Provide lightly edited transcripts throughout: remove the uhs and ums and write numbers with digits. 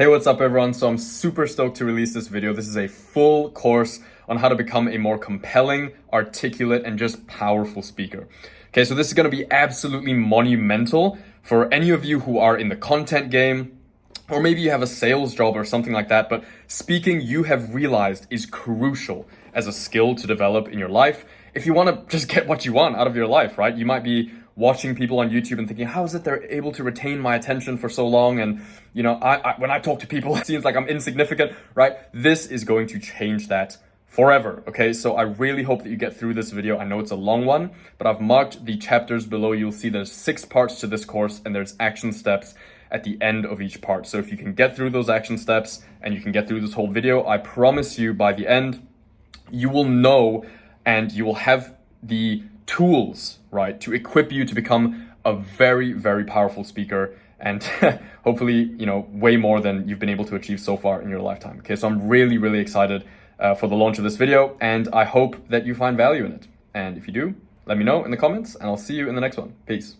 Hey, what's up everyone? So I'm super stoked to release this video. This is a full course on how to become a more compelling, articulate, and just powerful speaker. Okay, so this is going to be absolutely monumental for any of you who are in the content game, or maybe you have a sales job or something like that, but speaking, you have realized, is crucial as a skill to develop in your life if you want to just get what you want out of your life, right? You might be watching people on YouTube and thinking, how is it they're able to retain my attention for so long? And, when I talk to people, it seems like I'm insignificant, right? This is going to change that forever, okay? So I really hope that you get through this video. I know it's a long one, but I've marked the chapters below. You'll see there's 6 parts to this course and there's action steps at the end of each part. So if you can get through those action steps and you can get through this whole video, I promise you by the end, you will know and you will have the tools, right, to equip you to become a very, very powerful speaker and hopefully, way more than you've been able to achieve so far in your lifetime. Okay, so I'm really, really excited for the launch of this video and I hope that you find value in it. And if you do, let me know in the comments and I'll see you in the next one. Peace.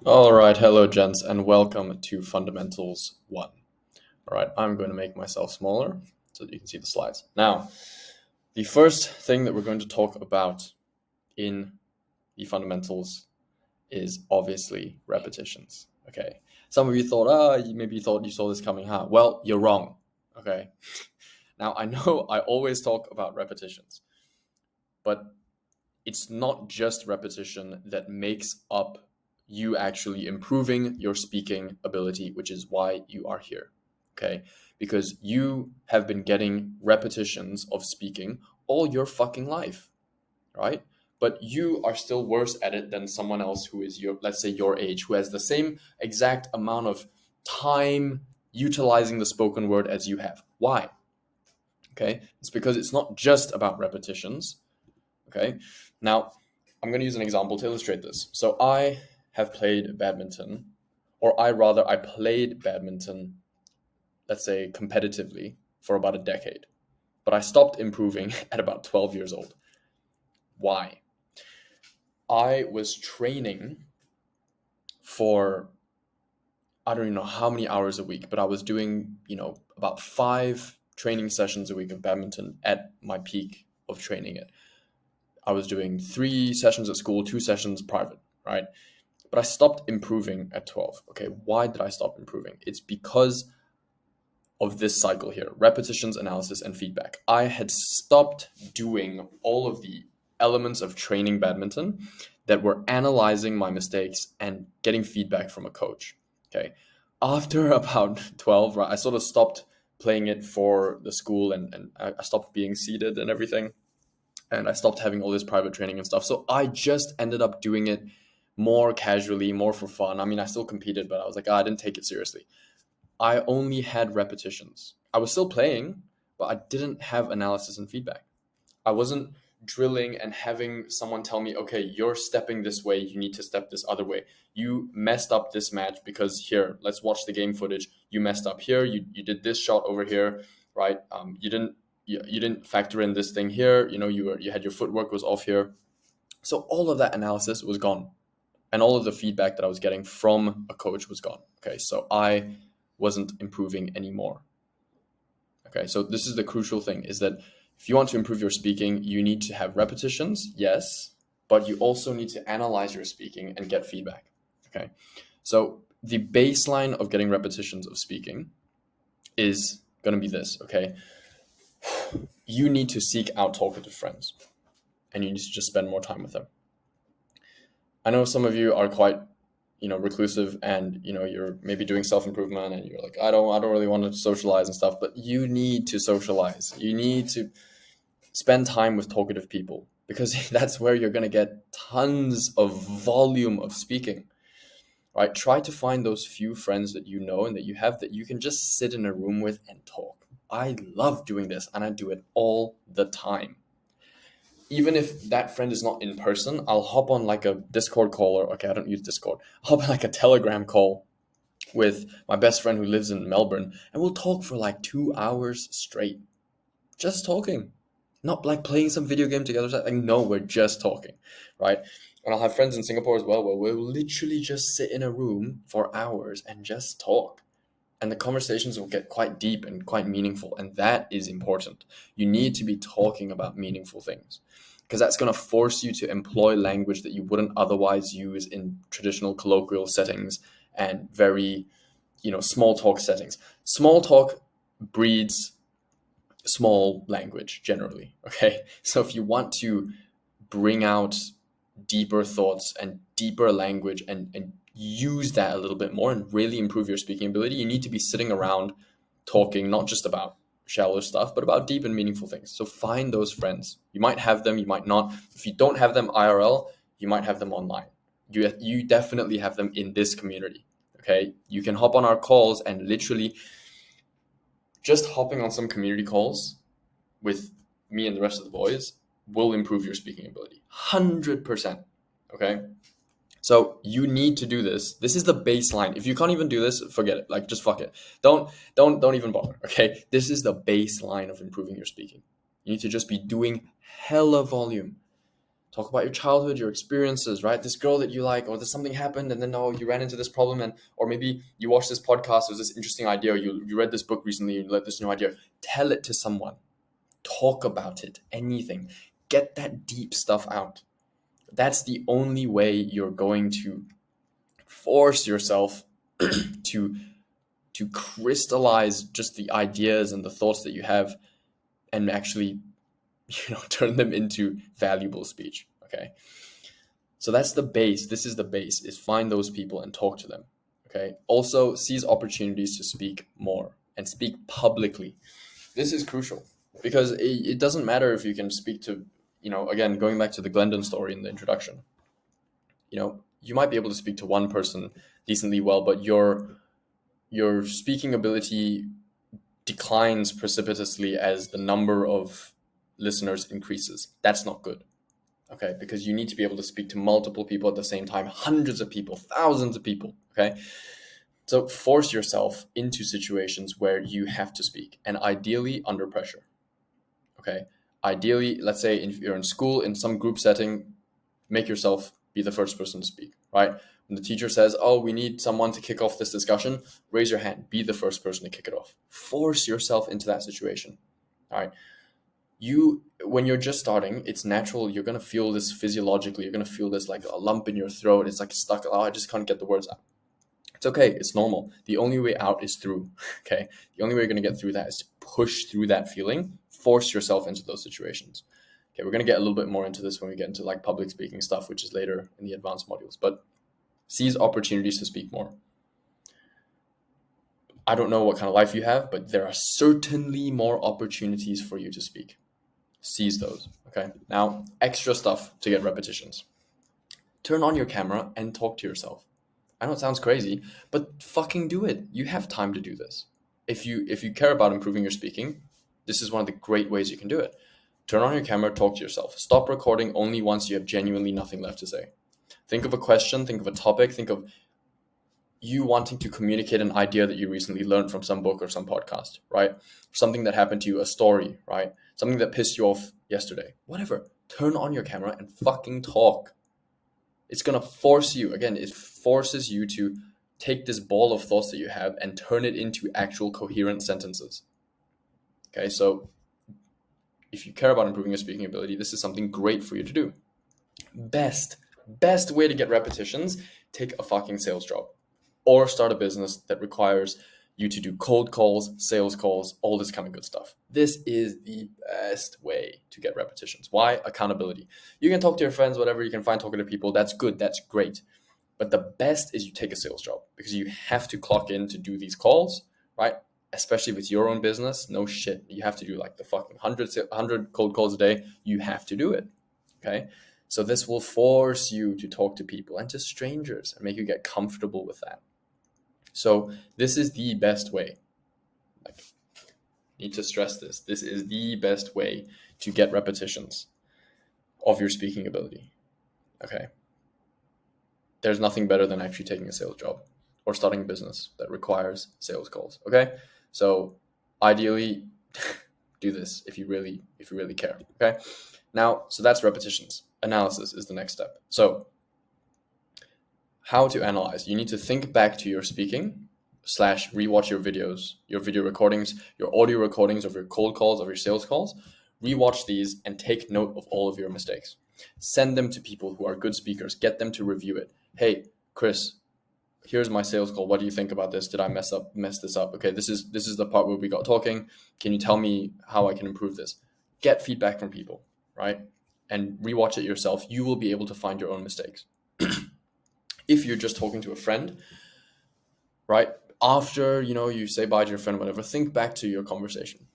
All right, hello gents and welcome to Fundamentals 1. All right, I'm going to make myself smaller so that you can see the slides. Now, the first thing that we're going to talk about in the fundamentals is obviously repetitions, okay? Some of you thought, maybe you thought you saw this coming, huh? Well, you're wrong, okay? Now, I know I always talk about repetitions, but it's not just repetition that makes up you actually improving your speaking ability, which is why you are here, okay? Because you have been getting repetitions of speaking all your fucking life, right? But you are still worse at it than someone else who is let's say your age, who has the same exact amount of time utilizing the spoken word as you have. Why? Okay, it's because it's not just about repetitions. Okay, now I'm going to use an example to illustrate this. So I have played badminton, or I played badminton, let's say competitively, for about a decade. But I stopped improving at about 12 years old. Why? I was training for, I don't even know how many hours a week, but I was doing, about 5 training sessions a week of badminton at my peak of training it. I was doing 3 sessions at school, 2 sessions private, right? But I stopped improving at 12. Okay, why did I stop improving? It's because of this cycle here: repetitions, analysis, and feedback. I had stopped doing all of the elements of training badminton that were analyzing my mistakes and getting feedback from a coach. Okay, after about 12, right, I sort of stopped playing it for the school and I stopped being seated and everything. And I stopped having all this private training and stuff. So I just ended up doing it more casually, more for fun. I mean, I still competed, but I was like, I didn't take it seriously. I only had repetitions. I was still playing, but I didn't have analysis and feedback. I wasn't drilling and having someone tell me, okay, you're stepping this way, you need to step this other way. You messed up this match because here, let's watch the game footage. You messed up here, you did this shot over here, right? You didn't factor in this thing here, you had your footwork was off here. So all of that analysis was gone. And all of the feedback that I was getting from a coach was gone. Okay, so I wasn't improving anymore. Okay, so this is the crucial thing, is that if you want to improve your speaking, you need to have repetitions, yes, but you also need to analyze your speaking and get feedback. Okay, so the baseline of getting repetitions of speaking is going to be this, okay? You need to seek out talkative friends and you need to just spend more time with them. I know some of you are quite reclusive and you're maybe doing self-improvement and you're like, I don't really want to socialize and stuff, but you need to socialize. You need to spend time with talkative people because that's where you're going to get tons of volume of speaking, right? Try to find those few friends that you know and that you have that you can just sit in a room with and talk. I love doing this and I do it all the time. Even if that friend is not in person, I'll hop on like a Discord call, or okay, I don't use Discord. I'll hop on like a Telegram call with my best friend who lives in Melbourne, and we'll talk for like 2 hours straight. Just talking. Not like playing some video game together. Like, no, we're just talking, right? And I'll have friends in Singapore as well, where we'll literally just sit in a room for hours and just talk. and the conversations will get quite deep and quite meaningful. And that is important. You need to be talking about meaningful things, because that's going to force you to employ language that you wouldn't otherwise use in traditional colloquial settings and very, small talk settings. Small talk breeds small language generally. Okay. So if you want to bring out deeper thoughts and deeper language and use that a little bit more and really improve your speaking ability, you need to be sitting around talking not just about shallow stuff, but about deep and meaningful things. So find those friends. You might have them, you might not. If you don't have them IRL, you might have them online. You definitely have them in this community. Okay. You can hop on our calls, and literally just hopping on some community calls with me and the rest of the boys will improve your speaking ability 100%. Okay. So you need to do this. This is the baseline. If you can't even do this, forget it. Like, just fuck it. Don't even bother. Okay. This is the baseline of improving your speaking. You need to just be doing hella volume. Talk about your childhood, your experiences, right? This girl that you like, or there's something happened, and then you ran into this problem, or maybe you watched this podcast, there's this interesting idea, or you read this book recently, and you let this new idea. Tell it to someone. Talk about it. Anything. Get that deep stuff out. That's the only way you're going to force yourself to crystallize just the ideas and the thoughts that you have, and actually, turn them into valuable speech. Okay. So that's the base. This is the base, is find those people and talk to them. Okay. Also, seize opportunities to speak more and speak publicly. This is crucial, because it doesn't matter if you can speak to, again, going back to the Glendon story in the introduction, you might be able to speak to one person decently well, but your speaking ability declines precipitously as the number of listeners increases. That's not good. Okay, because you need to be able to speak to multiple people at the same time, hundreds of people, thousands of people. Okay, so force yourself into situations where you have to speak, and ideally under pressure. Okay, ideally, let's say if you're in school, in some group setting, make yourself be the first person to speak, right? When the teacher says, oh, we need someone to kick off this discussion, raise your hand, be the first person to kick it off. Force yourself into that situation. All right. When you're just starting, it's natural. You're going to feel this physiologically. You're going to feel this like a lump in your throat. It's like stuck. Oh, I just can't get the words out. It's okay. It's normal. The only way out is through. Okay. The only way you're going to get through that is to push through that feeling, force yourself into those situations. Okay. We're going to get a little bit more into this when we get into like public speaking stuff, which is later in the advanced modules, but seize opportunities to speak more. I don't know what kind of life you have, but there are certainly more opportunities for you to speak. Seize those. Okay. Now, extra stuff to get repetitions. Turn on your camera and talk to yourself. I know it sounds crazy, but fucking do it. You have time to do this. If you care about improving your speaking, this is one of the great ways you can do it. Turn on your camera, talk to yourself. Stop recording only once you have genuinely nothing left to say. Think of a question, think of a topic, think of you wanting to communicate an idea that you recently learned from some book or some podcast, right? Something that happened to you, a story, right? Something that pissed you off yesterday, whatever. Turn on your camera and fucking talk. It's going to force you, again, it forces you to take this ball of thoughts that you have and turn it into actual coherent sentences. Okay, so if you care about improving your speaking ability, this is something great for you to do. Best way to get repetitions, take a fucking sales job or start a business that requires you to do cold calls, sales calls, all this kind of good stuff. This is the best way to get repetitions. Why? Accountability. You can talk to your friends, whatever, you can find talkative people. That's good. That's great. But the best is you take a sales job, because you have to clock in to do these calls, right? Especially with your own business. No shit. You have to do like the fucking 100 cold calls a day. You have to do it. Okay. So this will force you to talk to people and to strangers and make you get comfortable with that. So this is the best way. Like, need to stress this. This is the best way to get repetitions of your speaking ability. Okay. There's nothing better than actually taking a sales job or starting a business that requires sales calls. Okay. So ideally do this if you really care. Okay. Now, so that's repetitions. Analysis is the next step. So how to analyze? You need to think back to your speaking, slash rewatch your videos, your video recordings, your audio recordings of your cold calls, of your sales calls. Rewatch these and take note of all of your mistakes. Send them to people who are good speakers. Get them to review it. Hey, Chris, here's my sales call. What do you think about this? Did I mess this up? Okay, this is the part where we got talking. Can you tell me how I can improve this? Get feedback from people, right? And rewatch it yourself. You will be able to find your own mistakes. If you're just talking to a friend, right? After, you say bye to your friend, whatever, think back to your conversation.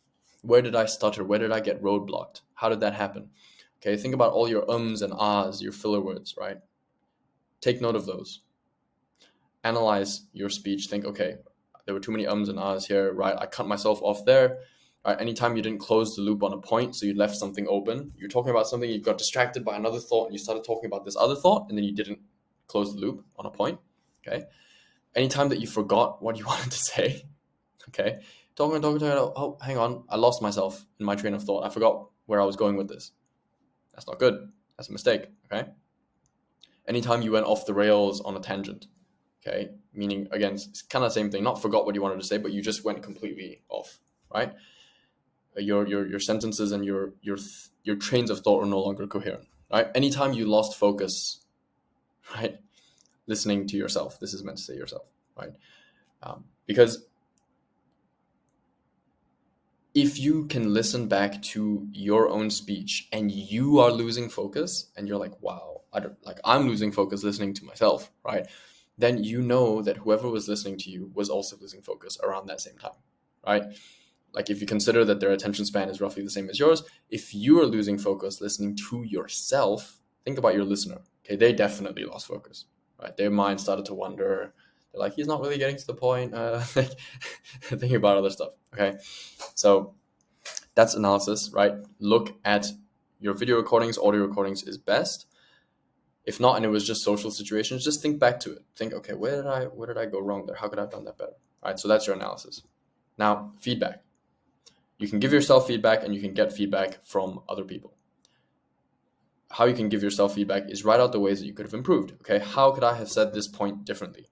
Where did I stutter? Where did I get roadblocked? How did that happen? Okay, think about all your ums and ahs, your filler words, right? Take note of those. Analyze your speech. Think, okay, there were too many ums and ahs here, right? I cut myself off there. Right? Anytime you didn't close the loop on a point, so you left something open, you're talking about something, you got distracted by another thought, and you started talking about this other thought, and then you didn't close the loop on a point, okay? Anytime that you forgot what you wanted to say, okay? Talking, oh, hang on, I lost myself in my train of thought. I forgot where I was going with this. That's not good. That's a mistake, okay? Anytime you went off the rails on a tangent, okay? Meaning, again, it's kind of the same thing, not forgot what you wanted to say, but you just went completely off, right? Your sentences and your trains of thought are no longer coherent, right? Anytime you lost focus, right? Listening to yourself. This is meant to say yourself, right? Because if you can listen back to your own speech and you are losing focus and you're like, wow, I'm losing focus listening to myself, right? Then you know that whoever was listening to you was also losing focus around that same time, right? Like if you consider that their attention span is roughly the same as yours, if you are losing focus listening to yourself, think about your listener. Okay, they definitely lost focus, right? Their mind started to wander. They're like, he's not really getting to the point. Thinking about other stuff. Okay, so that's analysis, right? Look at your video recordings, audio recordings is best. If not, and it was just social situations, just think back to it. Think, okay, where did I go wrong there? How could I have done that better? All right, so that's your analysis. Now, feedback. You can give yourself feedback and you can get feedback from other people. How you can give yourself feedback is write out the ways that you could have improved. Okay, how could I have said this point differently?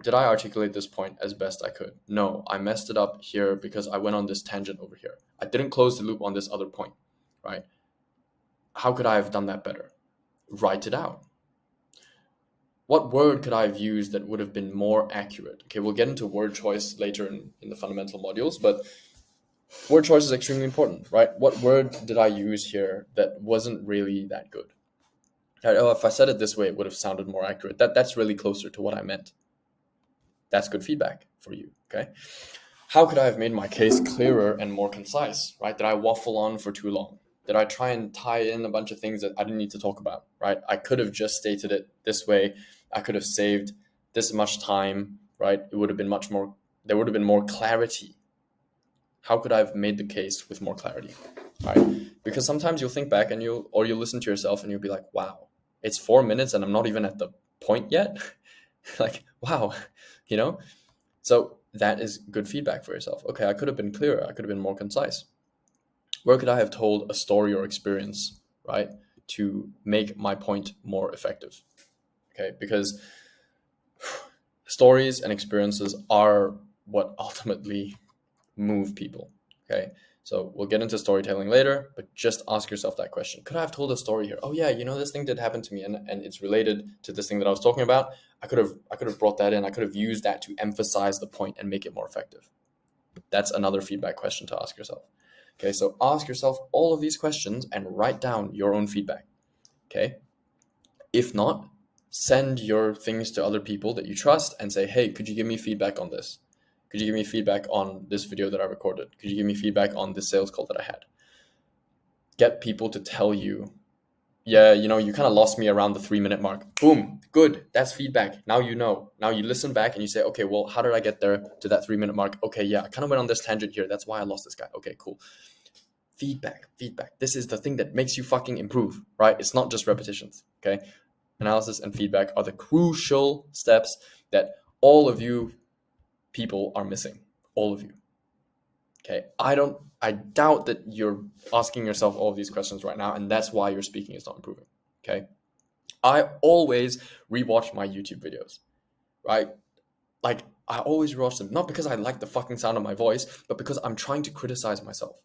Did I articulate this point as best I could? No, I messed it up here because I went on this tangent over here. I didn't close the loop on this other point, right? How could I have done that better? Write it out. What word could I have used that would have been more accurate? Okay, we'll get into word choice later in the fundamental modules, but word choice is extremely important, right? What word did I use here that wasn't really that good? Right? Oh, if I said it this way, it would have sounded more accurate. That's really closer to what I meant. That's good feedback for you, okay? How could I have made my case clearer and more concise, right? Did I waffle on for too long? Did I try and tie in a bunch of things that I didn't need to talk about, right? I could have just stated it this way. I could have saved this much time, right? It would have been there would have been more clarity. How could I have made the case with more clarity, right? Because sometimes you'll think back and you'll listen to yourself and you'll be like, wow, it's 4 minutes and I'm not even at the point yet. Like, wow, So that is good feedback for yourself. Okay, I could have been clearer. I could have been more concise. Where could I have told a story or experience, right, to make my point more effective? Okay, because stories and experiences are what ultimately move people. Okay, so we'll get into storytelling later, but just ask yourself that question. Could I have told a story here? Oh yeah, this thing did happen to me and it's related to this thing that I was talking about. I could have brought that in. I could have used that to emphasize the point and make it more effective. That's another feedback question to ask yourself. Okay, so ask yourself all of these questions and write down your own feedback. Okay, if not, send your things to other people that you trust and say, hey, could you give me feedback on this? Could you give me feedback on this video that I recorded? Could you give me feedback on this sales call that I had? Get people to tell you, yeah, you kind of lost me around the 3-minute mark. Boom, good, that's feedback. Now you know. Now you listen back and you say, okay, well, how did I get there to that 3-minute mark? Okay, yeah, I kind of went on this tangent here. That's why I lost this guy. Okay, cool. Feedback. This is the thing that makes you fucking improve, right? It's not just repetitions, okay? Analysis and feedback are the crucial steps that all of you people are missing. All of you. Okay, I doubt that you're asking yourself all of these questions right now, and that's why your speaking is not improving. Okay, I always rewatch my YouTube videos, right? Like I always rewatch them, not because I like the fucking sound of my voice, but because I'm trying to criticize myself.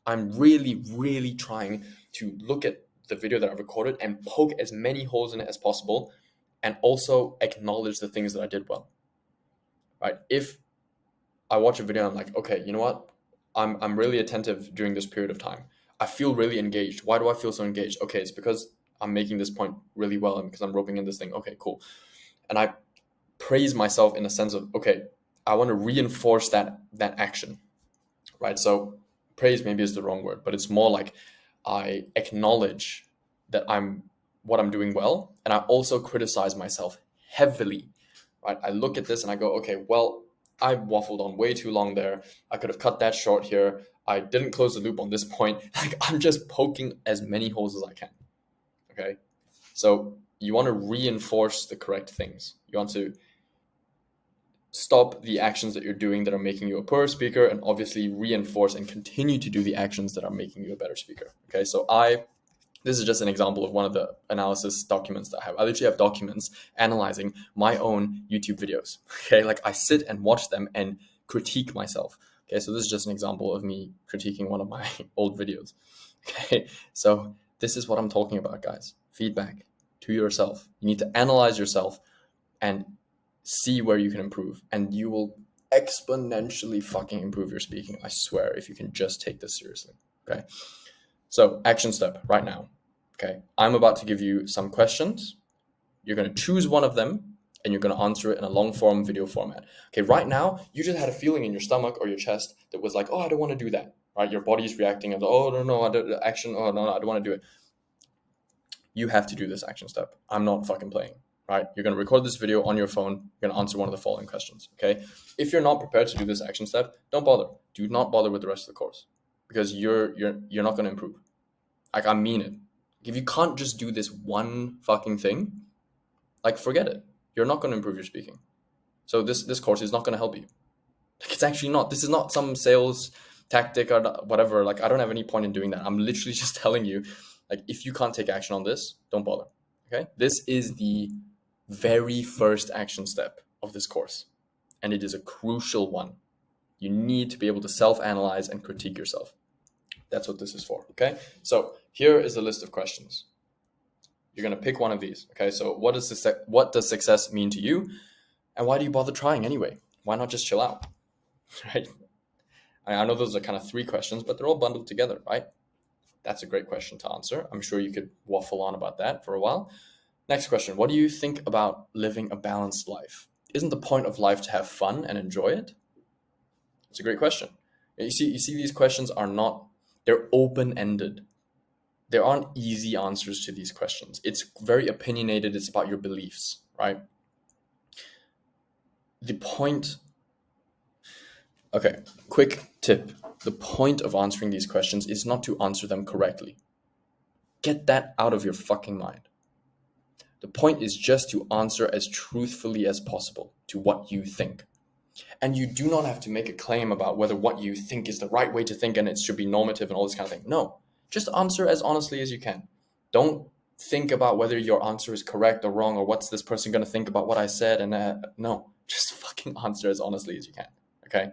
I'm really, really trying to look at the video that I've recorded and poke as many holes in it as possible, and also acknowledge the things that I did well, right? If I watch a video and I'm like, okay, you know what? I'm really attentive during this period of time. I feel really engaged. Why do I feel so engaged? Okay, it's because I'm making this point really well and because I'm roping in this thing. Okay, cool. And I praise myself in a sense of, okay, I want to reinforce that action, right? So praise maybe is the wrong word, but it's more like I acknowledge that what I'm doing well, and I also criticize myself heavily, right? I look at this and I go, okay, well, I waffled on way too long there. I could have cut that short here. I didn't close the loop on this point. Like, I'm just poking as many holes as I can. Okay. So you want to reinforce the correct things. You want to stop the actions that you're doing that are making you a poor speaker, and obviously reinforce and continue to do the actions that are making you a better speaker. Okay. So this is just an example of one of the analysis documents that I have. I literally have documents analyzing my own YouTube videos. Okay, like I sit and watch them and critique myself. Okay, so this is just an example of me critiquing one of my old videos. Okay, so this is what I'm talking about, guys. Feedback to yourself. You need to analyze yourself and see where you can improve, and you will exponentially fucking improve your speaking. I swear, if you can just take this seriously. Okay. So action step right now. Okay, I'm about to give you some questions. You're going to choose one of them and you're going to answer it in a long form video format. Okay, right now you just had a feeling in your stomach or your chest that was like, oh, I don't want to do that. Right, your body's reacting and oh no, I don't action. Oh no, I don't want to do it. You have to do this action step. I'm not fucking playing. Right, you're going to record this video on your phone. You're going to answer one of the following questions. Okay, if you're not prepared to do this action step, don't bother. Do not bother with the rest of the course, because you're not going to improve. Like, I mean it. If you can't just do this one fucking thing, like, forget it. You're not going to improve your speaking. So this course is not going to help you. Like, it's actually not. This is not some sales tactic or whatever. Like, I don't have any point in doing that. I'm literally just telling you, like, if you can't take action on this, don't bother. Okay? This is the very first action step of this course, and it is a crucial one. You need to be able to self-analyze and critique yourself. That's what this is for. Okay? So here is a list of questions. You're going to pick one of these. Okay, so what does success mean to you, and why do you bother trying anyway? Why not just chill out? Right? I know those are kind of three questions, but they're all bundled together, right? That's a great question to answer. I'm sure you could waffle on about that for a while. Next question. What do you think about living a balanced life? Isn't the point of life to have fun and enjoy it? It's a great question. You see these questions are not, they're open-ended. There aren't easy answers to these questions. It's very opinionated. It's about your beliefs, right? Okay, quick tip. The point of answering these questions is not to answer them correctly. Get that out of your fucking mind. The point is just to answer as truthfully as possible to what you think. And you do not have to make a claim about whether what you think is the right way to think and it should be normative and all this kind of thing. No, just answer as honestly as you can. Don't think about whether your answer is correct or wrong or what's this person going to think about what I said. And no, just fucking answer as honestly as you can. Okay.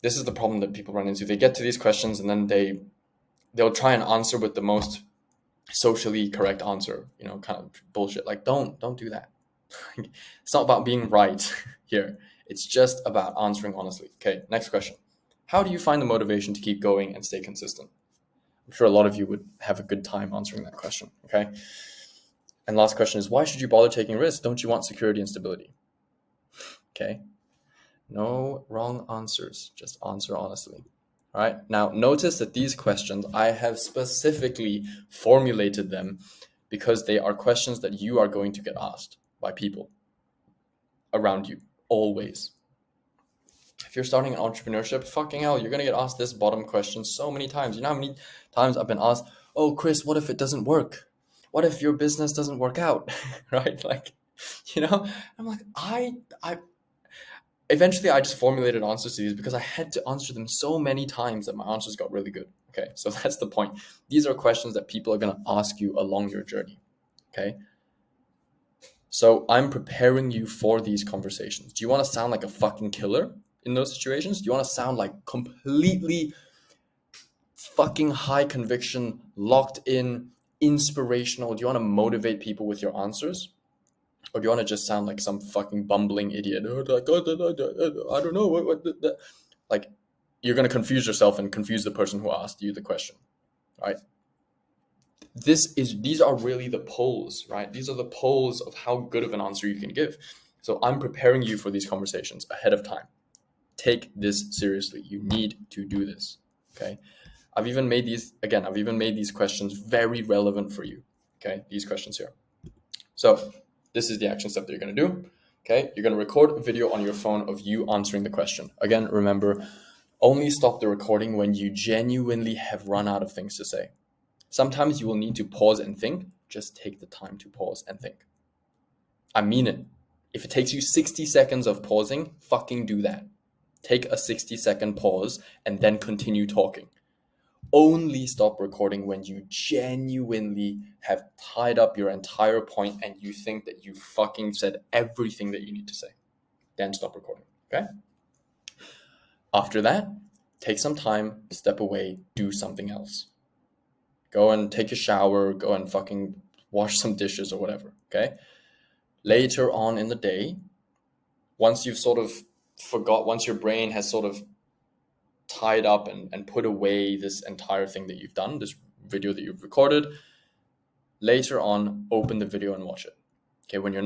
This is the problem that people run into. They get to these questions and then they'll try and answer with the most socially correct answer, kind of bullshit. Like, don't do that. It's not about being right here. It's just about answering honestly. Okay, next question. How do you find the motivation to keep going and stay consistent? I'm sure a lot of you would have a good time answering that question. Okay. And last question is, why should you bother taking risks? Don't you want security and stability? Okay. No wrong answers. Just answer honestly. All right. Now, notice that these questions, I have specifically formulated them because they are questions that you are going to get asked by people around you, always. If you're starting an entrepreneurship, fucking hell, you're going to get asked this bottom question so many times. You know how many times I've been asked, oh, Chris, what if it doesn't work? What if your business doesn't work out? Right? Like, I'm like, eventually I just formulated answers to these because I had to answer them so many times that my answers got really good. Okay, so that's the point. These are questions that people are going to ask you along your journey. Okay. So I'm preparing you for these conversations. Do you want to sound like a fucking killer in those situations? Do you want to sound like completely fucking high conviction, locked in, inspirational? Do you want to motivate people with your answers? Or do you want to just sound like some fucking bumbling idiot? I don't know what like, you're going to confuse yourself and confuse the person who asked you the question, right? These are really the poles, right? These are the poles of how good of an answer you can give. So I'm preparing you for these conversations ahead of time. Take this seriously. You need to do this. Okay. I've even made these questions very relevant for you. Okay. These questions here. So this is the action step that you're going to do. Okay. You're going to record a video on your phone of you answering the question. Again, remember, only stop the recording when you genuinely have run out of things to say. Sometimes you will need to pause and think. Just take the time to pause and think. I mean it. If it takes you 60 seconds of pausing, fucking do that. Take a 60-second pause and then continue talking. Only stop recording when you genuinely have tied up your entire point and you think that you fucking said everything that you need to say. Then stop recording, okay? After that, take some time, step away, do something else. Go and take a shower, go and fucking wash some dishes or whatever, okay? Later on in the day, once you've sort of once your brain has sort of tied up and put away this entire thing that you've done, this video that you've recorded, later on, open the video and watch it. Okay, when your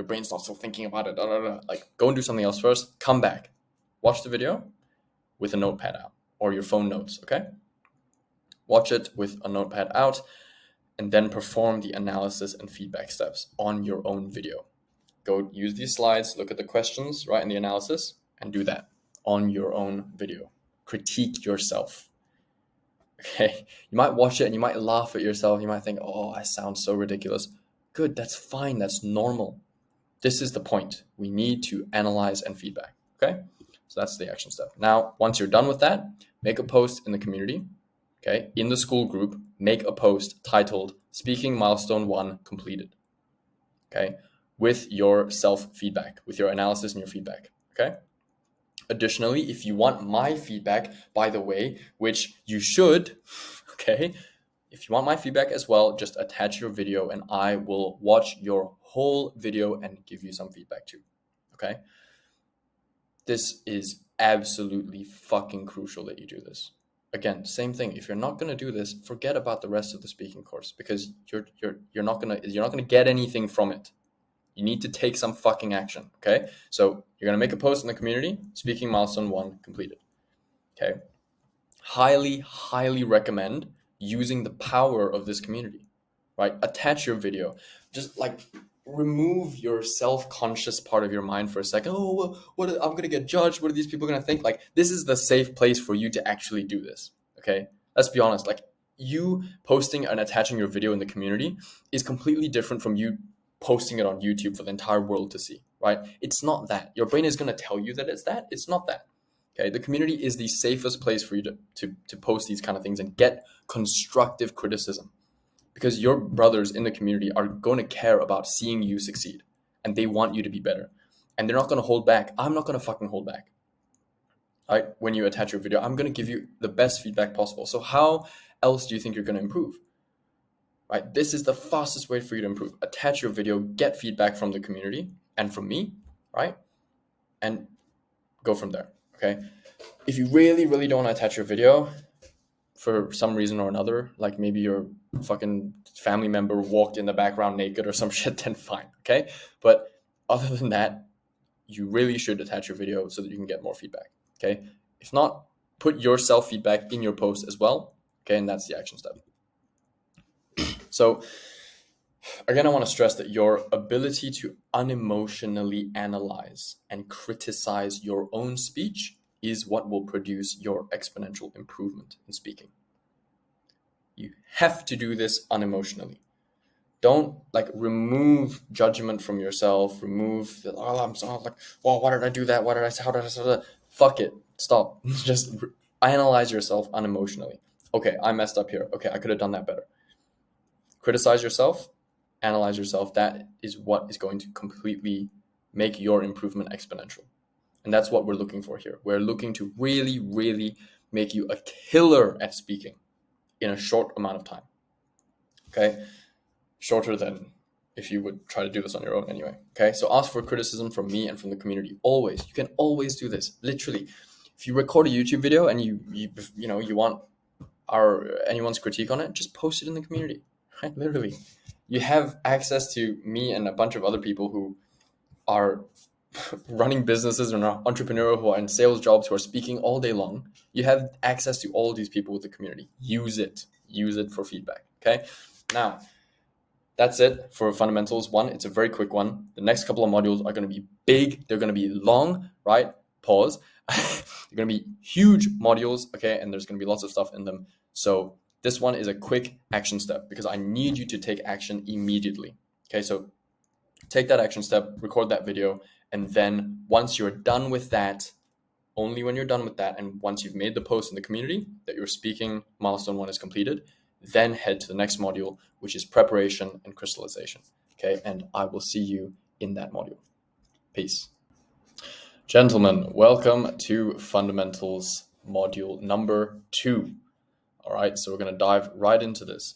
brain's not still thinking about it, like, go and do something else first, come back, watch the video with a notepad out or your phone notes, okay? Watch it with a notepad out and then perform the analysis and feedback steps on your own video. Go use these slides, look at the questions, right, and the analysis, and do that on your own video. Critique yourself. Okay, you might watch it and you might laugh at yourself. You might think, oh, I sound so ridiculous. Good, that's fine, that's normal. This is the point. We need to analyze and feedback, okay? So that's the action step. Now, once you're done with that, make a post in the community, okay? In the school group, make a post titled Speaking Milestone 1 Completed, okay? With your self-feedback, with your analysis and your feedback, okay? Additionally, if you want my feedback, by the way, which you should, okay? If you want my feedback as well, just attach your video and I will watch your whole video and give you some feedback too, okay? This is absolutely fucking crucial that you do this. Again, same thing. If you're not going to do this, forget about the rest of the speaking course because you're not going to get anything from it. You need to take some fucking action, okay? So you're going to make a post in the community, Speaking Milestone 1 completed, okay? Highly, highly recommend using the power of this community, right? Attach your video. Just like remove your self-conscious part of your mind for a second. Oh, I'm going to get judged. What are these people going to think? Like, this is the safe place for you to actually do this, okay? Let's be honest. Like, you posting and attaching your video in the community is completely different from you posting it on YouTube for the entire world to see, right? It's not that. Your brain is going to tell you that it's that. It's not that. Okay, the community is the safest place for you to post these kind of things and get constructive criticism because your brothers in the community are going to care about seeing you succeed and they want you to be better and they're not going to hold back. I'm not going to fucking hold back. All right, when you attach your video, I'm going to give you the best feedback possible. So how else do you think you're going to improve? Right, this is the fastest way for you to improve. Attach your video, get feedback from the community and from me, right? And go from there, okay? If you really, really don't want to attach your video for some reason or another, like maybe your fucking family member walked in the background naked or some shit, then fine, okay? But other than that, you really should attach your video so that you can get more feedback, okay? If not, put your self-feedback in your post as well, okay? And that's the action step. So again, I want to stress that your ability to unemotionally analyze and criticize your own speech is what will produce your exponential improvement in speaking. You have to do this unemotionally. Don't like remove judgment from yourself, remove the, oh, I'm so like, well, why did I do that? Why did I say, how did I say that? Fuck it. Stop. Just analyze yourself unemotionally. Okay, I messed up here. Okay, I could have done that better. Criticize yourself. analyze yourself, that is what is going to completely make your improvement exponential. And that's what we're looking for here. We're looking to really, really make you a killer at speaking in a short amount of time. Okay? Shorter than if you would try to do this on your own anyway. Okay? So ask for criticism from me and from the community. Always. You can always do this. Literally. If you record a YouTube video and you want anyone's critique on it, just post it in the community. Right? Literally. You have access to me and a bunch of other people who are running businesses and are entrepreneurial, who are in sales jobs, who are speaking all day long. You have access to all these people with the community. Use it for feedback. Okay. Now, that's it for fundamentals 1. It's a very quick one. The next couple of modules are going to be big. They're going to be long, right? Pause. They're going to be huge modules. Okay. And there's going to be lots of stuff in them. So this one is a quick action step because I need you to take action immediately. Okay. So take that action step, record that video, and then once you're done with that, only when you're done with that, and once you've made the post in the community that your speaking milestone 1 is completed, then head to the next module, which is preparation and crystallization. Okay, and I will see you in that module. Peace. Gentlemen, welcome to fundamentals module number 2. All right, so we're going to dive right into this.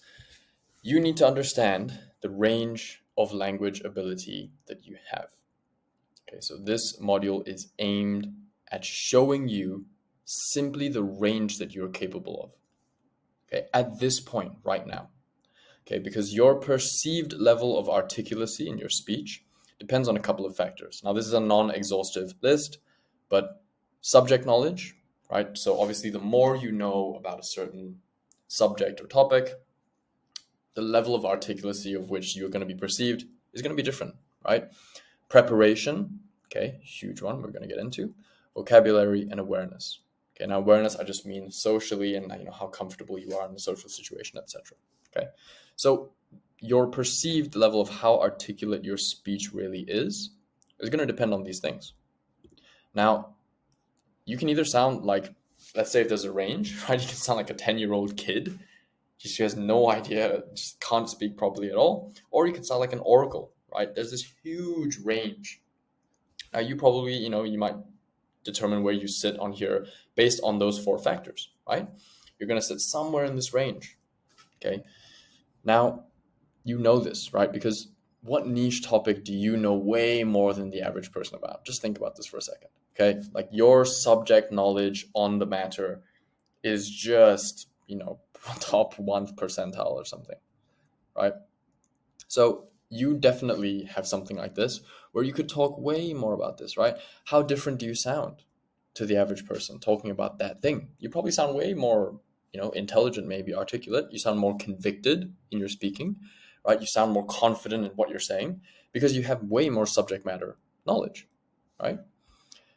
You need to understand the range of language ability that you have. Okay, so this module is aimed at showing you simply the range that you're capable of. Okay, at this point right now. Okay, because your perceived level of articulacy in your speech depends on a couple of factors. Now, this is a non-exhaustive list, but subject knowledge, right? So obviously the more you know about a certain subject or topic, the level of articulacy of which you're going to be perceived is going to be different, right? Preparation, okay, huge one we're going to get into. Vocabulary and awareness. Okay, now awareness, I just mean socially and how comfortable you are in the social situation, etc. Okay, so your perceived level of how articulate your speech really is going to depend on these things. Now, you can either sound like, let's say if there's a range, right? You can sound like a 10-year-old kid. She has no idea, just can't speak properly at all. Or you can sound like an oracle, right? There's this huge range. Now you probably, you might determine where you sit on here based on those 4 factors, right? You're going to sit somewhere in this range, okay? Now, you know this, right? Because what niche topic do you know way more than the average person about? Just think about this for a second, okay? Like your subject knowledge on the matter is just, top 1th percentile or something, right? So you definitely have something like this where you could talk way more about this, right? How different do you sound to the average person talking about that thing? You probably sound way more, intelligent, maybe articulate. You sound more convicted in your speaking, right? You sound more confident in what you're saying because you have way more subject matter knowledge, right?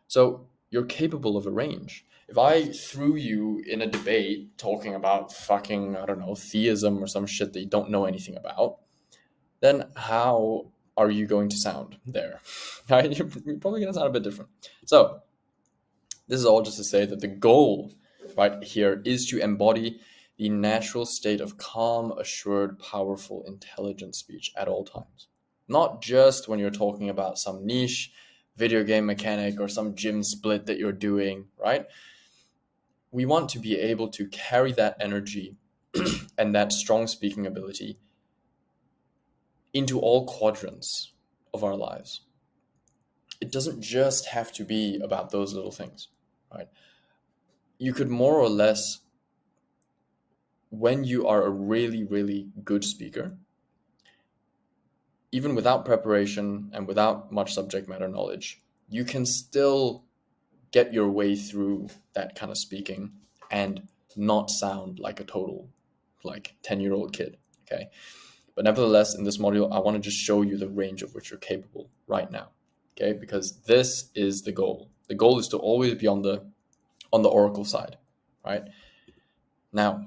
So you're capable of a range. If I threw you in a debate talking about fucking, I don't know, theism or some shit that you don't know anything about, then how are you going to sound there? Right? You're probably going to sound a bit different. So this is all just to say that the goal right here is to embody the natural state of calm, assured, powerful, intelligent speech at all times. Not just when you're talking about some niche video game mechanic or some gym split that you're doing, right? We want to be able to carry that energy and that strong speaking ability into all quadrants of our lives. It doesn't just have to be about those little things, right? You could more or less, when you are a really, really good speaker, even without preparation and without much subject matter knowledge, you can still get your way through that kind of speaking and not sound like a total 10-year-old kid, okay? But nevertheless, in this module, I want to just show you the range of which you're capable right now, okay? Because this is the goal. The goal is to always be on the oracle side, right? Now,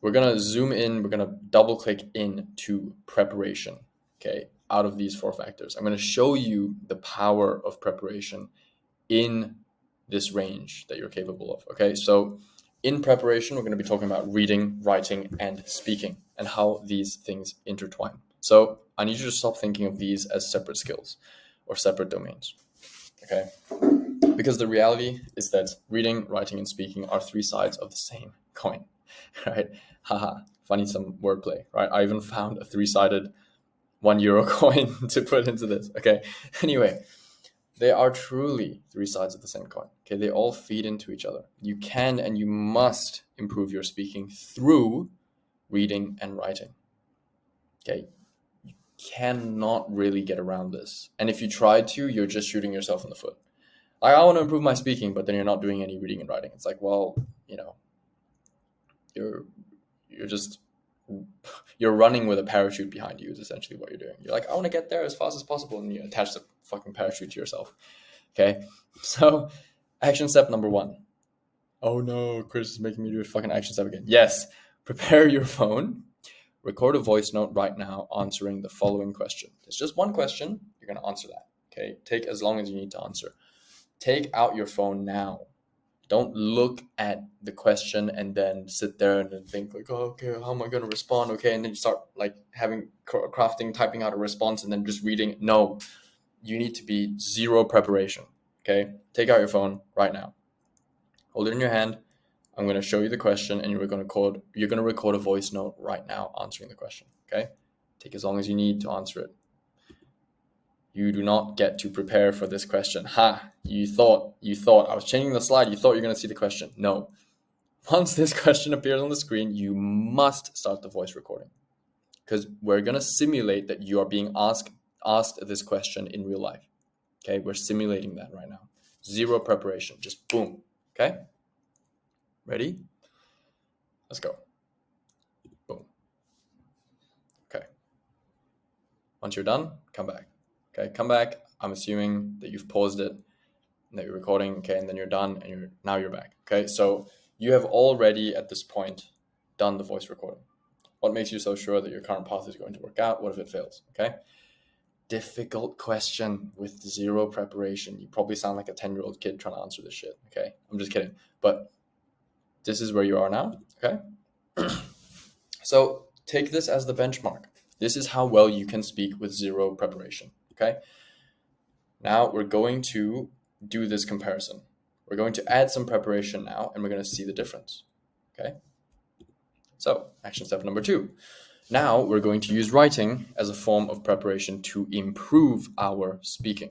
we're going to zoom in. We're going to double click into preparation, okay? Out of these 4 factors, I'm going to show you the power of preparation in this range that you're capable of, okay? So in preparation, we're going to be talking about reading, writing, and speaking and how these things intertwine. So I need you to stop thinking of these as separate skills or separate domains, okay? Because the reality is that reading, writing, and speaking are three sides of the same coin, right? Haha, funny, some wordplay, right? I even found a three-sided €1 coin to put into this, okay? Anyway, they are truly three sides of the same coin, okay? They all feed into each other. You can and you must improve your speaking through reading and writing, okay? You cannot really get around this. And if you try to, you're just shooting yourself in the foot. I want to improve my speaking, but then you're not doing any reading and writing. It's like, well, you're running with a parachute behind you is essentially what you're doing. You're like, I want to get there as fast as possible, and you attach the fucking parachute to yourself. Okay, so action step number 1. Oh no, Chris is making me do a fucking action step again. Yes, prepare your phone, record a voice note right now answering the following question. It's just one question, you're going to answer that. Okay, take as long as you need to answer. Take out your phone now. Don't look at the question and then sit there and then think like, oh, okay, how am I going to respond? Okay, and then you start like typing out a response and then just reading. No, you need to be zero preparation. Okay, take out your phone right now. Hold it in your hand. I'm going to show you the question, and you're going to record a voice note right now answering the question. Okay, take as long as you need to answer it. You do not get to prepare for this question. Ha, you thought I was changing the slide. You thought you're going to see the question. No. Once this question appears on the screen, you must start the voice recording, because we're going to simulate that you are being asked this question in real life. Okay, we're simulating that right now. Zero preparation, just boom. Okay, ready? Let's go. Boom. Okay. Once you're done, come back. Okay, come back. I'm assuming that you've paused it and that you're recording. Okay, and then you're done, and now you're back. Okay, so you have already at this point done the voice recording. What makes you so sure that your current path is going to work out? What if it fails? Okay, difficult question with zero preparation. You probably sound like a 10-year-old kid trying to answer this shit. Okay, I'm just kidding, but this is where you are now. Okay, so take this as the benchmark. This is how well you can speak with zero preparation. Okay, now we're going to do this comparison. We're going to add some preparation now, and we're going to see the difference. Okay, so action step number 2. Now we're going to use writing as a form of preparation to improve our speaking.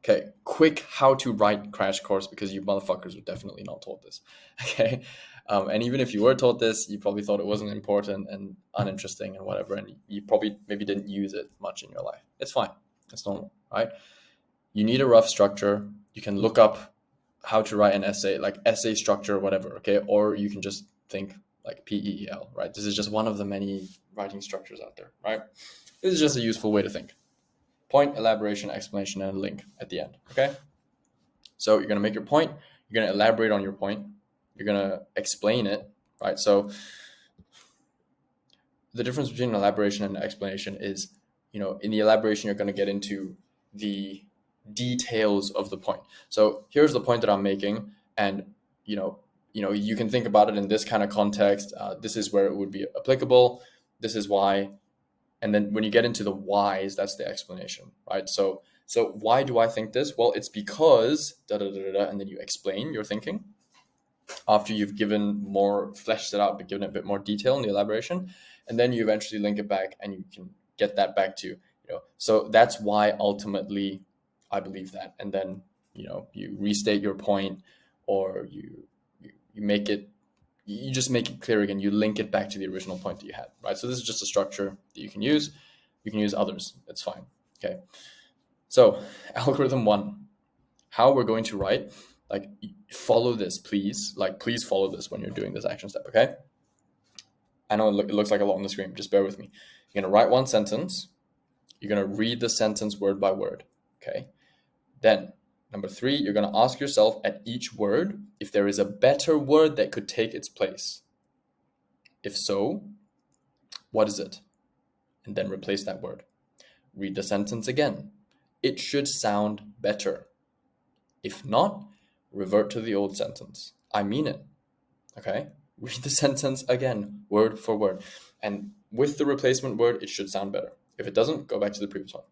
Okay, quick how to write crash course, because you motherfuckers were definitely not taught this. Okay, and even if you were taught this, you probably thought it wasn't important and uninteresting and whatever, and you probably maybe didn't use it much in your life. It's fine. It's normal, right? You need a rough structure. You can look up how to write an essay, like essay structure, whatever, okay? Or you can just think like PEEL, right? This is just one of the many writing structures out there, right? This is just a useful way to think. Point, elaboration, explanation, and a link at the end, okay? So you're going to make your point. You're going to elaborate on your point. You're going to explain it, right? So the difference between elaboration and explanation is, in the elaboration, you're going to get into the details of the point. So here's the point that I'm making, and you can think about it in this kind of context. This is where it would be applicable. This is why. And then when you get into the whys, that's the explanation, right? So why do I think this? Well, it's because and then you explain your thinking after you've fleshed it out, but given a bit more detail in the elaboration, and then you eventually link it back, and you can get that back to So that's why ultimately I believe that. And then you restate your point, or you make it. You just make it clear again. You link it back to the original point that you had, right? So this is just a structure that you can use. You can use others. It's fine. Okay. So algorithm 1, how we're going to write, like follow this, please. Like please follow this when you're doing this action step, okay? I know it looks like a lot on the screen. Just bear with me. You're going to write one sentence. You're going to read the sentence word by word, okay? Then number 3, you're going to ask yourself at each word if there is a better word that could take its place. If so, what is it? And then replace that word. Read the sentence again. It should sound better. If not, revert to the old sentence. I mean it. Okay? Read the sentence again, word for word. And with the replacement word, it should sound better. If it doesn't, go back to the previous one.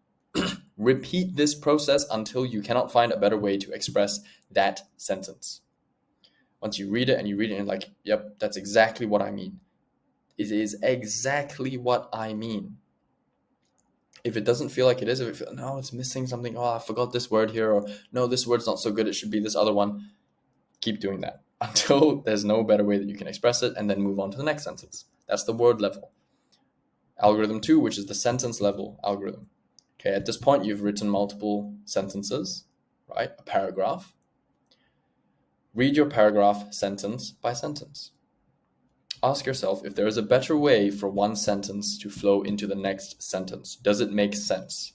Repeat this process until you cannot find a better way to express that sentence. Once you read it and you're like, yep, that's exactly what I mean. It is exactly what I mean. If it doesn't feel like it is, if it feels, no, it's missing something, oh, I forgot this word here, or no, this word's not so good, it should be this other one, keep doing that until there's no better way that you can express it, and then move on to the next sentence. That's the word level. Algorithm 2, which is the sentence level algorithm. Okay, at this point, you've written multiple sentences, right? A paragraph. Read your paragraph sentence by sentence. Ask yourself if there is a better way for one sentence to flow into the next sentence. Does it make sense?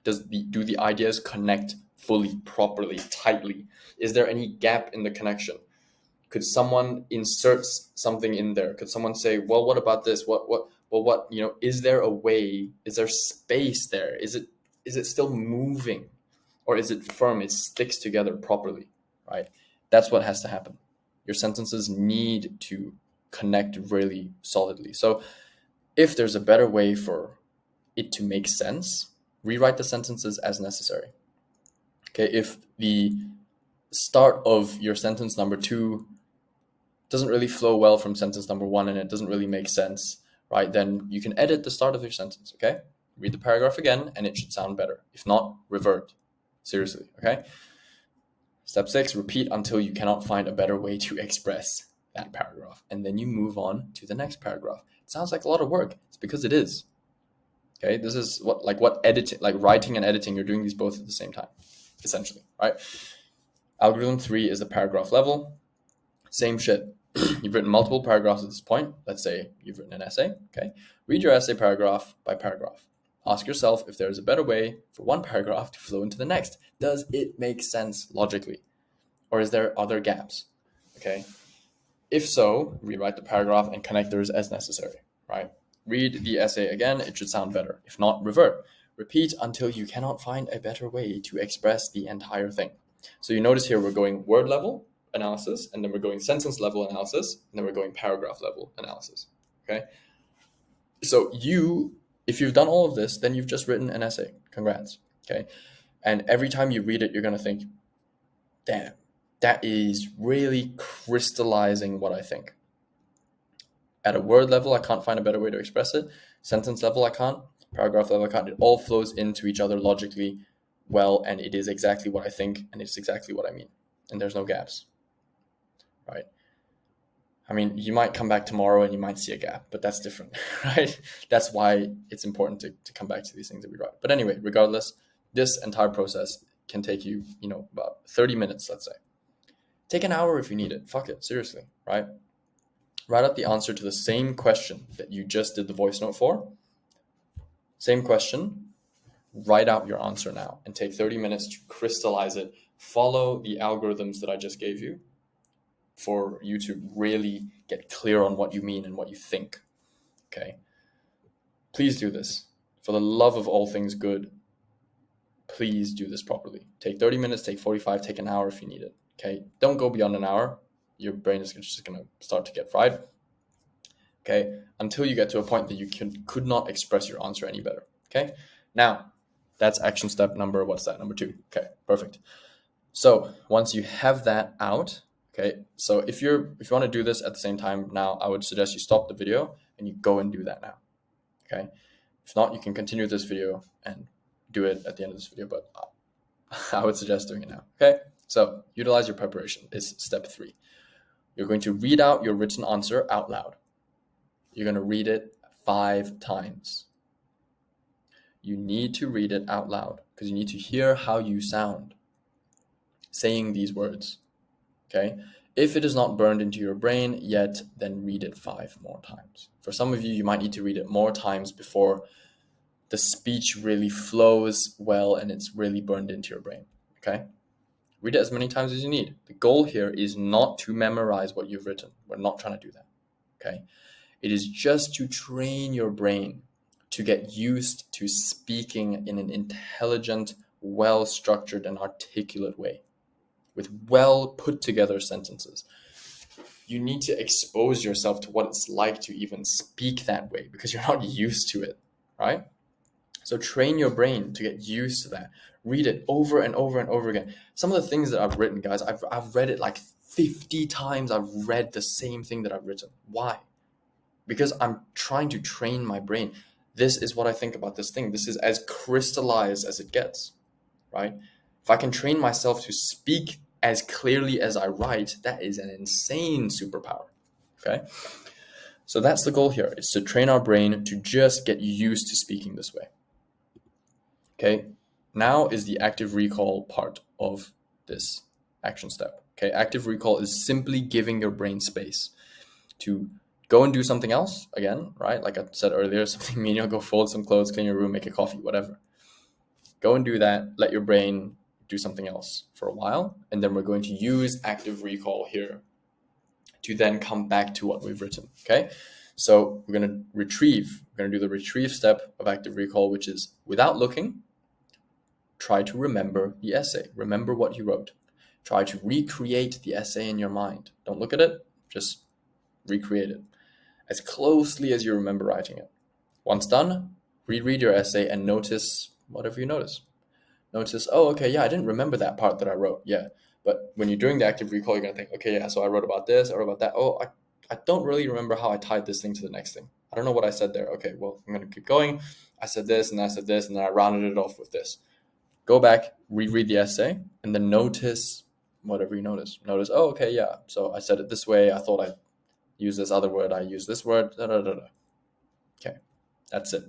Do the ideas connect fully, properly, tightly? Is there any gap in the connection? Could someone insert something in there? Could someone say, well, what about this? Is there a way? Is there space there? Is it still moving? Or is it firm? It sticks together properly, right? That's what has to happen. Your sentences need to connect really solidly. So if there's a better way for it to make sense, rewrite the sentences as necessary. Okay, if the start of your sentence number 2 doesn't really flow well from sentence number 1 and it doesn't really make sense, right, then you can edit the start of your sentence, okay? Read the paragraph again and it should sound better. If not, revert. Seriously, okay? Step 6, repeat until you cannot find a better way to express that paragraph. And then you move on to the next paragraph. It sounds like a lot of work. It's because it is. Okay, this is writing and editing, you're doing these both at the same time, essentially, right? Algorithm 3 is the paragraph level. Same shit. You've written multiple paragraphs at this point. Let's say you've written an essay, okay? Read your essay paragraph by paragraph. Ask yourself if there is a better way for one paragraph to flow into the next. Does it make sense logically? Or is there other gaps? Okay. If so, rewrite the paragraph and connectors as necessary, right? Read the essay again, it should sound better. If not, revert. Repeat until you cannot find a better way to express the entire thing. So you notice here we're going word level analysis, and then we're going sentence level analysis, and then we're going paragraph level analysis, okay? So if you've done all of this, then you've just written an essay. Congrats, okay? And every time you read it, you're going to think, damn, that is really crystallizing what I think. At a word level, I can't find a better way to express it. Sentence level, I can't. Paragraph level, I can't. It all flows into each other logically well, and it is exactly what I think, and it's exactly what I mean. And there's no gaps, right? I mean, you might come back tomorrow and you might see a gap, but that's different, right? That's why it's important to come back to these things that we write. But anyway, regardless, this entire process can take you, about 30 minutes, let's say. Take an hour if you need it. Fuck it, seriously, right? Write out the answer to the same question that you just did the voice note for. Same question. Write out your answer now and take 30 minutes to crystallize it. Follow the algorithms that I just gave you for you to really get clear on what you mean and what you think, okay? Please do this. For the love of all things good, please do this properly. Take 30 minutes, take 45, take an hour if you need it, okay? Don't go beyond an hour. Your brain is just going to start to get fried, okay? Until you get to a point that you could not express your answer any better, okay? Now, that's action step number 2. Okay, perfect. So once you have that out, okay, so if you want to do this at the same time now, I would suggest you stop the video and you go and do that now, okay? If not, you can continue this video and do it at the end of this video, but I would suggest doing it now, okay? So utilize your preparation is step 3. You're going to read out your written answer out loud. You're going to read it 5 times. You need to read it out loud because you need to hear how you sound saying these words, okay? If it is not burned into your brain yet, then read it 5 more times. For some of you, you might need to read it more times before the speech really flows well and it's really burned into your brain, okay? Read it as many times as you need. The goal here is not to memorize what you've written. We're not trying to do that, okay? It is just to train your brain to get used to speaking in an intelligent, well-structured and articulate way with well put together sentences. you need to expose yourself to what it's like to even speak that way because you're not used to it, right? So train your brain to get used to that. Read it over and over and over again. Some of the things that I've written, guys, I've read it like 50 times. I've read the same thing that I've written. Why? Because I'm trying to train my brain. This is what I think about this thing. This is as crystallized as it gets, right? If I can train myself to speak as clearly as I write, that is an insane superpower, okay? So that's the goal here, is to train our brain to just get used to speaking this way. Okay, now is the active recall part of this action step. Okay, active recall is simply giving your brain space to go and do something else again, right? Like I said earlier, something menial, go fold some clothes, clean your room, make a coffee, whatever. Go and do that, let your brain do something else for a while, and then we're going to use active recall here to then come back to what we've written, okay? So we're gonna retrieve, we're gonna do the retrieve step of active recall, which is without looking, try to remember the essay. Remember what you wrote. Try to recreate the essay in your mind. Don't look at it, just recreate it as closely as you remember writing it. Once done, reread your essay and notice whatever you notice. Notice, oh, okay, yeah, I didn't remember that part that I wrote. Yeah. But when you're doing the active recall, you're going to think, okay, yeah, so I wrote about this, I wrote about that. Oh, I don't really remember how I tied this thing to the next thing. I don't know what I said there. Okay, well, I'm going to keep going. I said this, and I said this, and then I rounded it off with this. Go back, reread the essay, and then notice whatever you notice. Notice, oh, okay, yeah, so I said it this way. I thought I used this other word. I used this word. Da, da, da, da. Okay, that's it.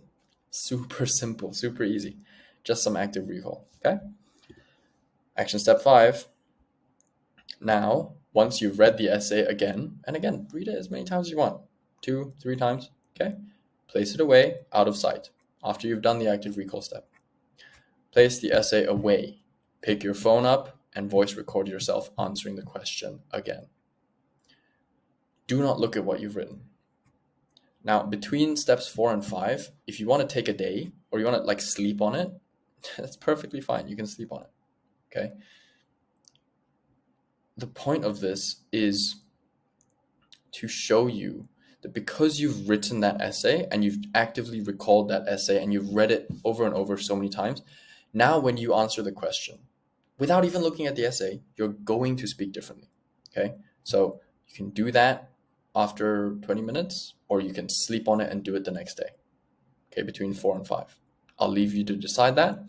Super simple, super easy. Just some active recall, okay? Action step 5. Now, once you've read the essay again, and again, read it as many times as you want. 2, 3 times, okay? Place it away, out of sight, after you've done the active recall step. Place the essay away. Pick your phone up and voice record yourself answering the question again. Do not look at what you've written. Now, between steps 4 and 5, if you want to take a day or you want to like sleep on it, that's perfectly fine. You can sleep on it, okay? The point of this is to show you that because you've written that essay and you've actively recalled that essay and you've read it over and over so many times, now when you answer the question, without even looking at the essay, you're going to speak differently, okay? So you can do that after 20 minutes, or you can sleep on it and do it the next day, okay, between 4 and 5. I'll leave you to decide that,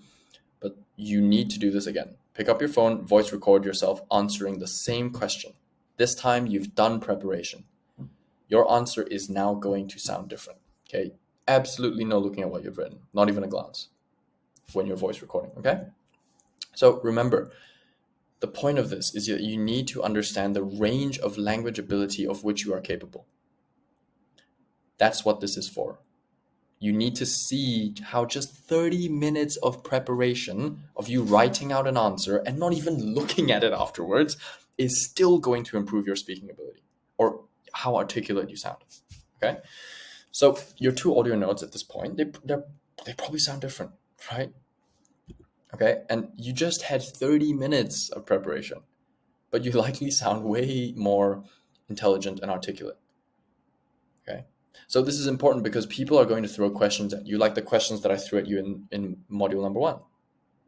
but you need to do this again. Pick up your phone, voice record yourself answering the same question. This time you've done preparation. Your answer is now going to sound different, okay? Absolutely no looking at what you've written, not even a glance when you're voice recording, okay? So remember, the point of this is that you need to understand the range of language ability of which you are capable. That's what this is for. You need to see how just 30 minutes of preparation of you writing out an answer and not even looking at it afterwards is still going to improve your speaking ability or how articulate you sound, okay? So your 2 audio notes at this point, they probably sound different, right? Okay, and you just had 30 minutes of preparation, but you likely sound way more intelligent and articulate. Okay, so this is important because people are going to throw questions at you, like the questions that I threw at you in module number 1,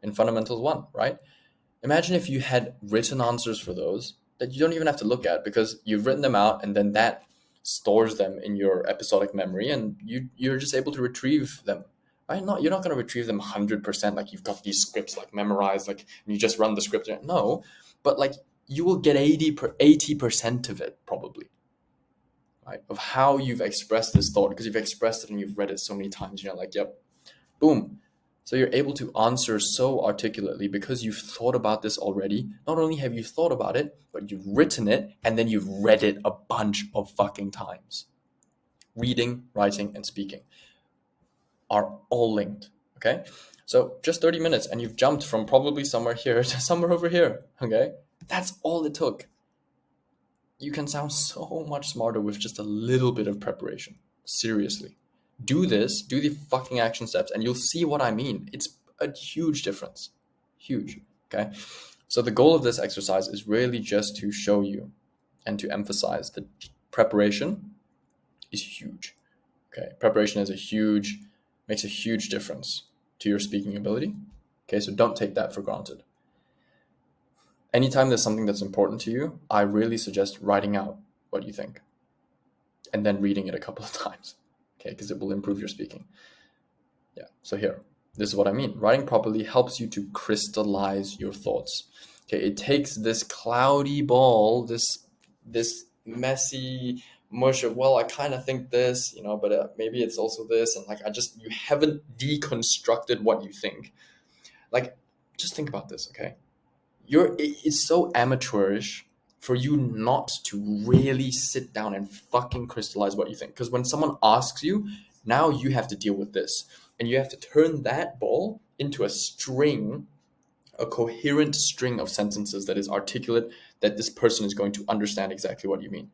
in fundamentals 1, right? Imagine if you had written answers for those that you don't even have to look at because you've written them out and then that stores them in your episodic memory and you're just able to retrieve them. Right? You're not going to retrieve them 100% like you've got these scripts like memorized, like and you just run the script. No, but like you will get 80% of it probably, right? Of how you've expressed this thought because you've expressed it and you've read it so many times. You're like, yep, boom. So you're able to answer so articulately because you've thought about this already. Not only have you thought about it, but you've written it and then you've read it a bunch of fucking times. Reading, writing, and speaking are all linked, okay? So just 30 minutes and you've jumped from probably somewhere here to somewhere over here, okay? That's all it took. You can sound so much smarter with just a little bit of preparation. Seriously. Do this, do the fucking action steps, and you'll see what I mean. It's a huge difference. Huge, okay? So the goal of this exercise is really just to show you and to emphasize that preparation is huge. Okay, preparation makes a huge difference to your speaking ability. Okay, so don't take that for granted. Anytime there's something that's important to you, I really suggest writing out what you think and then reading it a couple of times. Okay, because it will improve your speaking. Yeah, so here, this is what I mean. Writing properly helps you to crystallize your thoughts. Okay, it takes this cloudy ball, this messy mush of, well, I kind of think this, but maybe it's also this, and like you haven't deconstructed what you think. Like, just think about this, okay? It's so amateurish for you not to really sit down and fucking crystallize what you think. Because when someone asks you, now you have to deal with this. And you have to turn that ball into a coherent string of sentences that is articulate, that this person is going to understand exactly what you mean.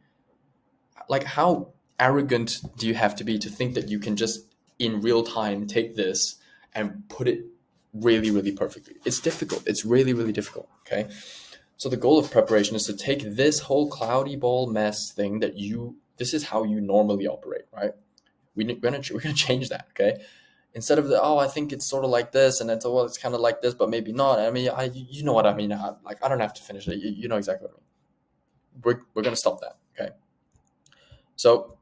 Like, how arrogant do you have to be to think that you can just, in real time, take this and put it really, really perfectly? It's difficult. It's really, really difficult, okay? So the goal of preparation is to take this whole cloudy ball mess thing this is how you normally operate, right? We're gonna change that, okay? Instead of I think it's sort of like this, and then it's kind of like this, but maybe not. I mean, you know what I mean. I don't have to finish it. You know exactly what I mean. We're gonna stop that, okay? So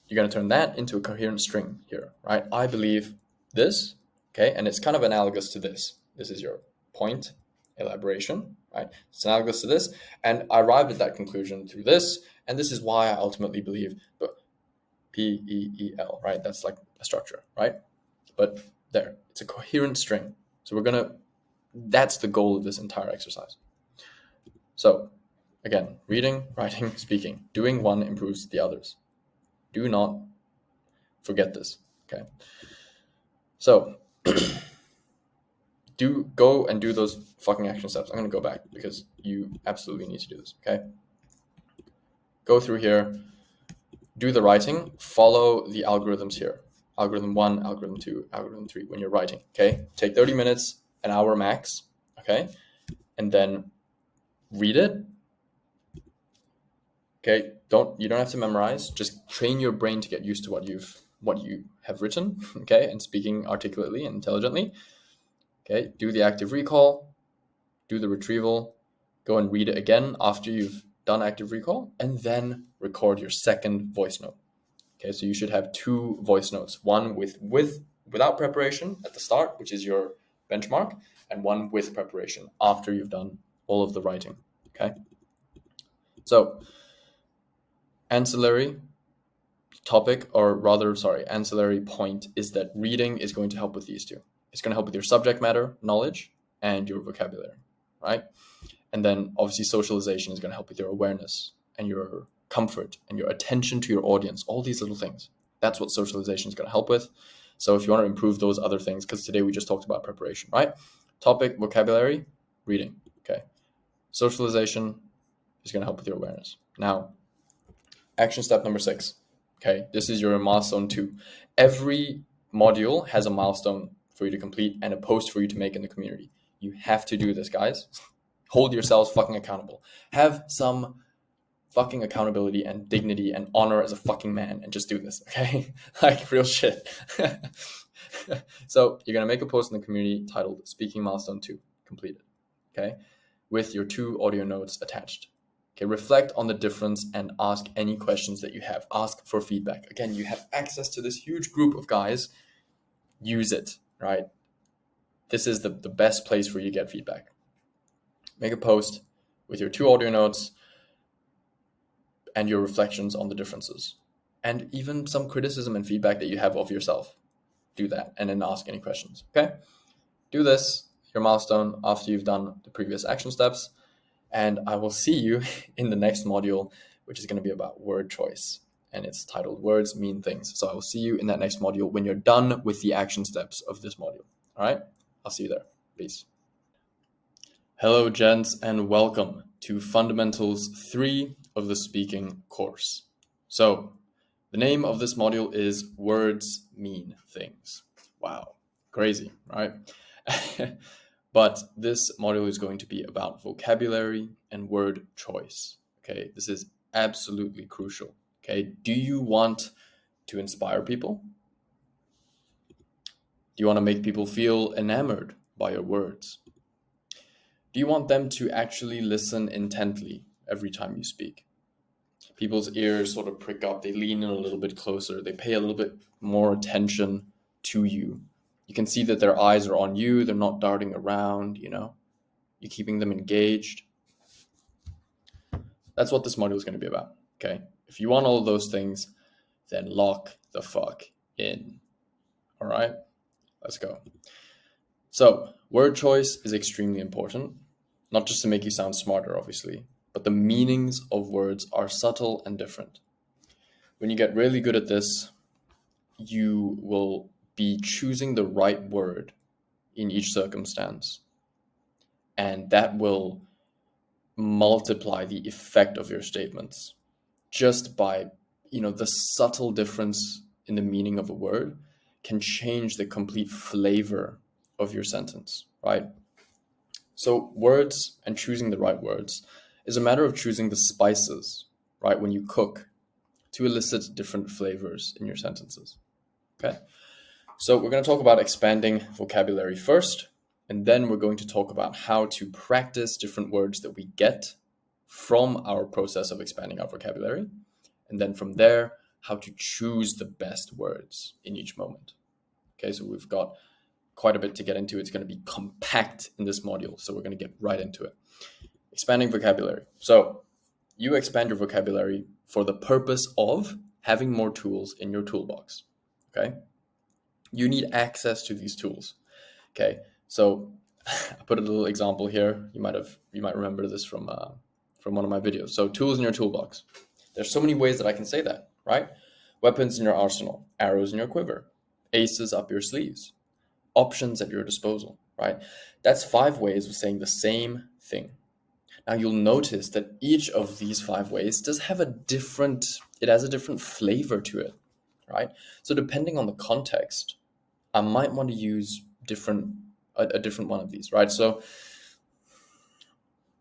you're gonna turn that into a coherent string here, right? I believe this, okay, and it's kind of analogous to this. This is your point elaboration, right? It's analogous to this, and I arrived at that conclusion through this, and this is why I ultimately believe. But PEEL, right? That's like a structure, right? But there, it's a coherent string. So that's the goal of this entire exercise. So again, reading, writing, speaking. Doing one improves the others. Do not forget this, okay? So go and do those fucking action steps. I'm gonna go back because you absolutely need to do this, okay? Go through here, do the writing, follow the algorithms here. Algorithm 1, algorithm 2, algorithm 3 when you're writing, okay? Take 30 minutes, an hour max, okay? And then read it. Okay, you don't have to memorize, just train your brain to get used to what you have written, okay? And speaking articulately and intelligently. Okay, do the active recall, do the retrieval, go and read it again after you've done active recall, and then record your second voice note. Okay, so you should have 2 voice notes, one without preparation at the start, which is your benchmark, and one with preparation after you've done all of the writing. Okay, so ancillary point is that reading is going to help with these 2. It's going to help with your subject matter knowledge and your vocabulary, right? And then obviously socialization is going to help with your awareness and your comfort and your attention to your audience, all these little things. That's what socialization is going to help with. So if you want to improve those other things, because today we just talked about preparation, right? Topic, vocabulary, reading, okay? Socialization is going to help with your awareness. Now, action step number 6, okay? This is your milestone 2. Every module has a milestone for you to complete and a post for you to make in the community. You have to do this, guys. Hold yourselves fucking accountable. Have some fucking accountability and dignity and honor as a fucking man and just do this, okay? Like, real shit. So you're going to make a post in the community titled Speaking Milestone 2 Completed, okay? With your 2 audio notes attached. Okay, reflect on the difference and ask any questions that you have. Ask for feedback. Again, you have access to this huge group of guys. Use it, right? This is the best place for you to get feedback. Make a post with your 2 audio notes and your reflections on the differences. And even some criticism and feedback that you have of yourself. Do that and then ask any questions, okay? Do this, your milestone, after you've done the previous action steps. And I will see you in the next module, which is going to be about word choice. And it's titled Words Mean Things. So I will see you in that next module when you're done with the action steps of this module. All right? I'll see you there. Peace. Hello, gents, and welcome to Fundamentals 3 of the Speaking course. So, the name of this module is Words Mean Things. Wow, crazy, right? But this module is going to be about vocabulary and word choice, Okay, this is absolutely crucial. Okay, do you want to inspire people? Do you want to make people feel enamored by your words? Do you want them to actually listen intently every time you speak? People's ears sort of prick up, they lean in a little bit closer, they pay a little bit more attention to you. You can see that their eyes are on you, they're not darting around, you're keeping them engaged. That's what this module is going to be about. Okay, if you want all of those things, then lock the fuck in. All right, let's go. So, word choice is extremely important, not just to make you sound smarter, obviously, but the meanings of words are subtle and different. When you get really good at this, you will be choosing the right word in each circumstance, and that will multiply the effect of your statements just by, the subtle difference in the meaning of a word can change the complete flavor of your sentence, right? So words and choosing the right words is a matter of choosing the spices, right, when you cook to elicit different flavors in your sentences. Okay, so we're going to talk about expanding vocabulary first, and then we're going to talk about how to practice different words that we get from our process of expanding our vocabulary. And then from there, how to choose the best words in each moment. Okay, so we've got quite a bit to get into. It's going to be compact in this module, so we're going to get right into it. Expanding vocabulary. So you expand your vocabulary for the purpose of having more tools in your toolbox. Okay, you need access to these tools. Okay, so I put a little example here. You might remember this from one of my videos. So tools in your toolbox. There's so many ways that I can say that, right? Weapons in your arsenal, arrows in your quiver, aces up your sleeves, options at your disposal, right? That's 5 ways of saying the same thing. Now you'll notice that each of these 5 ways does have a different flavor to it, right? So depending on the context, I might want to use a different one of these, right? So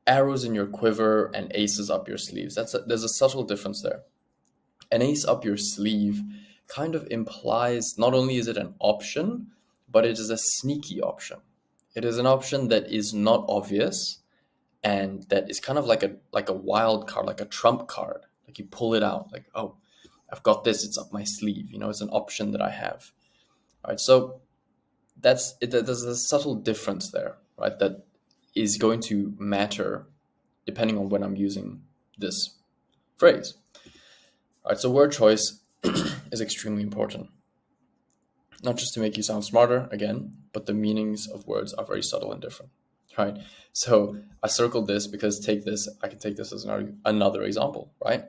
arrows in your quiver and aces up your sleeves. There's a subtle difference there. An ace up your sleeve kind of implies not only is it an option, but it is a sneaky option. It is an option that is not obvious and that is kind of like a wild card, like a trump card. Like you pull it out, like, oh, I've got this, it's up my sleeve. It's an option that I have. All right, so that's it. There's a subtle difference there, right? That is going to matter depending on when I'm using this phrase. All right, so word choice is extremely important. Not just to make you sound smarter, again, but the meanings of words are very subtle and different, right? So I circled this because I can take this as another example, right?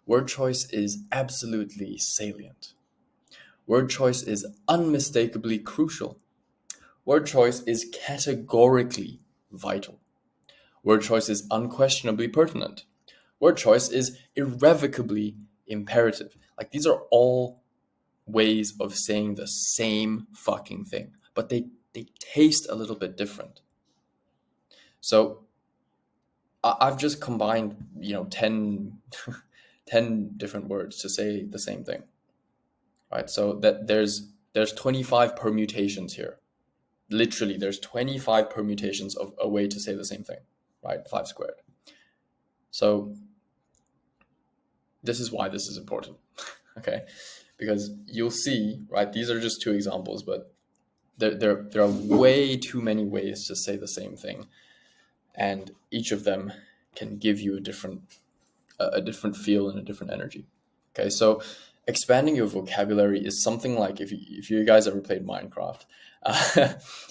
Word choice is absolutely salient. Word choice is unmistakably crucial. Word choice is categorically vital. Word choice is unquestionably pertinent. Word choice is irrevocably imperative. Like these are all ways of saying the same fucking thing, but they taste a little bit different. So I've just combined, 10, 10 different words to say the same thing, right? So that there's 25 permutations here. Literally, there's 25 permutations of a way to say the same thing, right? 5 squared. So this is why this is important, okay? Because you'll see, right? These are just 2 examples, but there are way too many ways to say the same thing, and each of them can give you a different feel and a different energy. Okay, so expanding your vocabulary is something like if you guys ever played Minecraft,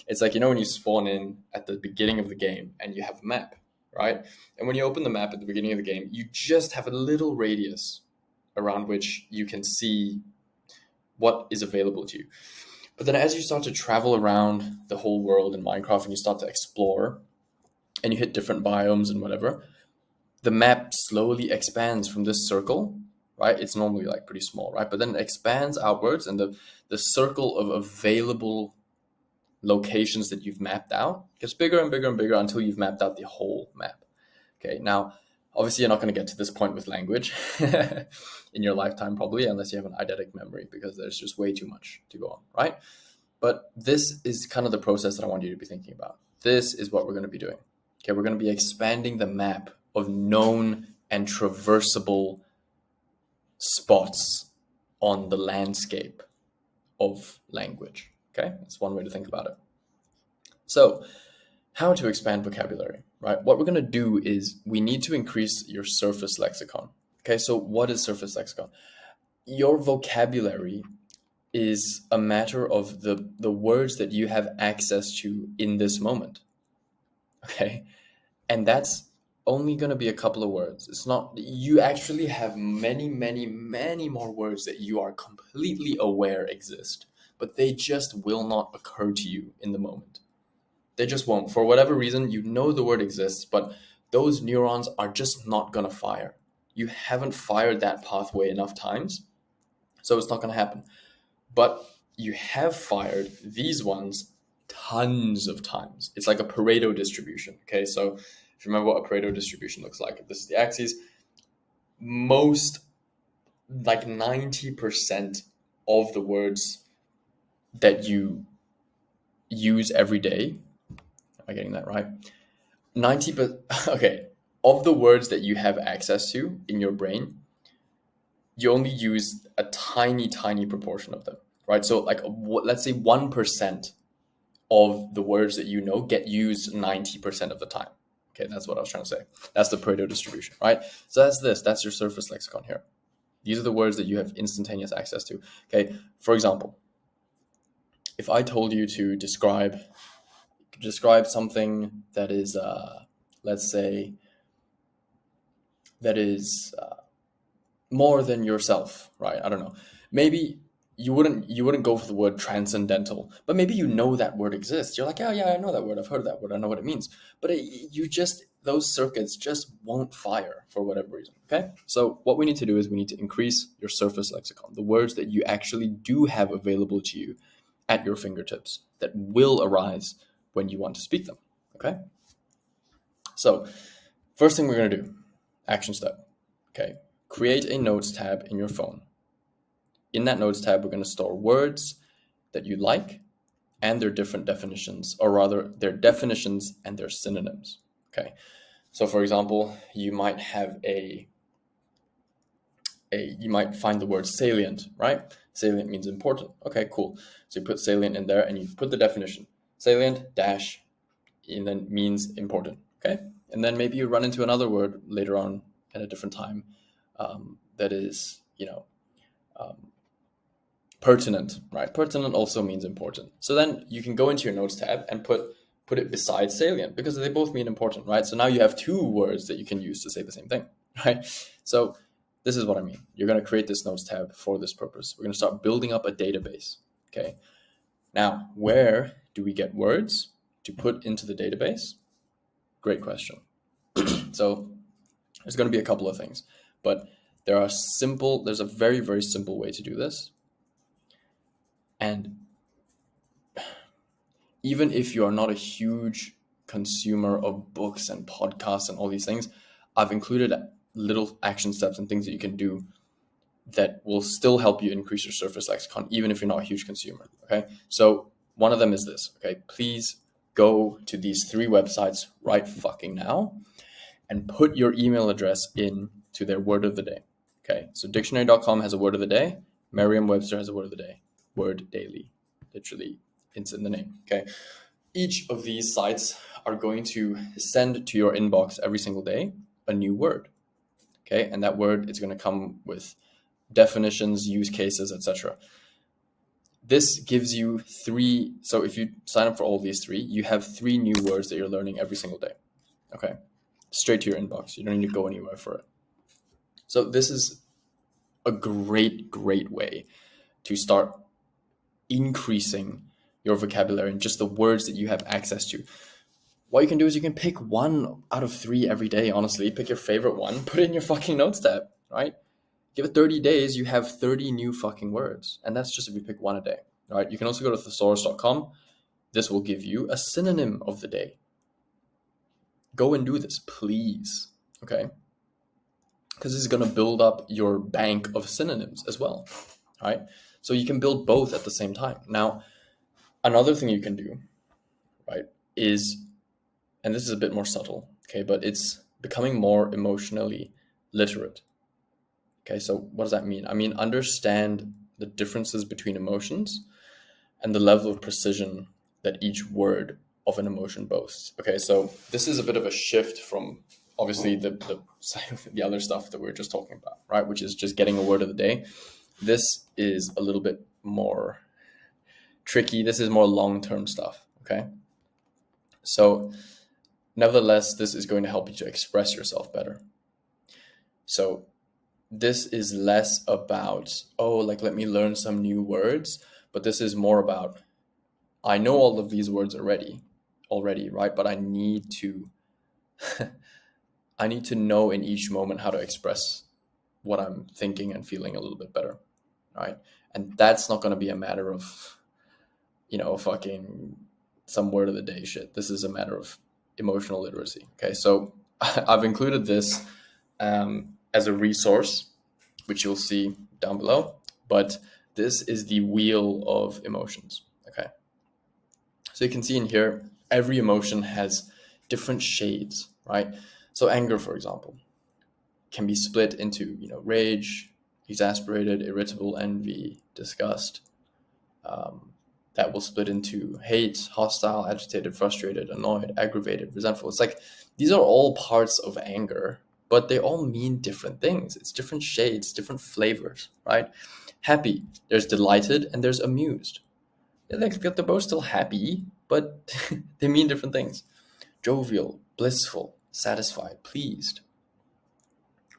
it's like when you spawn in at the beginning of the game and you have a map, right? And when you open the map at the beginning of the game, you just have a little radius around which you can see what is available to you. But then as you start to travel around the whole world in Minecraft and you start to explore and you hit different biomes and whatever, the map slowly expands from this circle, right? It's normally like pretty small, right? But then it expands outwards and the circle of available locations that you've mapped out gets bigger and bigger and bigger until you've mapped out the whole map. Okay, now Obviously, you're not going to get to this point with language in your lifetime, probably, unless you have an eidetic memory, because there's just way too much to go on, right? But this is kind of the process that I want you to be thinking about. This is what we're going to be doing. Okay, we're going to be expanding the map of known and traversable spots on the landscape of language. Okay, that's one way to think about it. So, how to expand vocabulary, right? What we're going to do is we need to increase your surface lexicon. Okay, so what is surface lexicon? Your vocabulary is a matter of the words that you have access to in this moment. Okay, and that's only going to be a couple of words. It's not, you actually have many, many, many more words that you are completely aware exist, but they just will not occur to you in the moment. They just won't. For whatever reason, you know the word exists, but those neurons are just not going to fire. You haven't fired that pathway enough times, so it's not going to happen. But you have fired these ones tons of times. It's like a Pareto distribution. Okay, so if you remember what a Pareto distribution looks like, if this is the axis, most, like 90% of the words that you use every day, am I getting that right? 90%, okay, of the words that you have access to in your brain, you only use a tiny, tiny proportion of them, right? So like, let's say 1% of the words that you know get used 90% of the time. Okay, that's what I was trying to say. That's the Pareto distribution, right? So that's your surface lexicon here. These are the words that you have instantaneous access to. Okay, for example, if I told you to describe something that is, let's say, that is more than yourself, right? I don't know. Maybe you wouldn't go for the word transcendental, but maybe you know that word exists. You're like, yeah, I know that word. I've heard of that word. I know what it means. But those circuits just won't fire for whatever reason. Okay. So what we need to do is we need to increase your surface lexicon, the words that you actually do have available to you at your fingertips that will arise when you want to speak them. Okay. So first thing we're going to do, action step. Okay. Create a notes tab in your phone. In that notes tab, we're going to store words that you like and their different definitions, or rather their definitions and their synonyms. Okay. So for example, you might have you might find the word salient, right? Salient means important. Okay, cool. So you put salient in there and you put the definition. Salient dash, and then means important. Okay. And then maybe you run into another word later on at a different time that is, pertinent, right? Pertinent also means important. So then you can go into your notes tab and put it beside salient, because they both mean important, right? So now you have two words that you can use to say the same thing, right? So this is what I mean. You're going to create this notes tab for this purpose. We're going to start building up a database. Okay. Now, where do we get words to put into the database? Great question. So there's going to be a couple of things, but there's a very, very simple way to do this. And even if you are not a huge consumer of books and podcasts and all these things, I've included little action steps and things that you can do that will still help you increase your surface lexicon, even if you're not a huge consumer. Okay. So one of them is this. Okay. Please go to these 3 websites right fucking now and put your email address in to their word of the day. Okay. So dictionary.com has a word of the day. Merriam-Webster has a word of the day. Word daily. Literally, it's in the name. Okay. Each of these sites are going to send to your inbox every single day a new word. Okay. And that word is going to come with definitions, use cases, etc. This gives you 3. So if you sign up for all these 3, you have 3 new words that you're learning every single day. Okay. Straight to your inbox. You don't need to go anywhere for it. So this is a great, great way to start increasing your vocabulary and just the words that you have access to. What you can do is you can pick 1 out of 3 every day, honestly. Pick your favorite one, put it in your fucking notes tab, right? Give it 30 days, you have 30 new fucking words. And that's just if you pick 1 a day, right? You can also go to thesaurus.com. This will give you a synonym of the day. Go and do this, please. Okay. because this is going to build up your bank of synonyms as well, right? So you can build both at the same time. Now, another thing you can do, right, is, and this is a bit more subtle, okay, but it's becoming more emotionally literate. Okay, so what does that mean? I mean, understand the differences between emotions and the level of precision that each word of an emotion boasts. Okay, so this is a bit of a shift from obviously the other stuff that we were just talking about, right? Which is just getting a word of the day. This is a little bit more tricky. This is more long-term stuff, okay? So nevertheless, this is going to help you to express yourself better. So this is less about, oh, like, let me learn some new words, but this is more about, I know all of these words already, right? But I need to I need to know in each moment how to express what I'm thinking and feeling a little bit better, right? And that's not going to be a matter of, fucking some word of the day shit. This is a matter of emotional literacy. Okay, so I've included this as a resource, which you'll see down below. But this is the wheel of emotions. Okay, so you can see in here, every emotion has different shades, right? So anger, for example, can be split into, rage, exasperated, irritable, envy, disgust. That will split into hate, hostile, agitated, frustrated, annoyed, aggravated, resentful. It's like these are all parts of anger, but they all mean different things. It's different shades, different flavors, right? Happy, there's delighted and there's amused. They're both still happy, but they mean different things. Jovial, blissful, satisfied, pleased.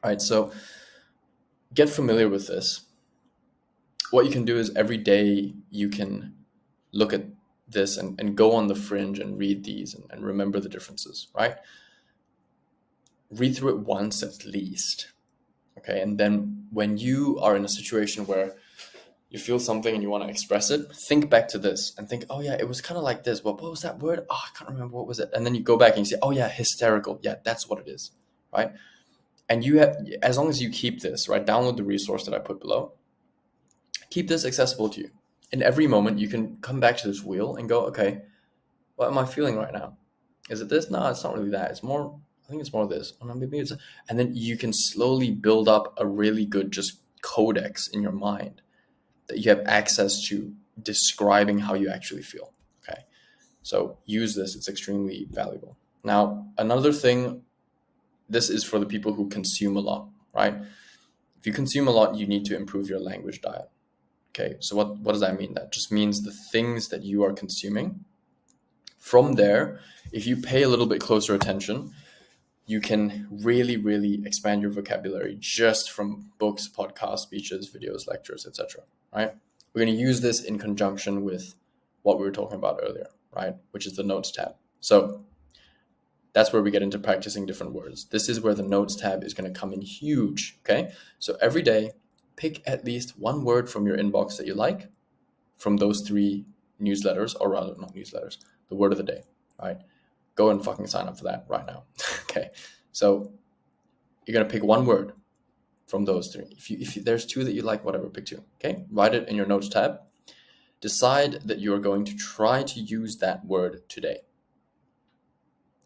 All right, so get familiar with this. What you can do is every day you can look at this and go on the fringe and read these and remember the differences, right? Read through it once at least, okay? And then when you are in a situation where you feel something and you want to express it, think back to this and think, oh yeah, it was kind of like this. What was that word? Oh, I can't remember. What was it? And then you go back and you say, oh yeah, hysterical. Yeah, that's what it is, right? And you have, as long as you keep this, right, download the resource that I put below, keep this accessible to you. In every moment, you can come back to this wheel and go, okay, what am I feeling right now? Is it this? No, it's not really that. It's more, I think it's more this. Oh, no, maybe it's, and then you can slowly build up a really good just codex in your mind that you have access to describing how you actually feel. Okay. So use this. It's extremely valuable. Now, another thing, this is for the people who consume a lot, right? If you consume a lot, you need to improve your language diet. Okay. So what does that mean? That just means the things that you are consuming. From there, if you pay a little bit closer attention, you can really, really expand your vocabulary just from books, podcasts, speeches, videos, lectures, etc. Right? We're going to use this in conjunction with what we were talking about earlier, right? Which is the notes tab. So that's where we get into practicing different words. This is where the notes tab is going to come in huge. Okay. So every day, pick at least one word from your inbox that you like from those 3 newsletters, or rather not newsletters, the word of the day, right? Go and fucking sign up for that right now. Okay. So you're going to pick one word from those 3. If there's 2 that you like, whatever, pick 2. Okay. Write it in your notes tab. Decide that you are going to try to use that word today.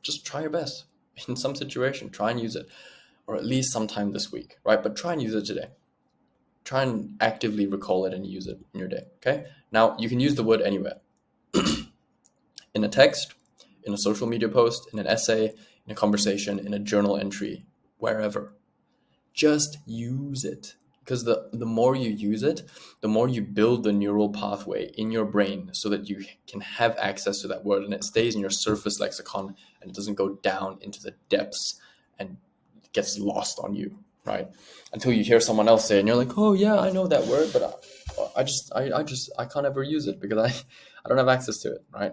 Just try your best. In some situation, try and use it, or at least sometime this week, right? But try and use it today. Try and actively recall it and use it in your day, okay? Now, you can use the word anywhere. In a text, in a social media post, in an essay, in a conversation, in a journal entry, wherever. Just use it. Because the more you use it, the more you build the neural pathway in your brain so that you can have access to that word and it stays in your surface lexicon and it doesn't go down into the depths and gets lost on you, right? Until you hear someone else say it and you're like, oh yeah, I know that word, but I can't ever use it because I don't have access to it, right?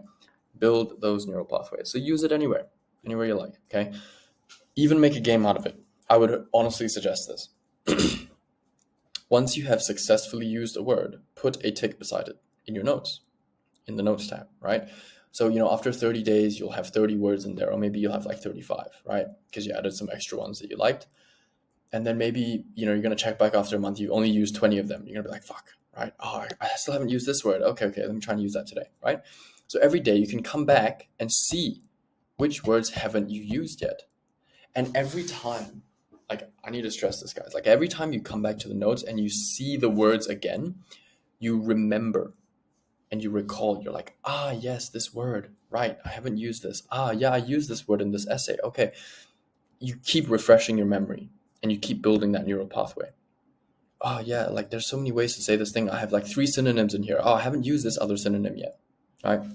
Build those neural pathways. So use it anywhere you like, okay? Even make a game out of it. I would honestly suggest this. Once you have successfully used a word, put a tick beside it in your notes, in the notes tab, right? So, after 30 days, you'll have 30 words in there, or maybe you'll have like 35, right? Because you added some extra ones that you liked. And then maybe, you're going to check back after a month, you only use 20 of them. You're going to be like, fuck, right? Oh, I still haven't used this word. Okay, let me try and use that today, right? So every day you can come back and see which words haven't you used yet. And every time, like, I need to stress this, guys, like every time you come back to the notes and you see the words again, you remember and you recall. You're like, yes, this word, right? I haven't used this. Yeah, I used this word in this essay. Okay. You keep refreshing your memory and you keep building that neural pathway. Oh yeah, like there's so many ways to say this thing. I have like 3 synonyms in here. I haven't used this other synonym yet. All right.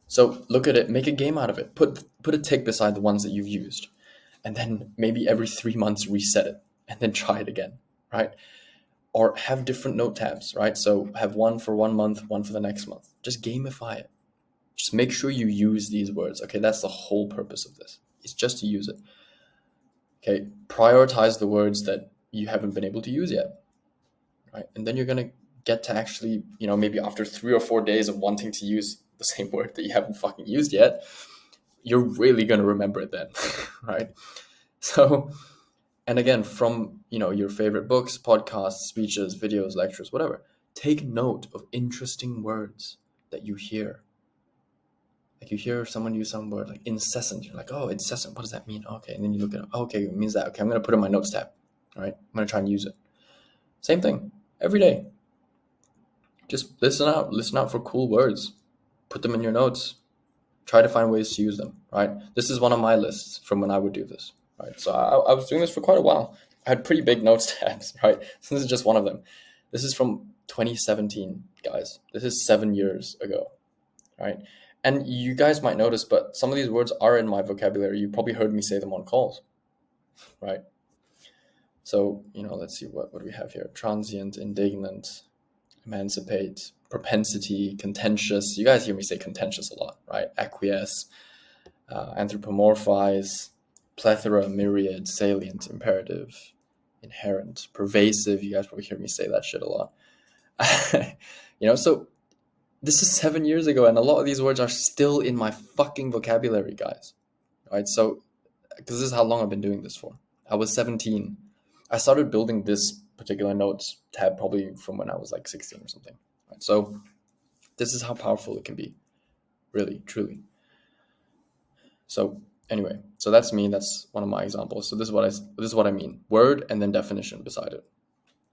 So look at it, make a game out of it. Put a tick beside the ones that you've used. And then maybe every 3 months reset it and then try it again, right? Or have different note tabs, right? So have one for 1 month, one for the next month. Just gamify it. Just make sure you use these words. Okay, that's the whole purpose of this. It's just to use it. Okay, prioritize the words that you haven't been able to use yet, right? And then you're going to get to actually, maybe after 3 or 4 days of wanting to use the same word that you haven't fucking used yet, you're really going to remember it then, right? So, and again, from, your favorite books, podcasts, speeches, videos, lectures, whatever, take note of interesting words that you hear. Like you hear someone use some word like incessant. You're like, oh, incessant. What does that mean? Okay. And then you look at it. Oh, okay, it means that. Okay, I'm going to put it in my notes tab. All right. I'm going to try and use it. Same thing every day. Just listen out for cool words. Put them in your notes. Try to find ways to use them, right? This is one of my lists from when I would do this, right? So I was doing this for quite a while. I had pretty big notes tabs, right? So this is just one of them. This is from 2017, guys. This is 7 years ago, right? And you guys might notice, but some of these words are in my vocabulary. You probably heard me say them on calls, right? So, let's see, what do we have here? Transient, indignant, emancipate, propensity, contentious. You guys hear me say contentious a lot, right? Acquiesce, anthropomorphize, plethora, myriad, salient, imperative, inherent, pervasive. You guys probably hear me say that shit a lot. So this is 7 years ago, and a lot of these words are still in my fucking vocabulary, guys. Right? So, because this is how long I've been doing this for. I was 17. I started building this particular notes tab probably from when I was like 16 or something. Right? So, this is how powerful it can be. Really, truly. So, anyway, so that's me. That's one of my examples. So this is what I mean. Word and then definition beside it.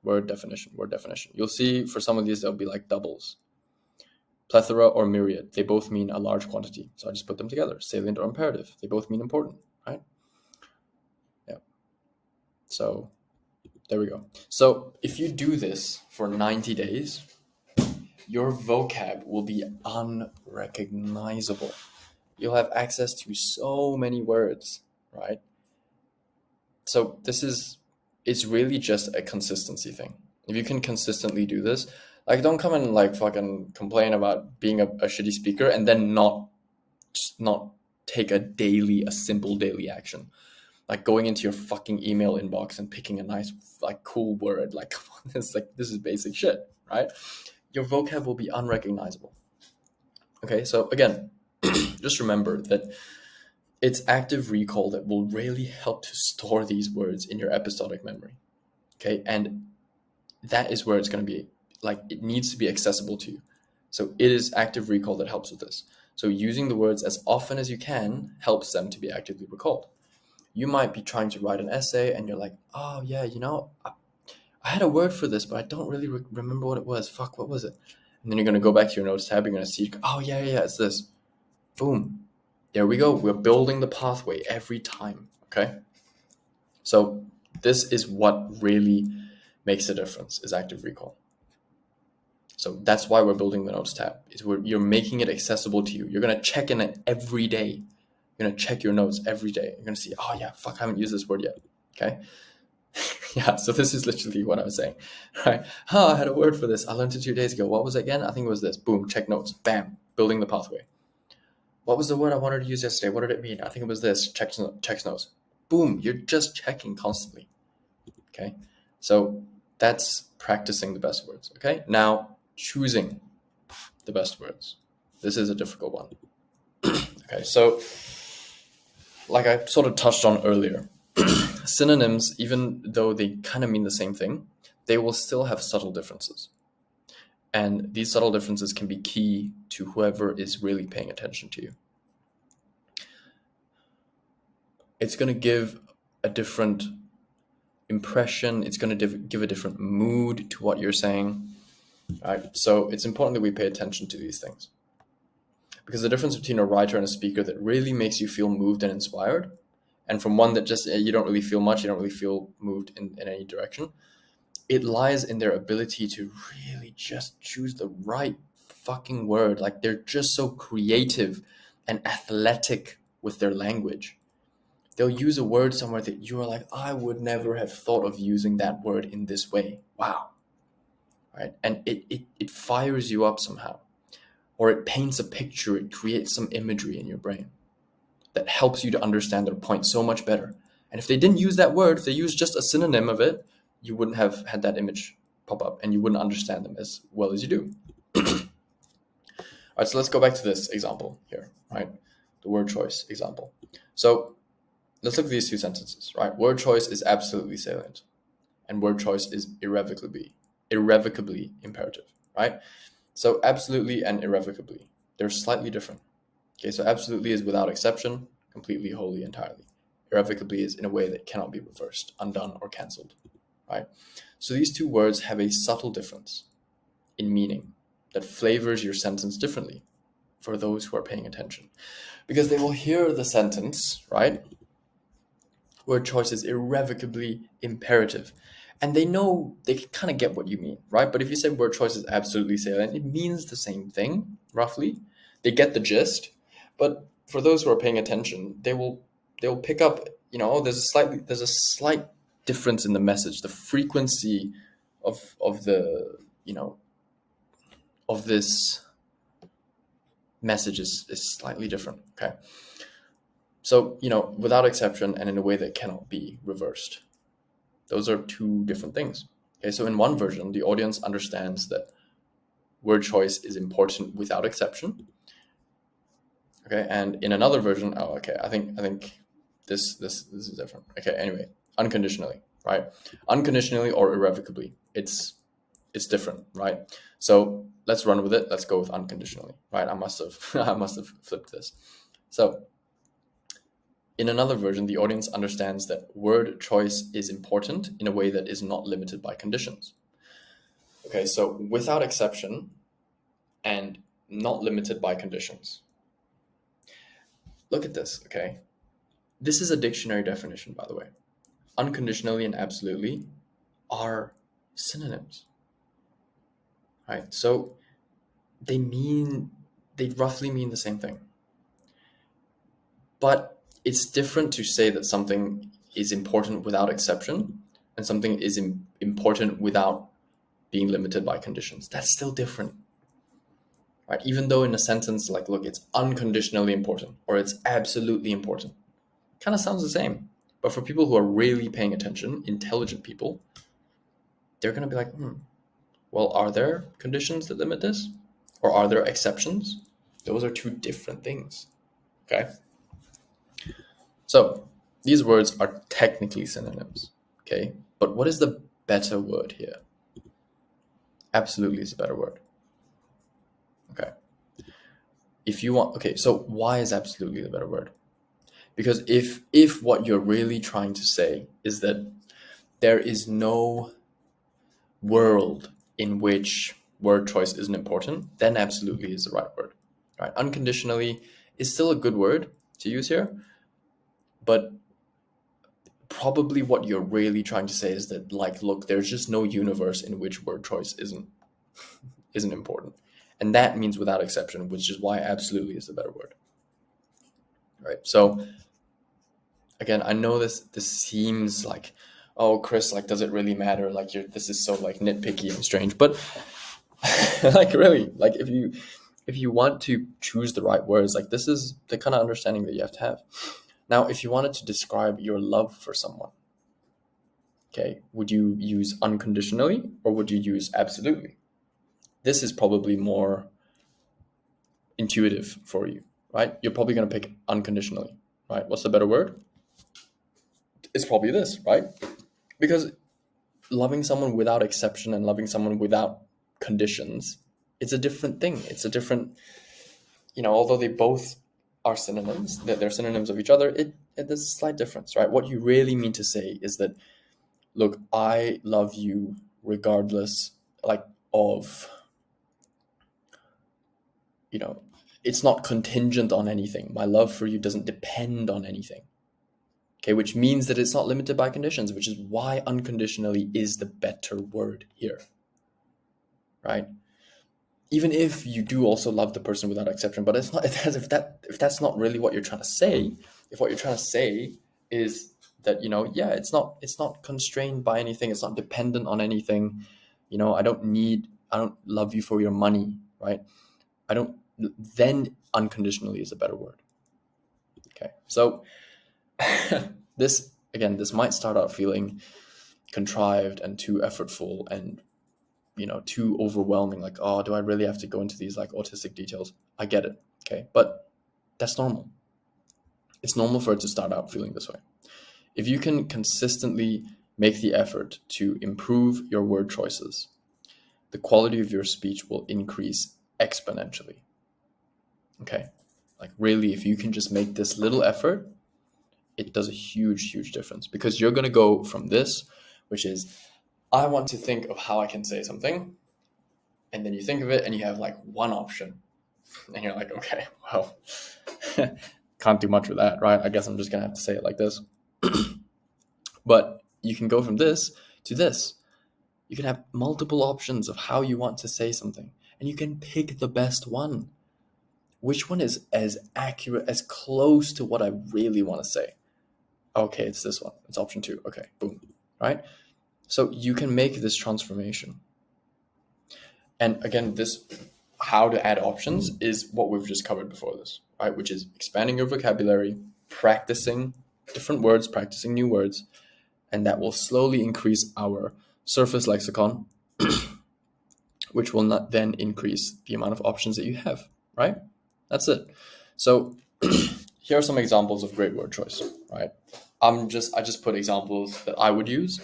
Word, definition, word, definition. You'll see for some of these, they'll be like doubles. Plethora or myriad, they both mean a large quantity. So I just put them together. Salient or imperative, they both mean important, right? Yeah. So there we go. So if you do this for 90 days, your vocab will be unrecognizable. You'll have access to so many words, right? So it's really just a consistency thing. If you can consistently do this, like don't come and like fucking complain about being a shitty speaker and then not take a simple daily action. Like going into your fucking email inbox and picking a nice like cool word. Like come on, this is basic shit, right? Your vocab will be unrecognizable. Okay, so again, just remember that it's active recall that will really help to store these words in your episodic memory. Okay, and that is where it's going to be, like, it needs to be accessible to you. So it is active recall that helps with this. So using the words as often as you can helps them to be actively recalled. You might be trying to write an essay and you're like, oh yeah, I had a word for this, but I don't really remember what it was. Fuck, what was it? And then you're going to go back to your notes tab. You're going to see, oh yeah, it's this. Boom. There we go. We're building the pathway every time. Okay. So this is what really makes a difference, is active recall. So that's why we're building the notes tab. You're making it accessible to you. You're going to check in it every day. You're going to check your notes every day. You're going to see, oh yeah, fuck, I haven't used this word yet. Okay. Yeah, so this is literally what I was saying, right? I had a word for this. I learned it 2 days ago. What was it again? I think it was this. Boom, check notes. Bam, building the pathway. What was the word I wanted to use yesterday? What did it mean? I think it was this. Checks notes. Boom, you're just checking constantly. Okay, so that's practicing the best words. Okay, now choosing the best words. This is a difficult one. Okay, so like I sort of touched on earlier, synonyms, even though they kind of mean the same thing, they will still have subtle differences. And these subtle differences can be key to whoever is really paying attention to you. It's going to give a different impression. It's going to give a different mood to what you're saying. Right? So it's important that we pay attention to these things. Because the difference between a writer and a speaker that really makes you feel moved and inspired, and from one that just you don't really feel much, you don't really feel moved in any direction, it lies in their ability to really just choose the right fucking word. Like, they're just so creative and athletic with their language. They'll use a word somewhere that you are like, I would never have thought of using that word in this way. Wow. Right? And it fires you up somehow. Or it paints a picture, it creates some imagery in your brain that helps you to understand their point so much better. And if they didn't use that word, if they used just a synonym of it, you wouldn't have had that image pop up and you wouldn't understand them as well as you do. All right, so let's go back to this example here, right? The word choice example. So let's look at these two sentences, right? Word choice is absolutely salient and word choice is irrevocably imperative, right? So absolutely and irrevocably, they're slightly different. Okay, so absolutely is without exception, completely, wholly, entirely. Irrevocably is in a way that cannot be reversed, undone, or cancelled, right? So these two words have a subtle difference in meaning that flavors your sentence differently for those who are paying attention. Because they will hear the sentence, right? Word choice is irrevocably imperative. And they know, they kind of get what you mean, right? But if you say word choice is absolutely salient, it means the same thing, roughly. They get the gist. But for those who are paying attention, they'll pick up, there's a slight difference in the message. The frequency of the, of this message is slightly different. Okay. So, without exception and in a way that cannot be reversed. Those are two different things. Okay, so in one version, the audience understands that word choice is important without exception. Okay, and in another version, I think this is different. Okay, anyway, unconditionally, right? Unconditionally or irrevocably, it's different, right? So let's run with it. Let's go with unconditionally, right? I must have flipped this. So in another version, the audience understands that word choice is important in a way that is not limited by conditions. Okay, so without exception and not limited by conditions. Look at this, okay? This is a dictionary definition, by the way. Unconditionally and absolutely are synonyms, right? So they roughly mean the same thing. But it's different to say that something is important without exception and something is important without being limited by conditions. That's still different, right? Even though in a sentence, like, look, it's unconditionally important or it's absolutely important, kind of sounds the same. But for people who are really paying attention, intelligent people, they're going to be like, well, are there conditions that limit this? Or are there exceptions? Those are two different things, okay? So these words are technically synonyms, okay? But what is the better word here? Absolutely is a better word, okay? So why is absolutely the better word? Because if what you're really trying to say is that there is no world in which word choice isn't important, then absolutely is the right word, right? Unconditionally is still a good word to use here, but probably what you're really trying to say is that, like, look, there's just no universe in which word choice isn't important. And that means without exception, which is why absolutely is the better word. Right. So again, I know this seems like, oh, Chris, like, does it really matter? Like, this is so like nitpicky and strange, but like, really, like, if you want to choose the right words, like, this is the kind of understanding that you have to have. Now, if you wanted to describe your love for someone, okay, would you use unconditionally or would you use absolutely? This is probably more intuitive for you, right? You're probably going to pick unconditionally, right? What's the better word? it's probably this, right? Because loving someone without exception and loving someone without conditions, it's a different thing. It's a different, although they both are synonyms, that they're synonyms of each other, there's a slight difference, right? What you really mean to say is that, look, I love you regardless, like, of, it's not contingent on anything. My love for you doesn't depend on anything. Okay, which means that it's not limited by conditions, which is why unconditionally is the better word here, right? Even if you do also love the person without exception, but it's not, if that's not really what you're trying to say. If what you're trying to say is that, it's not constrained by anything, it's not dependent on anything, I don't love you for your money, right? Then unconditionally is a better word. Okay, so this might start out feeling contrived and too effortful and too overwhelming, like, oh, do I really have to go into these like autistic details? I get it, okay, but that's normal. It's normal for it to start out feeling this way. If you can consistently make the effort to improve your word choices, the quality of your speech will increase exponentially. Okay, like really, if you can just make this little effort, it does a huge difference, because you're going to go from this, which is, I want to think of how I can say something, and then you think of it and you have like one option and you're like, okay, well, can't do much with that, right? I guess I'm just gonna have to say it like this. But you can go from this to this. You can have multiple options of how you want to say something, and you can pick the best one. Which one is as accurate, as close to what I really want to say? Okay, it's this one. It's option 2. Okay, boom, right? So you can make this transformation. And again, this how to add options is what we've just covered before this, right? Which is expanding your vocabulary, practicing different words, practicing new words, and that will slowly increase our surface lexicon, which will not then increase the amount of options that you have, right? That's it. So here are some examples of great word choice, right? I just put examples that I would use,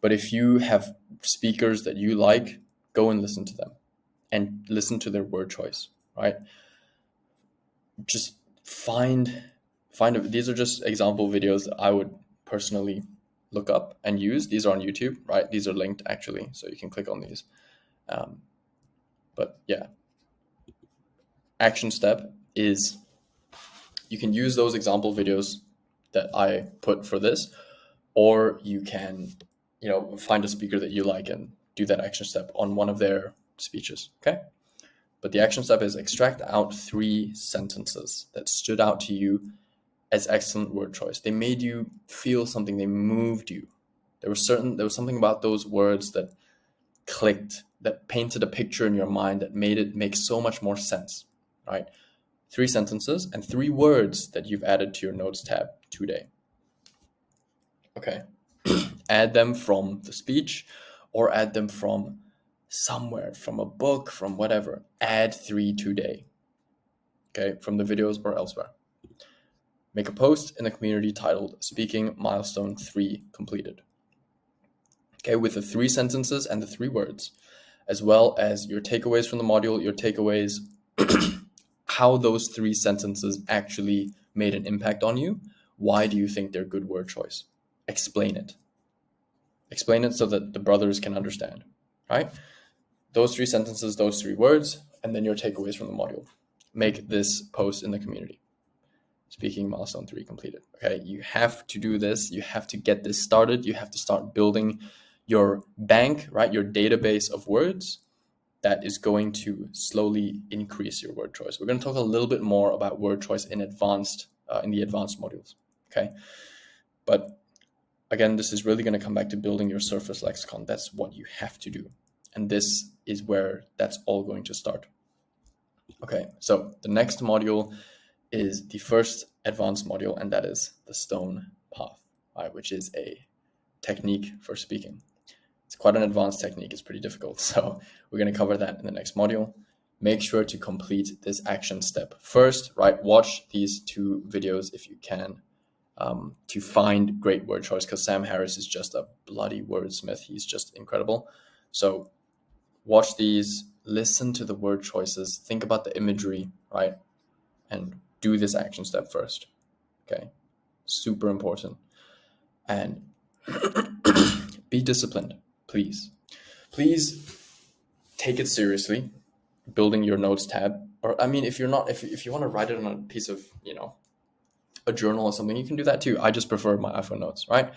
but if you have speakers that you like, go and listen to them and listen to their word choice, right? Just these are just example videos that I would personally look up and use. These are on YouTube, right? These are linked actually, so you can click on these. But yeah, action step is you can use those example videos that I put for this, or you can, find a speaker that you like and do that action step on one of their speeches, okay? But the action step is extract out 3 sentences that stood out to you as excellent word choice. They made you feel something, they moved you. There was something about those words that clicked, that painted a picture in your mind that made it make so much more sense, right? 3 sentences and 3 words that you've added to your notes tab today. Okay. Add them from the speech or add them from somewhere, from a book, from whatever. Add 3 today. Okay, from the videos or elsewhere. Make a post in the community titled Speaking Milestone 3 Completed. Okay, with the 3 sentences and the 3 words, as well as your takeaways from the module, your takeaways, how those 3 sentences actually made an impact on you. Why do you think they're good word choice? Explain it. Explain it so that the brothers can understand, right? Those 3 sentences, those 3 words, and then your takeaways from the module. Make this post in the community. Speaking milestone 3 completed. Okay, you have to do this. You have to get this started. You have to start building your bank, right? Your database of words that is going to slowly increase your word choice. We're going to talk a little bit more about word choice in the advanced modules. Okay, but again, this is really going to come back to building your surface lexicon. That's what you have to do, and this is where that's all going to start. Okay, so the next module is the first advanced module, and that is the stone path, right, which is a technique for speaking. It's quite an advanced technique. It's pretty difficult. So we're going to cover that in the next module. Make sure to complete this action step first, right? Watch these 2 videos if you can. to find great word choice, because Sam Harris is just a bloody wordsmith. He's just incredible. So watch these, listen to the word choices, think about the imagery, right? And do this action step first. Okay, super important. And be disciplined, please. Please take it seriously. Building your notes tab, or I mean, if you want to write it on a piece of, a journal or something, you can do that too. I just prefer my iPhone notes, right?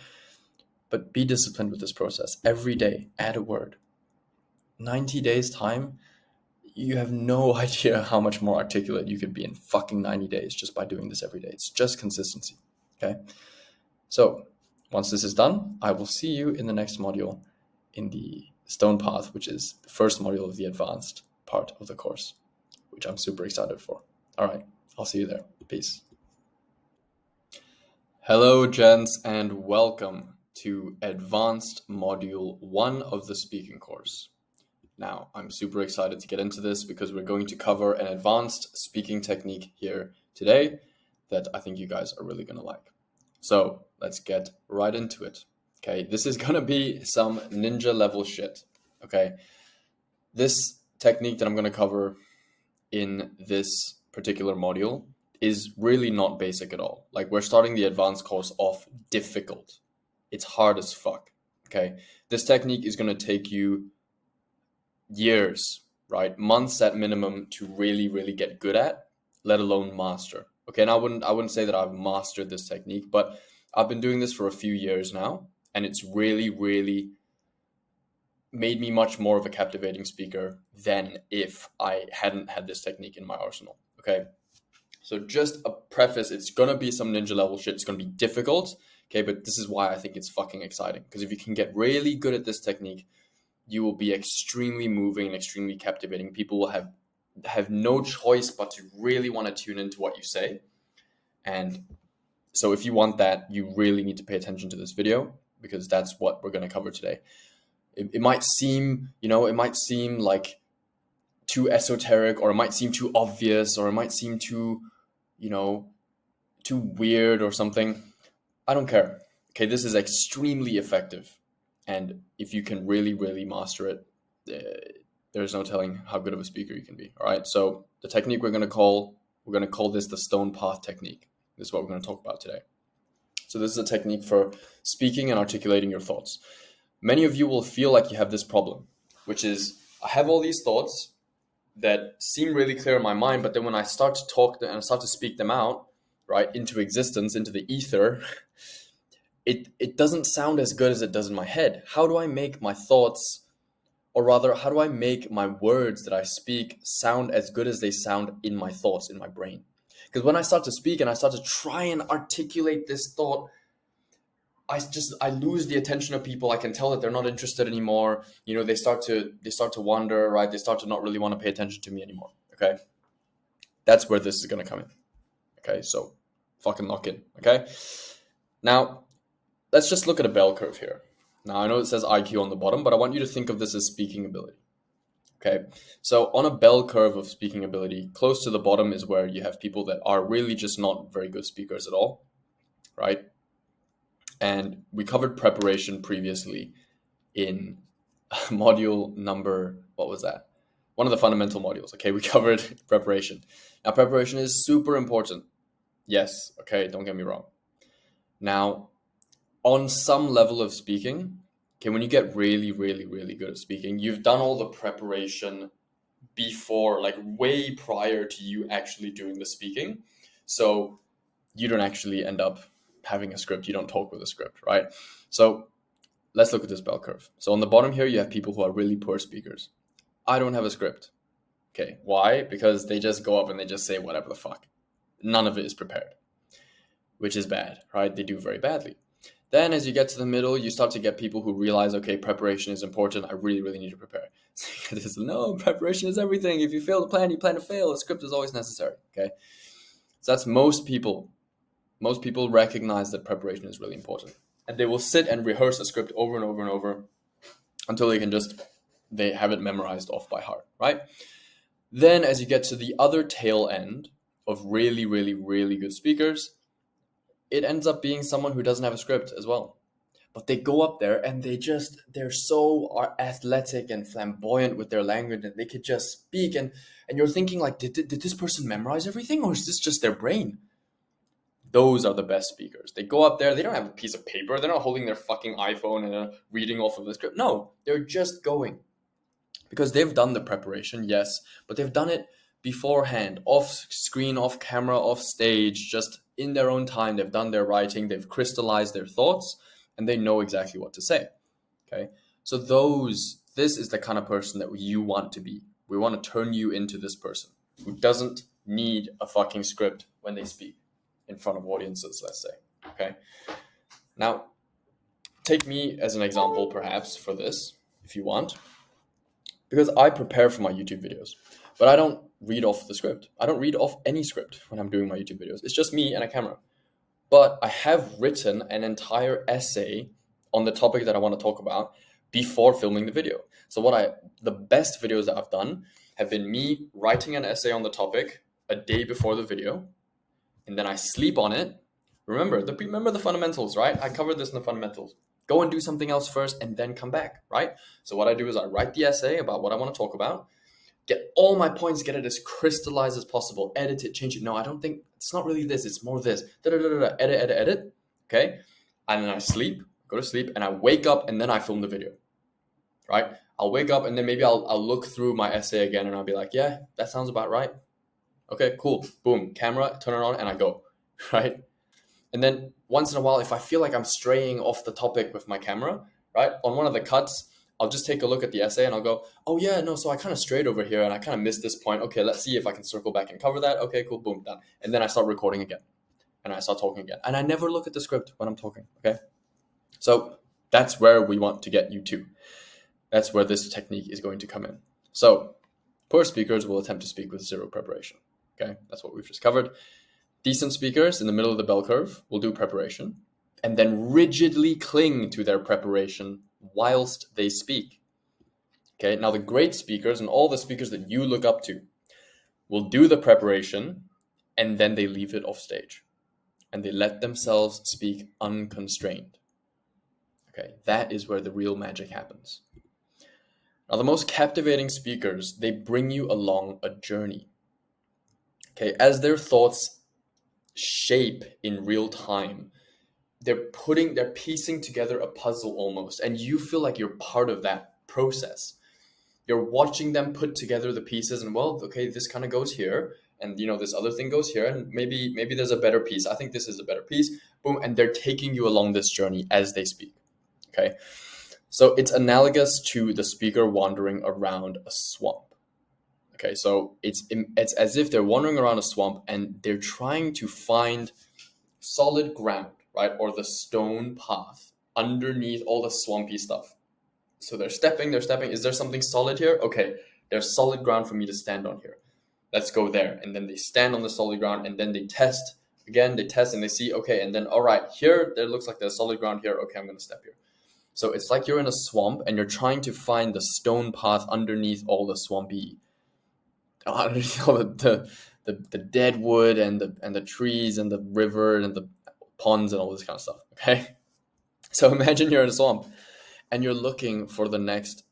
But be disciplined with this process. Every day, add a word. 90 days time, you have no idea how much more articulate you could be in fucking 90 days just by doing this every day. It's just consistency, okay? So once this is done, I will see you in the next module in the Stone Path, which is the first module of the advanced part of the course, which I'm super excited for. All right, I'll see you there. Peace. Hello, gents, and welcome to Advanced Module 1 of the speaking course. Now, I'm super excited to get into this because we're going to cover an advanced speaking technique here today that I think you guys are really going to like. So let's get right into it. Okay, this is going to be some ninja level shit. Okay, this technique that I'm going to cover in this particular module is really not basic at all. Like, we're starting the advanced course off difficult. It's hard as fuck. Okay, this technique is going to take you years, right? Months at minimum to really get good at, let alone master. Okay, and I wouldn't say that I've mastered this technique, but I've been doing this for a few years now, and it's really made me much more of a captivating speaker than if I hadn't had this technique in my arsenal. Okay, so just a preface, it's gonna be some ninja level shit. It's gonna be difficult, okay, but this is why I think it's fucking exciting, because if you can get really good at this technique, you will be extremely moving and extremely captivating. People will have no choice but to really want to tune into what you say. And so if you want that, you really need to pay attention to this video, because that's what we're going to cover today. It might seem, it might seem like too esoteric, or it might seem too obvious, or it might seem too, too weird or something. I don't care. Okay, this is extremely effective. And if you can really master it, there's no telling how good of a speaker you can be. All right. So the technique we're going to call this the Stone Path technique. This is what we're going to talk about today. So this is a technique for speaking and articulating your thoughts. Many of you will feel like you have this problem, which is, I have all these thoughts that seem really clear in my mind, but then when I start to talk and I start to speak them out, right, into existence, into the ether, it doesn't sound as good as it does in my head. How do I make my thoughts, or rather, how do I make my words that I speak sound as good as they sound in my thoughts, in my brain? Because when I start to speak and I start to try and articulate this thought, I lose the attention of people. I can tell that they're not interested anymore. They start to wander, right? They start to not really want to pay attention to me anymore. Okay, that's where this is gonna come in. Okay, so fucking lock in. Okay, now let's just look at a bell curve here. Now, I know it says IQ on the bottom, but I want you to think of this as speaking ability. Okay, so on a bell curve of speaking ability, close to the bottom is where you have people that are really just not very good speakers at all, right? And we covered preparation previously in module number, what was that? One of the fundamental modules. Okay, we covered preparation. Now, preparation is super important. Yes, okay, don't get me wrong. Now, on some level of speaking, okay, when you get really good at speaking, you've done all the preparation before, like way prior to you actually doing the speaking. So you don't actually end up having a script. You don't talk with a script, right? So let's look at this bell curve. So on the bottom here, you have people who are really poor speakers. I don't have a script. Okay, why? Because they just go up and they just say whatever the fuck. None of it is prepared, which is bad, right? They do very badly. Then as you get to the middle, you start to get people who realize, okay, preparation is important. I really need to prepare. No, preparation is everything. If you fail to plan, you plan to fail. A script is always necessary, okay? So that's most people. Most people recognize that preparation is really important. And they will sit and rehearse a script over and over until they have it memorized off by heart, right? Then as you get to the other tail end of really good speakers, it ends up being someone who doesn't have a script as well. But they go up there and they're so athletic and flamboyant with their language, and they could just speak. And you're thinking, like, did this person memorize everything, or is this just their brain? Those are the best speakers. They go up there, they don't have a piece of paper, they're not holding their fucking iPhone and reading off of the script. No, they're just going. Because they've done the preparation, yes, but they've done it beforehand, off screen, off camera, off stage, just in their own time. They've done their writing, they've crystallized their thoughts, and they know exactly what to say. Okay, so this is the kind of person that you want to be. We want to turn you into this person who doesn't need a fucking script when they speak in front of audiences, let's say. Okay, now take me as an example, perhaps, for this, if you want. Because I prepare for my YouTube videos, but I don't read off the script. I don't read off any script when I'm doing my YouTube videos. It's just me and a camera. But I have written an entire essay on the topic that I want to talk about before filming the video. So the best videos that I've done have been me writing an essay on the topic a day before the video, and then I sleep on it. Remember the fundamentals, right? I covered this in the fundamentals. Go and do something else first and then come back, right? So what I do is I write the essay about what I want to talk about, get all my points, get it as crystallized as possible, edit it, change it. No, I don't think, it's not really this, it's more this. Edit, okay? And then I sleep, go to sleep, and I wake up, and then I film the video, right? I'll wake up, and then maybe I'll look through my essay again, and I'll be like, yeah, that sounds about right. Okay, cool, boom, camera, turn it on, and I go, right? And then once in a while, if I feel like I'm straying off the topic with my camera, right, on one of the cuts, I'll just take a look at the essay and I'll go, oh yeah, no, so I kind of strayed over here and I kind of missed this point. Okay, let's see if I can circle back and cover that. Okay, cool, boom, done. And then I start recording again and I start talking again. And I never look at the script when I'm talking, okay? So that's where we want to get you to. That's where this technique is going to come in. So poor speakers will attempt to speak with zero preparation, okay? That's what we've just covered. Decent speakers in the middle of the bell curve will do preparation and then rigidly cling to their preparation whilst they speak. Okay, now the great speakers and all the speakers that you look up to will do the preparation and then they leave it off stage and they let themselves speak unconstrained. Okay, that is where the real magic happens. Now, the most captivating speakers, they bring you along a journey. Okay, as their thoughts shape in real time, they're piecing together a puzzle almost, and you feel like you're part of that process. You're watching them put together the pieces, and well, okay, this kind of goes here, and this other thing goes here, and maybe there's a better piece. I think this is a better piece. Boom, and they're taking you along this journey as they speak. Okay, so it's analogous to the speaker wandering around a swamp. Okay, so it's as if they're wandering around a swamp and they're trying to find solid ground, right? Or the stone path underneath all the swampy stuff. So they're stepping. Is there something solid here? Okay, there's solid ground for me to stand on here. Let's go there. And then they stand on the solid ground and then they test. Again, they test and they see, okay, and then, all right, here, there looks like there's solid ground here. Okay, I'm going to step here. So it's like you're in a swamp and you're trying to find the stone path underneath all the swampy, underneath all the dead wood and the trees and the river and the ponds and all this kind of stuff. Okay, so imagine you're in a swamp and you're looking for the next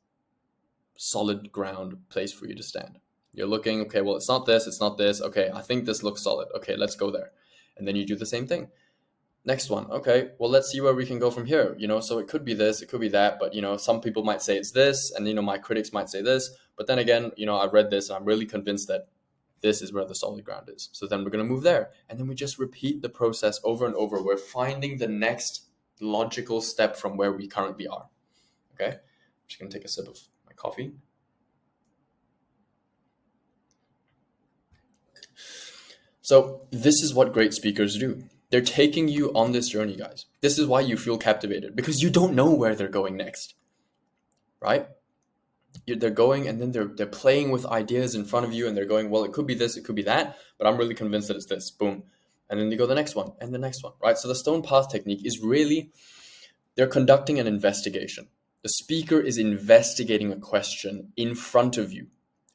solid ground place for you to stand. You're looking, okay, well, it's not this. Okay, I think this looks solid. Okay, let's go there. And then you do the same thing. Next one. Okay, well, let's see where we can go from here. So it could be this, it could be that, but some people might say it's this, and my critics might say this. But then again, I've read this and I'm really convinced that this is where the solid ground is. So then we're going to move there. And then we just repeat the process over and over. We're finding the next logical step from where we currently are. Okay, I'm just going to take a sip of my coffee. So this is what great speakers do. They're taking you on this journey, guys. This is why you feel captivated, because you don't know where they're going next, right? They're going and then they're playing with ideas in front of you and they're going, well, it could be this, it could be that, but I'm really convinced that it's this, boom. And then you go the next one and the next one, right? So the stone path technique is really, they're conducting an investigation. The speaker is investigating a question in front of you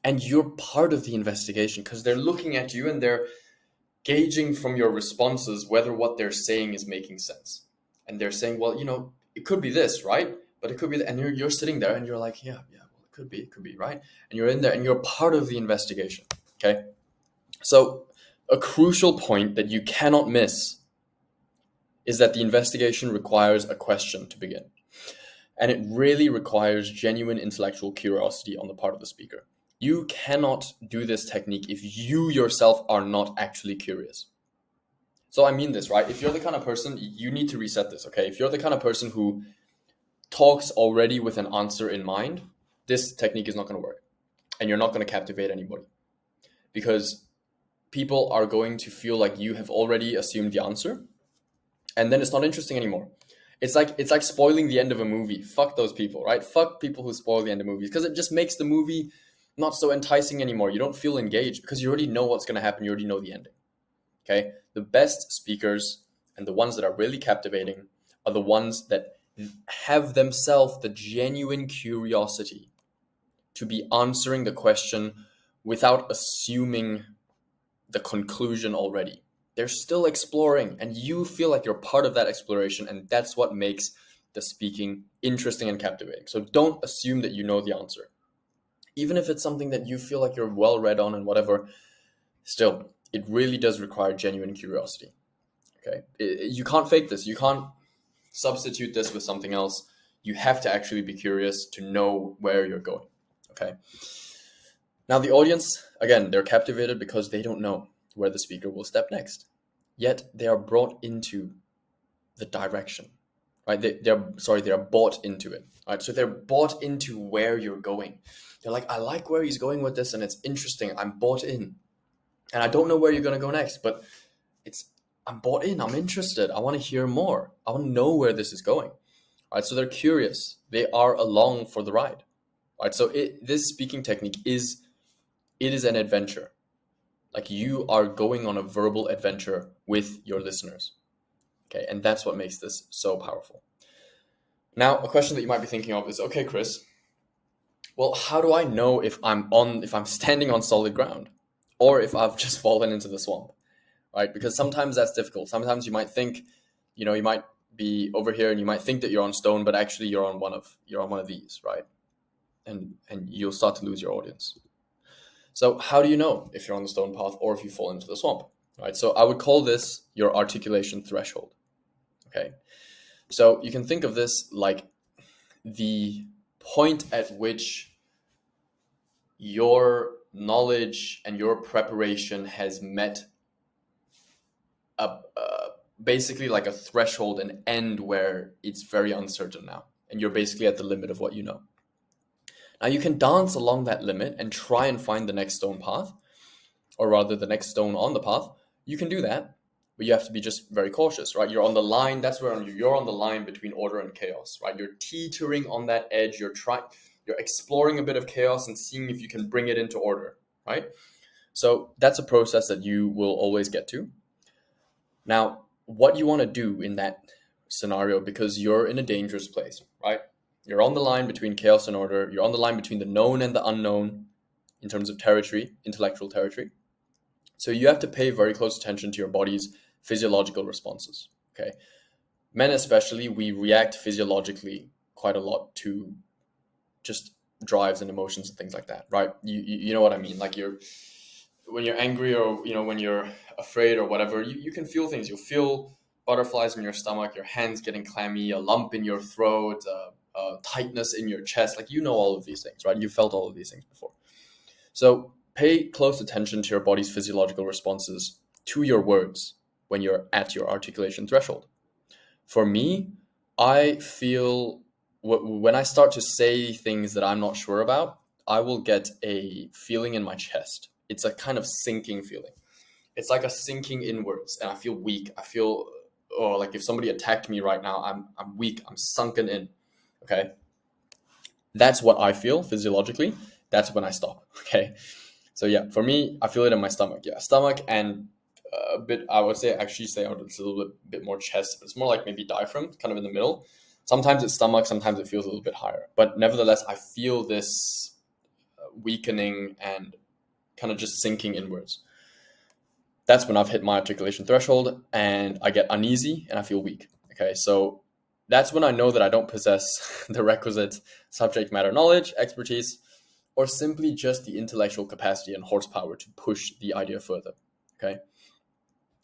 and you're part of the investigation because they're looking at you and they're gauging from your responses whether what they're saying is making sense. And they're saying, well, it could be this, right? But it could be that, and you're sitting there and you're like, yeah, well, it could be, right? And you're in there and you're part of the investigation. Okay. So a crucial point that you cannot miss is that the investigation requires a question to begin. And it really requires genuine intellectual curiosity on the part of the speaker. You cannot do this technique if you yourself are not actually curious. So I mean this, right? If you're the kind of person, you need to reset this, okay? If you're the kind of person who talks already with an answer in mind, this technique is not going to work. And you're not going to captivate anybody. Because people are going to feel like you have already assumed the answer, and then it's not interesting anymore. It's like spoiling the end of a movie. Fuck those people, right? Fuck people who spoil the end of movies, because it just makes the movie not so enticing anymore. You don't feel engaged because you already know what's going to happen. You already know the ending. Okay? The best speakers and the ones that are really captivating are the ones that have themselves the genuine curiosity to be answering the question without assuming the conclusion already. They're still exploring, and you feel like you're part of that exploration, and that's what makes the speaking interesting and captivating. So don't assume that you know the answer. Even if it's something that you feel like you're well read on and whatever, still, it really does require genuine curiosity. Okay? You can't fake this. You can't substitute this with something else. You have to actually be curious to know where you're going. Okay? Now, the audience, again, they're captivated because they don't know where the speaker will step next. Yet they are brought into the direction, right? They are bought into it, right? So they're bought into where you're going. They're like, I like where he's going with this, and it's interesting. I'm bought in, and I don't know where you're going to go next, but I'm bought in. I'm interested. I want to hear more. I want to know where this is going, right? So they're curious. They are along for the ride, right? So this speaking technique is an adventure. Like, you are going on a verbal adventure with your listeners. Okay, and that's what makes this so powerful. Now, a question that you might be thinking of is, okay, Chris, well, how do I know if I'm standing on solid ground or if I've just fallen into the swamp, right? Because sometimes that's difficult. Sometimes you might think, you might be over here and you might think that you're on stone, but actually you're on one of these, right? And you'll start to lose your audience. So how do you know if you're on the stone path or if you fall into the swamp, right? So I would call this your articulation threshold, okay? So you can think of this like the point at which your knowledge and your preparation has met basically like a threshold, an end where it's very uncertain now. And you're basically at the limit of what you know. Now you can dance along that limit and try and find the next stone path, or rather the next stone on the path. You can do that, but you have to be just very cautious, right? You're on the line. That's where you're on the line between order and chaos, right? You're teetering on that edge. You're exploring a bit of chaos and seeing if you can bring it into order, right? So that's a process that you will always get to. Now, what you want to do in that scenario, because you're in a dangerous place, right? You're on the line between chaos and order. You're on the line between the known and the unknown in terms of territory, intellectual territory. So you have to pay very close attention to your body's physiological responses, okay? Men especially, we react physiologically quite a lot to just drives and emotions and things like that, right? You know what I mean? Like, when you're angry or, when you're afraid or whatever, you can feel things. You'll feel butterflies in your stomach, your hands getting clammy, a lump in your throat, tightness in your chest. Like, all of these things, right? You've felt all of these things before. So pay close attention to your body's physiological responses to your words when you're at your articulation threshold. For me, I feel when I start to say things that I'm not sure about, I will get a feeling in my chest. It's a kind of sinking feeling. It's like a sinking inwards, and I feel weak. I feel, like if somebody attacked me right now, I'm weak. I'm sunken in. Okay, that's what I feel physiologically. That's when I stop. Okay, so yeah, for me, I feel it in my stomach. Yeah, stomach and a bit. I would say it's a little bit more chest, but it's more like maybe diaphragm, kind of in the middle. Sometimes it's stomach. Sometimes it feels a little bit higher. But nevertheless, I feel this weakening and kind of just sinking inwards. that's when I've hit my articulation threshold and I get uneasy and I feel weak. Okay, so that's when I know that I don't possess the requisite subject matter knowledge, expertise, or simply just the intellectual capacity and horsepower to push the idea further. Okay,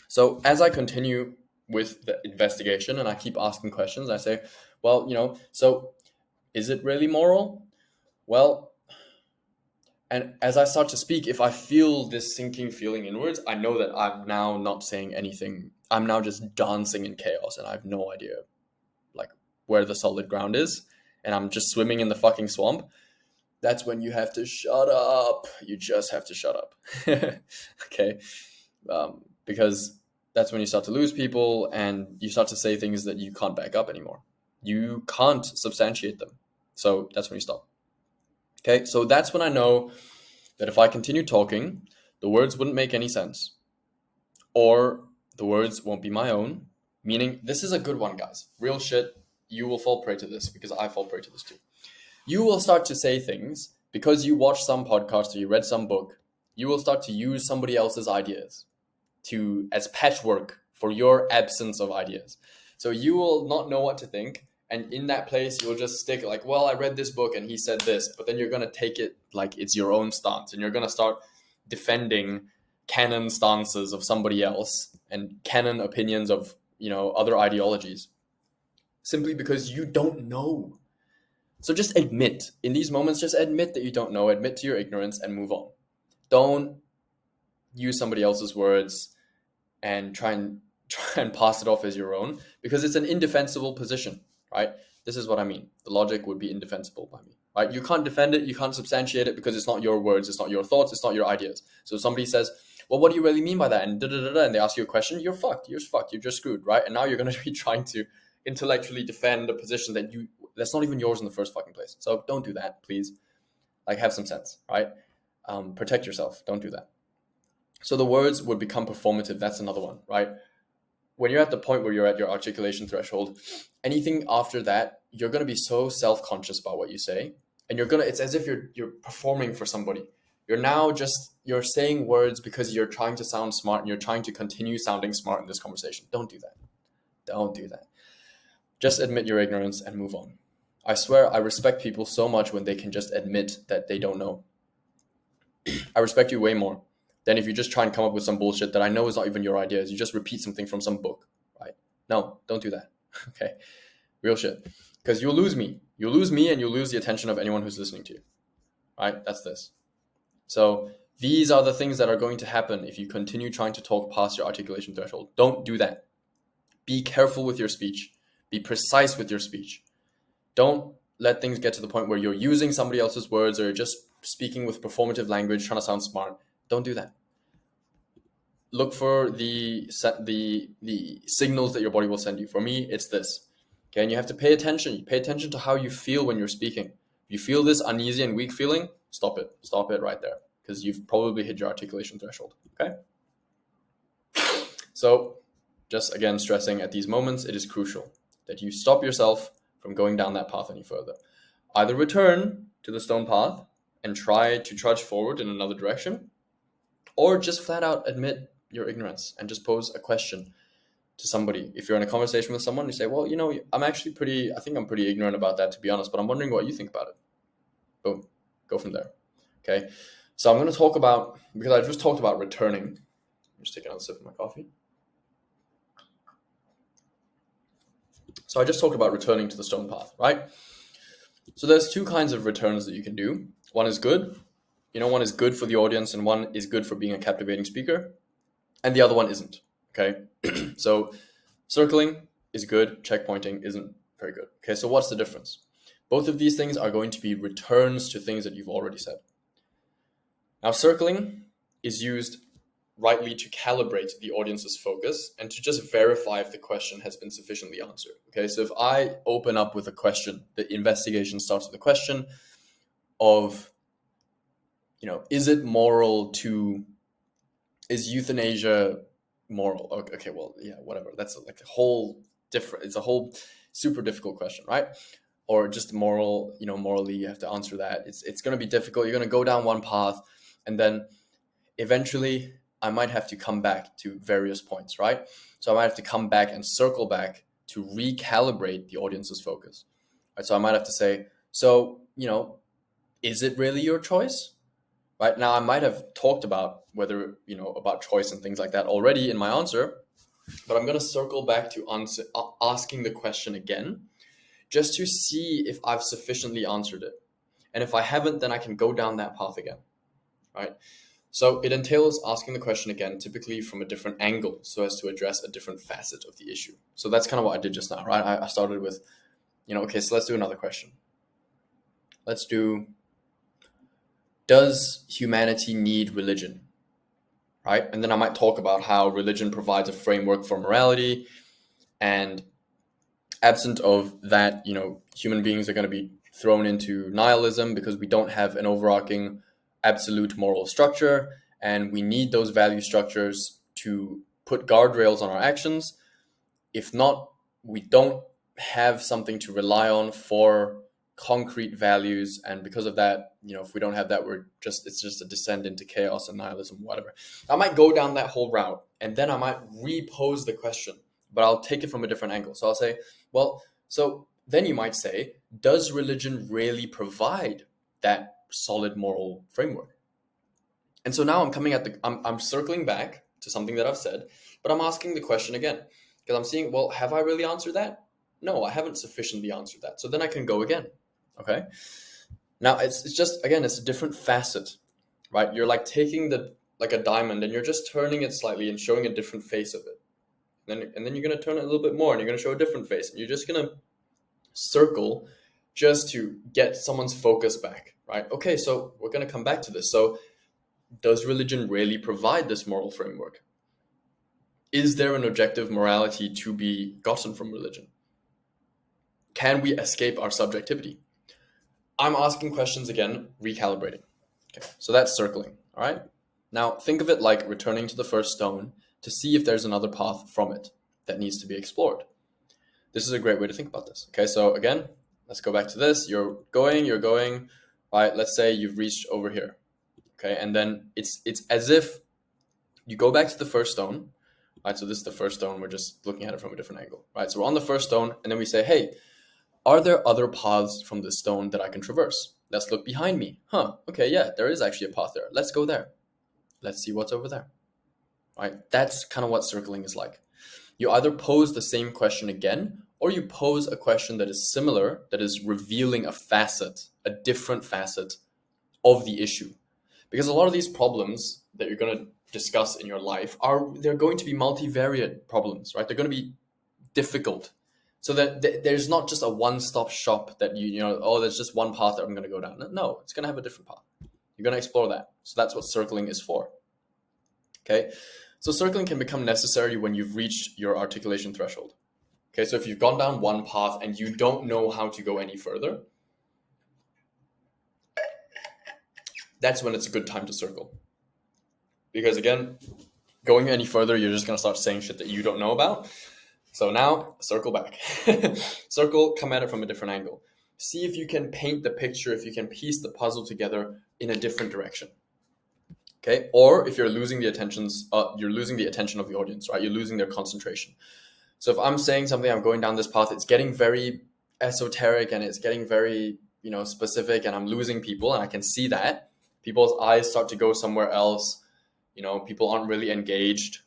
so as I continue with the investigation and I keep asking questions, I say, well, so is it really moral? Well, and as I start to speak, if I feel this sinking feeling inwards, I know that I'm now not saying anything. I'm now just dancing in chaos and I have no idea like where the solid ground is. And I'm just swimming in the fucking swamp. That's when you have to shut up. You just have to shut up. Okay. Because that's when you start to lose people and you start to say things that you can't back up anymore. You can't substantiate them. So that's when you stop. Okay. So that's when I know that if I continue talking, the words wouldn't make any sense, or the words won't be my own. Meaning, this is a good one, guys. Real shit. You will fall prey to this because I fall prey to this too. You will start to say things because you watched some podcast or you read some book. You will start to use somebody else's ideas as patchwork for your absence of ideas. So you will not know what to think. And in that place, you'll just stick like, well, I read this book and he said this, but then you're going to take it like it's your own stance and you're going to start defending canon stances of somebody else and canon opinions of, other ideologies simply because you don't know. So just admit in these moments, just admit that you don't know, admit to your ignorance and move on. Don't use somebody else's words and try and pass it off as your own because it's an indefensible position, right? This is what I mean. The logic would be indefensible by me, right? You can't defend it, you can't substantiate it because it's not your words, it's not your thoughts, it's not your ideas. So if somebody says, well, what do you really mean by that? And and they ask you a question, you're fucked, you're just screwed, right? And now you're going to be trying to intellectually defend a position that's not even yours in the first fucking place. So don't do that, please. Like, have some sense, right? Protect yourself. Don't do that. So the words would become performative. That's another one, right? When you're at the point where you're at your articulation threshold, anything after that, you're going to be so self-conscious about what you say. And it's as if you're performing for somebody. You're saying words because you're trying to sound smart and you're trying to continue sounding smart in this conversation. Don't do that. Don't do that. Just admit your ignorance and move on. I swear I respect people so much when they can just admit that they don't know. I respect you way more than if you just try and come up with some bullshit that I know is not even your ideas. You just repeat something from some book, right? No, don't do that. Okay? Real shit. Because you'll lose me. You'll lose me and you'll lose the attention of anyone who's listening to you. Right? That's this. So these are the things that are going to happen if you continue trying to talk past your articulation threshold. Don't do that. Be careful with your speech. Be precise with your speech. Don't let things get to the point where you're using somebody else's words or you're just speaking with performative language, trying to sound smart. Don't do that. Look for the signals that your body will send you. For me, it's this. Okay, and you have to pay attention. You pay attention to how you feel when you're speaking. If you feel this uneasy and weak feeling, stop it. Stop it right there because you've probably hit your articulation threshold. Okay? So, just again stressing at these moments, it is crucial that you stop yourself from going down that path any further. Either return to the stone path and try to trudge forward in another direction, or just flat out admit your ignorance and just pose a question to somebody. If you're in a conversation with someone, you say, well, I think I'm pretty ignorant about that, to be honest, but I'm wondering what you think about it. Boom. Go from there. Okay. So I'm going to talk about, because I just talked about returning. I'm just taking another sip of my coffee. So I just talked about returning to the stone path, right? So there's two kinds of returns that you can do. One is good. One is good for the audience and one is good for being a captivating speaker. And the other one isn't, okay? So circling is good. Checkpointing isn't very good. Okay, so what's the difference? Both of these things are going to be returns to things that you've already said. Now, circling is used rightly to calibrate the audience's focus and to just verify if the question has been sufficiently answered. Okay, so if I open up with a question, the investigation starts with a question of, is euthanasia moral? Okay, well, yeah, whatever. That's like it's a whole super difficult question, right? Or just moral, morally, you have to answer that. It's going to be difficult. You're going to go down one path and then eventually I might have to come back to various points, right? So I might have to come back and circle back to recalibrate the audience's focus. Right? So I might have to say, so, is it really your choice? Right now, I might have talked about whether, about choice and things like that already in my answer, but I'm going to circle back to asking the question again, just to see if I've sufficiently answered it. And if I haven't, then I can go down that path again, right? So it entails asking the question again, typically from a different angle, so as to address a different facet of the issue. So that's kind of what I did just now, right? I started with, okay, so let's do another question. Let's do, does humanity need religion? Right? And then I might talk about how religion provides a framework for morality, and absent of that, human beings are going to be thrown into nihilism because we don't have an overarching absolute moral structure, and we need those value structures to put guardrails on our actions. If not, we don't have something to rely on for concrete values, and because of that, if we don't have that, it's just a descent into chaos and nihilism, whatever. I might go down that whole route, and then I might repose the question, but I'll take it from a different angle. So I'll say, well, so then you might say, does religion really provide that solid moral framework? And so now I'm circling back to something that I've said, but I'm asking the question again, because I'm seeing, well, have I really answered that? No, I haven't sufficiently answered that. So then I can go again. Okay. Now it's just, again, it's a different facet, right? You're like taking like a diamond and you're just turning it slightly and showing a different face of it. And then you're going to turn it a little bit more and you're going to show a different face. And you're just going to circle just to get someone's focus back, right? Okay, so we're going to come back to this. So does religion really provide this moral framework? Is there an objective morality to be gotten from religion? Can we escape our subjectivity? I'm asking questions again, recalibrating. Okay, so that's circling, all right? Now, think of it like returning to the first stone to see if there's another path from it that needs to be explored. This is a great way to think about this. Okay, so again, let's go back to this. You're going, right? Let's say you've reached over here, okay? And then it's as if you go back to the first stone, right? So this is the first stone. We're just looking at it from a different angle, right? So we're on the first stone, and then we say, hey, are there other paths from this stone that I can traverse? Let's look behind me. Okay, yeah, there is actually a path there. Let's go there. Let's see what's over there. Right? That's kind of what circling is like. You either pose the same question again, or you pose a question that is similar, that is revealing a different facet of the issue. Because a lot of these problems that you're going to discuss in your life they're going to be multivariate problems, right? They're going to be difficult. So that there's not just a one-stop shop that there's just one path that I'm going to go down. No, it's going to have a different path. You're going to explore that. So that's what circling is for. Okay, so circling can become necessary when you've reached your articulation threshold. Okay, so if you've gone down one path and you don't know how to go any further, that's when it's a good time to circle. Because again, going any further, you're just going to start saying shit that you don't know about. So now, circle back. Circle, come at it from a different angle. See if you can paint the picture, if you can piece the puzzle together in a different direction. Okay? Or if you're losing the attention of the audience, right? You're losing their concentration. So if I'm saying something, I'm going down this path, it's getting very esoteric and it's getting very, specific, and I'm losing people, and I can see that. People's eyes start to go somewhere else. People aren't really engaged.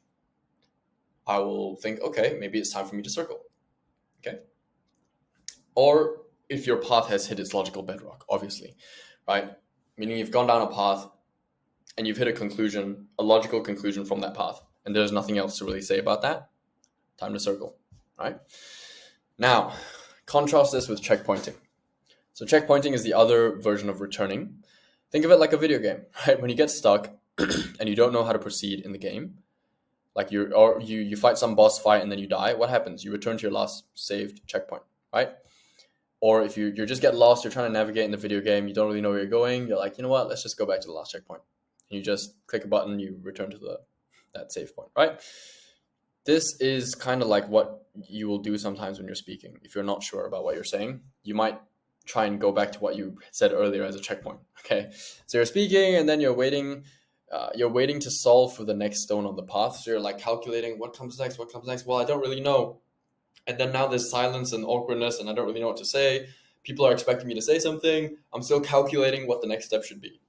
I will think, okay, maybe it's time for me to circle. Okay. Or if your path has hit its logical bedrock, obviously, right? Meaning you've gone down a path and you've hit a logical conclusion from that path, and there's nothing else to really say about that. Time to circle, right? Now, contrast this with checkpointing. So checkpointing is the other version of returning. Think of it like a video game, right? When you get stuck and you don't know how to proceed in the game, like you fight some boss fight and then you die, what happens? You return to your last saved checkpoint, right? Or if you just get lost, you're trying to navigate in the video game, you don't really know where you're going, you're like, you know what, let's just go back to the last checkpoint. And you just click a button, you return to that save point, right? This is kind of like what you will do sometimes when you're speaking. If you're not sure about what you're saying, you might try and go back to what you said earlier as a checkpoint, okay? So you're speaking and then you're waiting you're waiting to solve for the next stone on the path. So you're like calculating what comes next, what comes next. Well, I don't really know. And then now there's silence and awkwardness, and I don't really know what to say. People are expecting me to say something. I'm still calculating what the next step should be.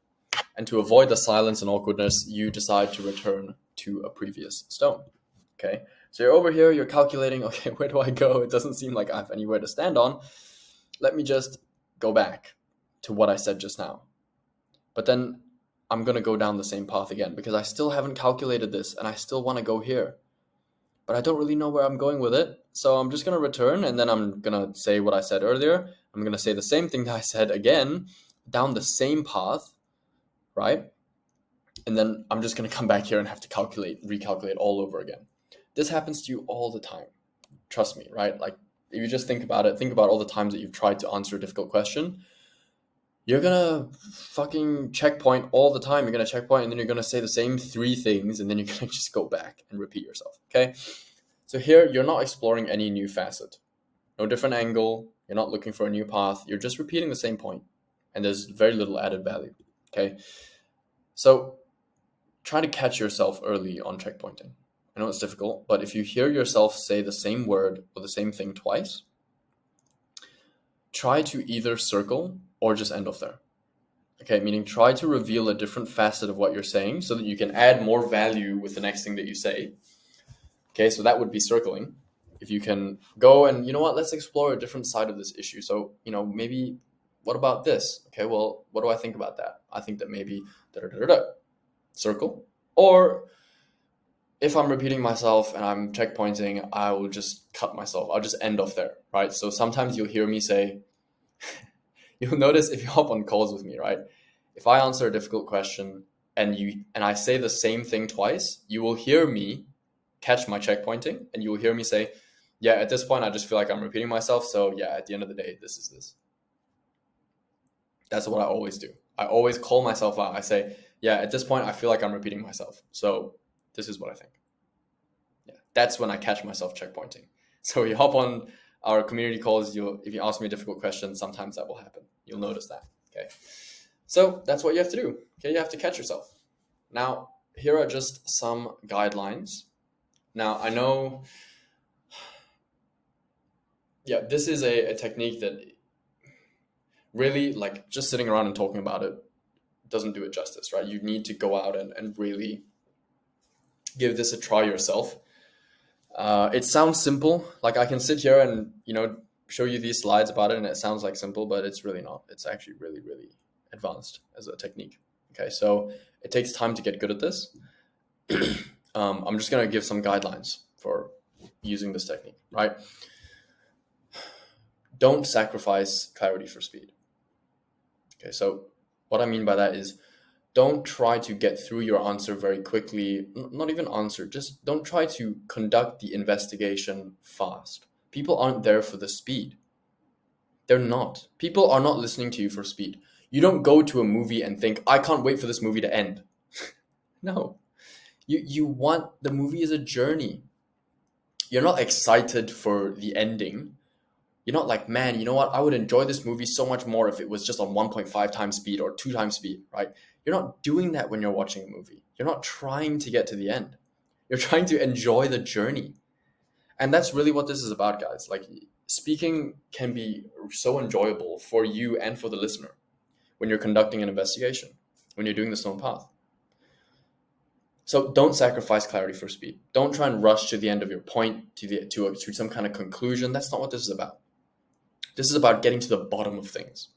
And to avoid the silence and awkwardness, you decide to return to a previous stone. Okay, so you're over here, you're calculating, okay, where do I go? It doesn't seem like I have anywhere to stand on. Let me just go back to what I said just now. But then I'm going to go down the same path again because I still haven't calculated this and I still want to go here. But I don't really know where I'm going with it. So I'm just going to return, and then I'm going to say what I said earlier. I'm going to say the same thing that I said again down the same path, right? And then I'm just going to come back here and have to recalculate all over again. This happens to you all the time. Trust me, right? Like, if you just think about it, think about all the times that you've tried to answer a difficult question. You're gonna fucking checkpoint all the time. You're gonna checkpoint, and then you're gonna say the same 3 things, and then you're gonna just go back and repeat yourself, okay? So here, you're not exploring any new facet. No different angle. You're not looking for a new path. You're just repeating the same point, and there's very little added value, okay? So try to catch yourself early on checkpointing. I know it's difficult, but if you hear yourself say the same word or the same thing twice, try to either circle or just end off there. Okay, meaning try to reveal a different facet of what you're saying so that you can add more value with the next thing that you say. Okay, so that would be circling. If you can go and, you know what, let's explore a different side of this issue. So, maybe, what about this? Okay, well, what do I think about that? I think that maybe circle. Or if I'm repeating myself and I'm checkpointing, I will just cut myself. I'll just end off there, right? So sometimes you'll hear me say, you'll notice if you hop on calls with me, right? If I answer a difficult question and I say the same thing twice, you will hear me catch my checkpointing, and you will hear me say, yeah, at this point, I just feel like I'm repeating myself. So yeah, at the end of the day, this is this. That's what I always do. I always call myself out. I say, yeah, at this point, I feel like I'm repeating myself. So this is what I think. Yeah, that's when I catch myself checkpointing. So you hop on our community calls. If you ask me a difficult question, sometimes that will happen. You'll notice that. Okay. So that's what you have to do. Okay, you have to catch yourself. Now, here are just some guidelines. Now, I know, yeah, this is a technique that really, like, just sitting around and talking about it doesn't do it justice, right? You need to go out and really give this a try yourself. It sounds simple. Like, I can sit here and, show you these slides about it, and it sounds like simple, but it's really not. It's actually really, really advanced as a technique. Okay, so it takes time to get good at this. I'm just going to give some guidelines for using this technique, right? Don't sacrifice clarity for speed. Okay, so what I mean by that is, don't try to get through your answer very quickly. Not even answer, just don't try to conduct the investigation fast. People aren't there for the speed. They're not. People are not listening to you for speed. You don't go to a movie and think, I can't wait for this movie to end. No. You want, the movie is a journey. You're not excited for the ending. You're not like, man, you know what? I would enjoy this movie so much more if it was just on 1.5 times speed or 2 times speed, right? You're not doing that when you're watching a movie. You're not trying to get to the end. You're trying to enjoy the journey. And that's really what this is about, guys. Like, speaking can be so enjoyable for you and for the listener when you're conducting an investigation, when you're doing the stone path. So don't sacrifice clarity for speed. Don't try and rush to the end of your point, to some kind of conclusion. That's not what this is about. This is about getting to the bottom of things.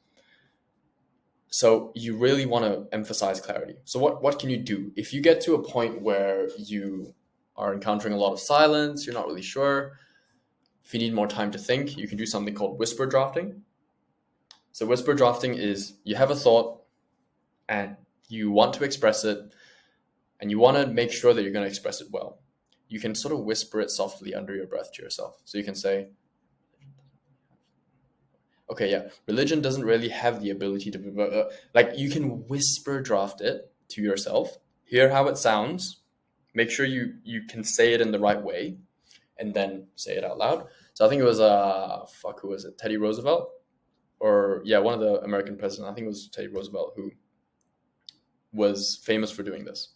So you really want to emphasize clarity. So what can you do? If you get to a point where you are encountering a lot of silence, you're not really sure, if you need more time to think, you can do something called whisper drafting. So whisper drafting is, you have a thought and you want to express it, and you want to make sure that you're going to express it well. You can sort of whisper it softly under your breath to yourself. So you can say, okay, yeah, religion doesn't really have the ability to, like, you can whisper draft it to yourself, hear how it sounds, make sure you can say it in the right way, and then say it out loud. So I think it was, who was it? Teddy Roosevelt? Or, yeah, one of the American presidents. I think it was Teddy Roosevelt who was famous for doing this.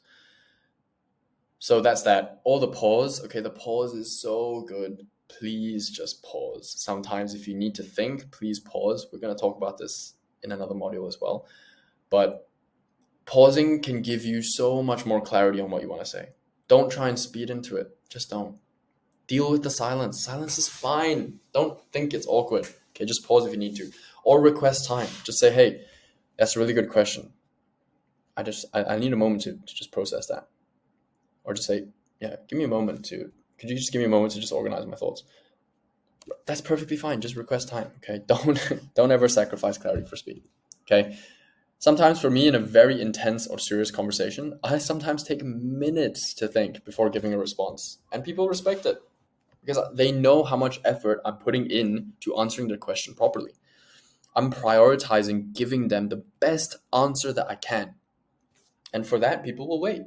So that's that. Or the pause. Okay, the pause is so good. Please just pause. Sometimes if you need to think, please pause. We're going to talk about this in another module as well. But pausing can give you so much more clarity on what you want to say. Don't try and speed into it. Just don't. Deal with the silence. Silence is fine. Don't think it's awkward. Okay, just pause if you need to. Or request time. Just say, hey, that's a really good question. I need a moment to just process that. Or just say, yeah, could you just give me a moment to just organize my thoughts? That's perfectly fine. Just request time. Okay. Don't ever sacrifice clarity for speed. Okay. Sometimes for me in a very intense or serious conversation, I sometimes take minutes to think before giving a response. And people respect it because they know how much effort I'm putting in to answering their question properly. I'm prioritizing giving them the best answer that I can. And for that, people will wait.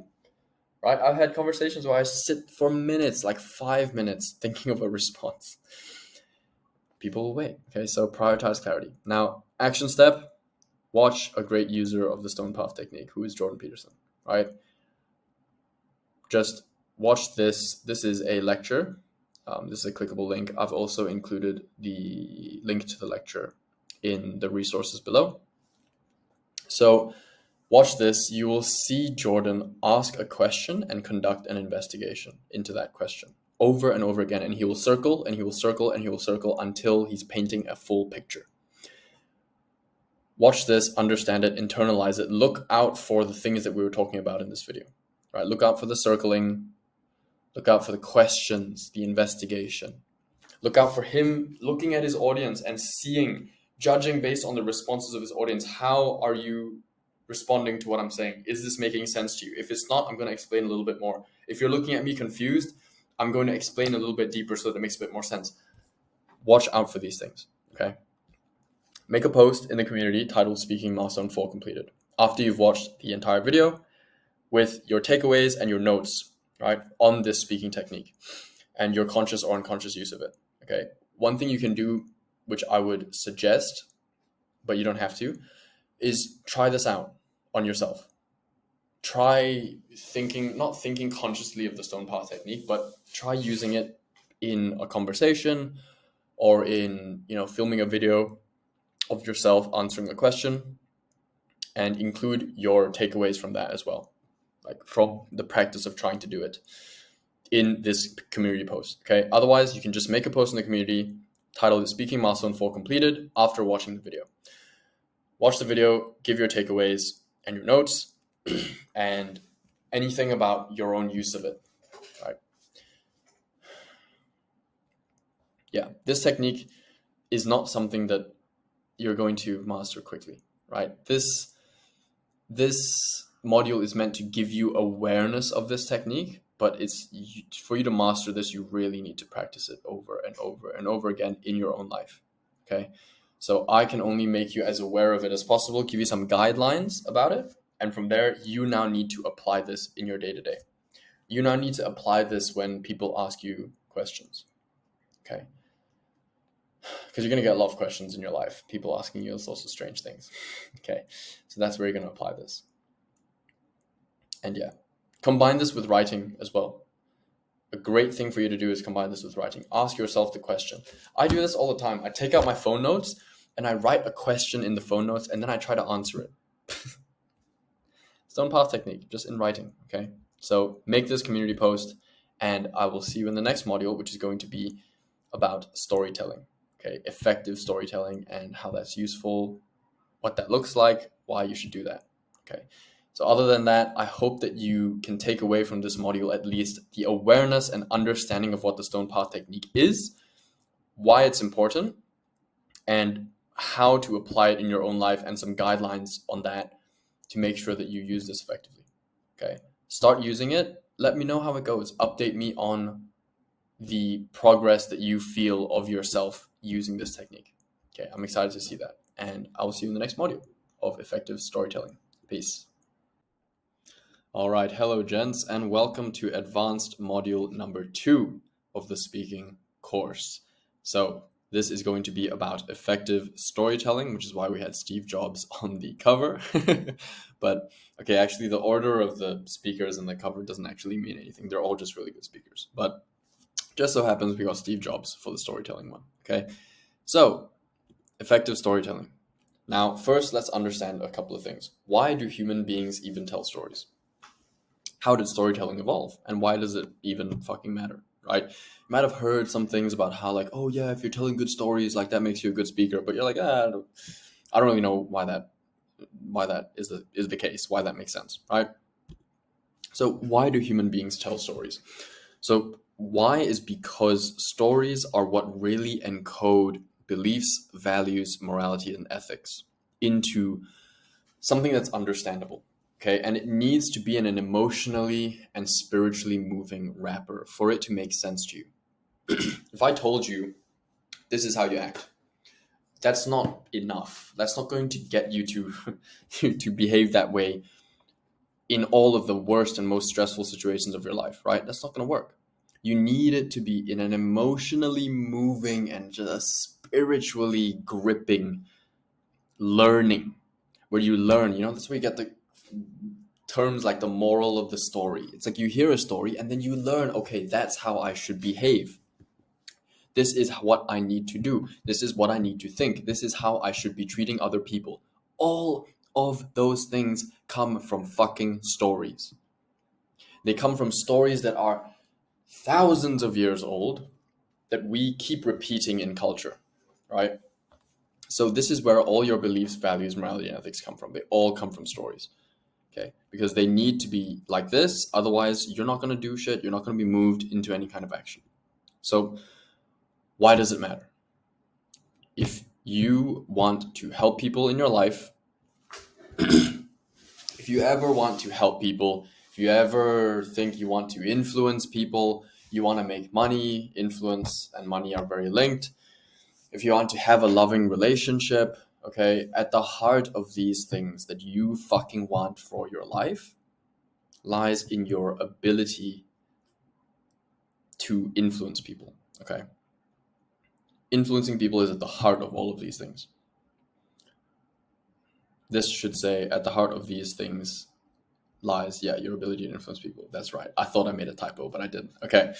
Right? I've had conversations where I sit for minutes, like 5 minutes, thinking of a response. People will wait. Okay, so prioritize clarity. Now, action step, watch a great user of the Stone Path technique, who is Jordan Peterson, right? Just watch this. This is a lecture. This is a clickable link. I've also included the link to the lecture in the resources below. So watch this. You will see Jordan ask a question and conduct an investigation into that question over and over again. And he will circle and he will circle and he will circle until he's painting a full picture. Watch this, understand it, internalize it. Look out for the things that we were talking about in this video. Right? Look out for the circling. Look out for the questions, the investigation. Look out for him looking at his audience and seeing, judging based on the responses of his audience. How are you responding to what I'm saying? Is this making sense to you? If it's not, I'm going to explain a little bit more. If you're looking at me confused, I'm going to explain a little bit deeper so that it makes a bit more sense. Watch out for these things, okay? Make a post in the community titled Speaking Milestone 4 Completed after you've watched the entire video with your takeaways and your notes, right, on this speaking technique and your conscious or unconscious use of it, okay? One thing you can do, which I would suggest, but you don't have to, is try this out on yourself. Try not thinking consciously of the Stone Path technique, but try using it in a conversation or in, filming a video of yourself answering a question, and include your takeaways from that as well, like from the practice of trying to do it in this community post, okay? Otherwise, you can just make a post in the community titled Speaking Milestone 4 Completed after watching the video. Watch the video, give your takeaways and your notes and anything about your own use of it, right? Yeah, this technique is not something that you're going to master quickly, right? This module is meant to give you awareness of this technique, but for you to master this, you really need to practice it over and over and over again in your own life, okay? So I can only make you as aware of it as possible, give you some guidelines about it, and from there, you now need to apply this in your day-to-day. You now need to apply this when people ask you questions, okay? Because you're going to get a lot of questions in your life, people asking you all sorts of strange things, okay? So that's where you're going to apply this. And yeah, combine this with writing as well. A great thing for you to do is combine this with writing. Ask yourself the question. I do this all the time. I take out my phone notes and I write a question in the phone notes and then I try to answer it. Stone Path technique, just in writing, okay? So make this community post and I will see you in the next module, which is going to be about storytelling, okay? Effective storytelling and how that's useful, what that looks like, why you should do that, okay? So other than that, I hope that you can take away from this module at least the awareness and understanding of what the Stone Path technique is, why it's important, and how to apply it in your own life and some guidelines on that to make sure that you use this effectively, okay? Start using it. Let me know how it goes. Update me on the progress that you feel of yourself using this technique, okay? I'm excited to see that. And I will see you in the next module of effective storytelling. Peace. All right, hello gents, and welcome to advanced module number 2 of the speaking course. So This is going to be about effective storytelling, which is why we had Steve Jobs on the cover. But okay, actually the order of the speakers in the cover doesn't actually mean anything. They're all just really good speakers. But just so happens we got Steve Jobs for the storytelling one. Okay, so effective storytelling. Now, first, let's understand a couple of things. Why do human beings even tell stories? How did storytelling evolve? And why does it even fucking matter, right? You might have heard some things about how, like, oh yeah, if you're telling good stories, like that makes you a good speaker. But you're like, I don't really know why that is the case, why that makes sense, right? So why do human beings tell stories? So why is because stories are what really encode beliefs, values, morality, and ethics into something that's understandable. Okay, and it needs to be in an emotionally and spiritually moving wrapper for it to make sense to you. If I told you this is how you act, that's not enough. That's not going to get you to behave that way in all of the worst and most stressful situations of your life, right? That's not going to work. You need it to be in an emotionally moving and just spiritually gripping learning, where you learn, that's where you get the terms like the moral of the story. It's like you hear a story and then you learn, okay, that's how I should behave. This is what I need to do. This is what I need to think. This is how I should be treating other people. All of those things come from fucking stories. They come from stories that are thousands of years old that we keep repeating in culture, right? So this is where all your beliefs, values, morality, and ethics come from. They all come from stories, okay? Because they need to be like this. Otherwise, you're not going to do shit. You're not going to be moved into any kind of action. So why does it matter? If you want to help people in your life, if you ever want to help people, if you ever think you want to influence people, you want to make money, influence and money are very linked. If you want to have a loving relationship, okay, at the heart of these things that you fucking want for your life lies in your ability to influence people, okay? Influencing people is at the heart of all of these things. This should say, at the heart of these things lies, your ability to influence people. That's right. I thought I made a typo, but I didn't. Okay.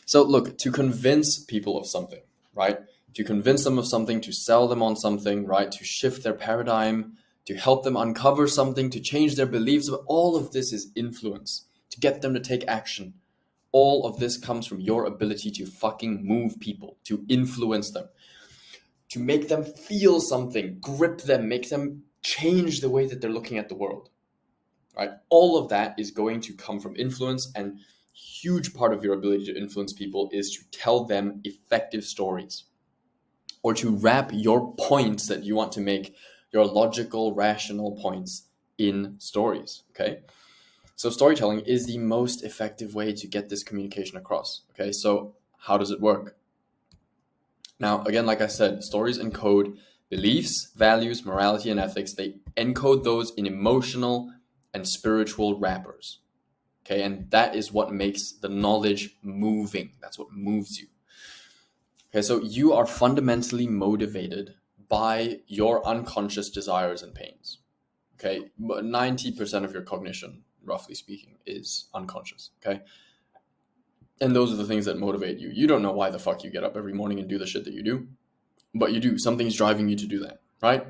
So look, to convince people of something, right? To convince them of something, to sell them on something, right? To shift their paradigm, to help them uncover something, to change their beliefs. But all of this is influence, to get them to take action. All of this comes from your ability to fucking move people, to influence them, to make them feel something, grip them, make them change the way that they're looking at the world. Right? All of that is going to come from influence, and huge part of your ability to influence people is to tell them effective stories, or to wrap your points that you want to make, your logical, rational points, in stories. Okay. So storytelling is the most effective way to get this communication across. Okay. So how does it work? Now, again, like I said, stories encode beliefs, values, morality, and ethics. They encode those in emotional and spiritual wrappers. Okay, and that is what makes the knowledge moving. That's what moves you. Okay, so you are fundamentally motivated by your unconscious desires and pains. Okay, 90% of your cognition, roughly speaking, is unconscious. Okay, and those are the things that motivate you. You don't know why the fuck you get up every morning and do the shit that you do, but you do. Something's driving you to do that, right?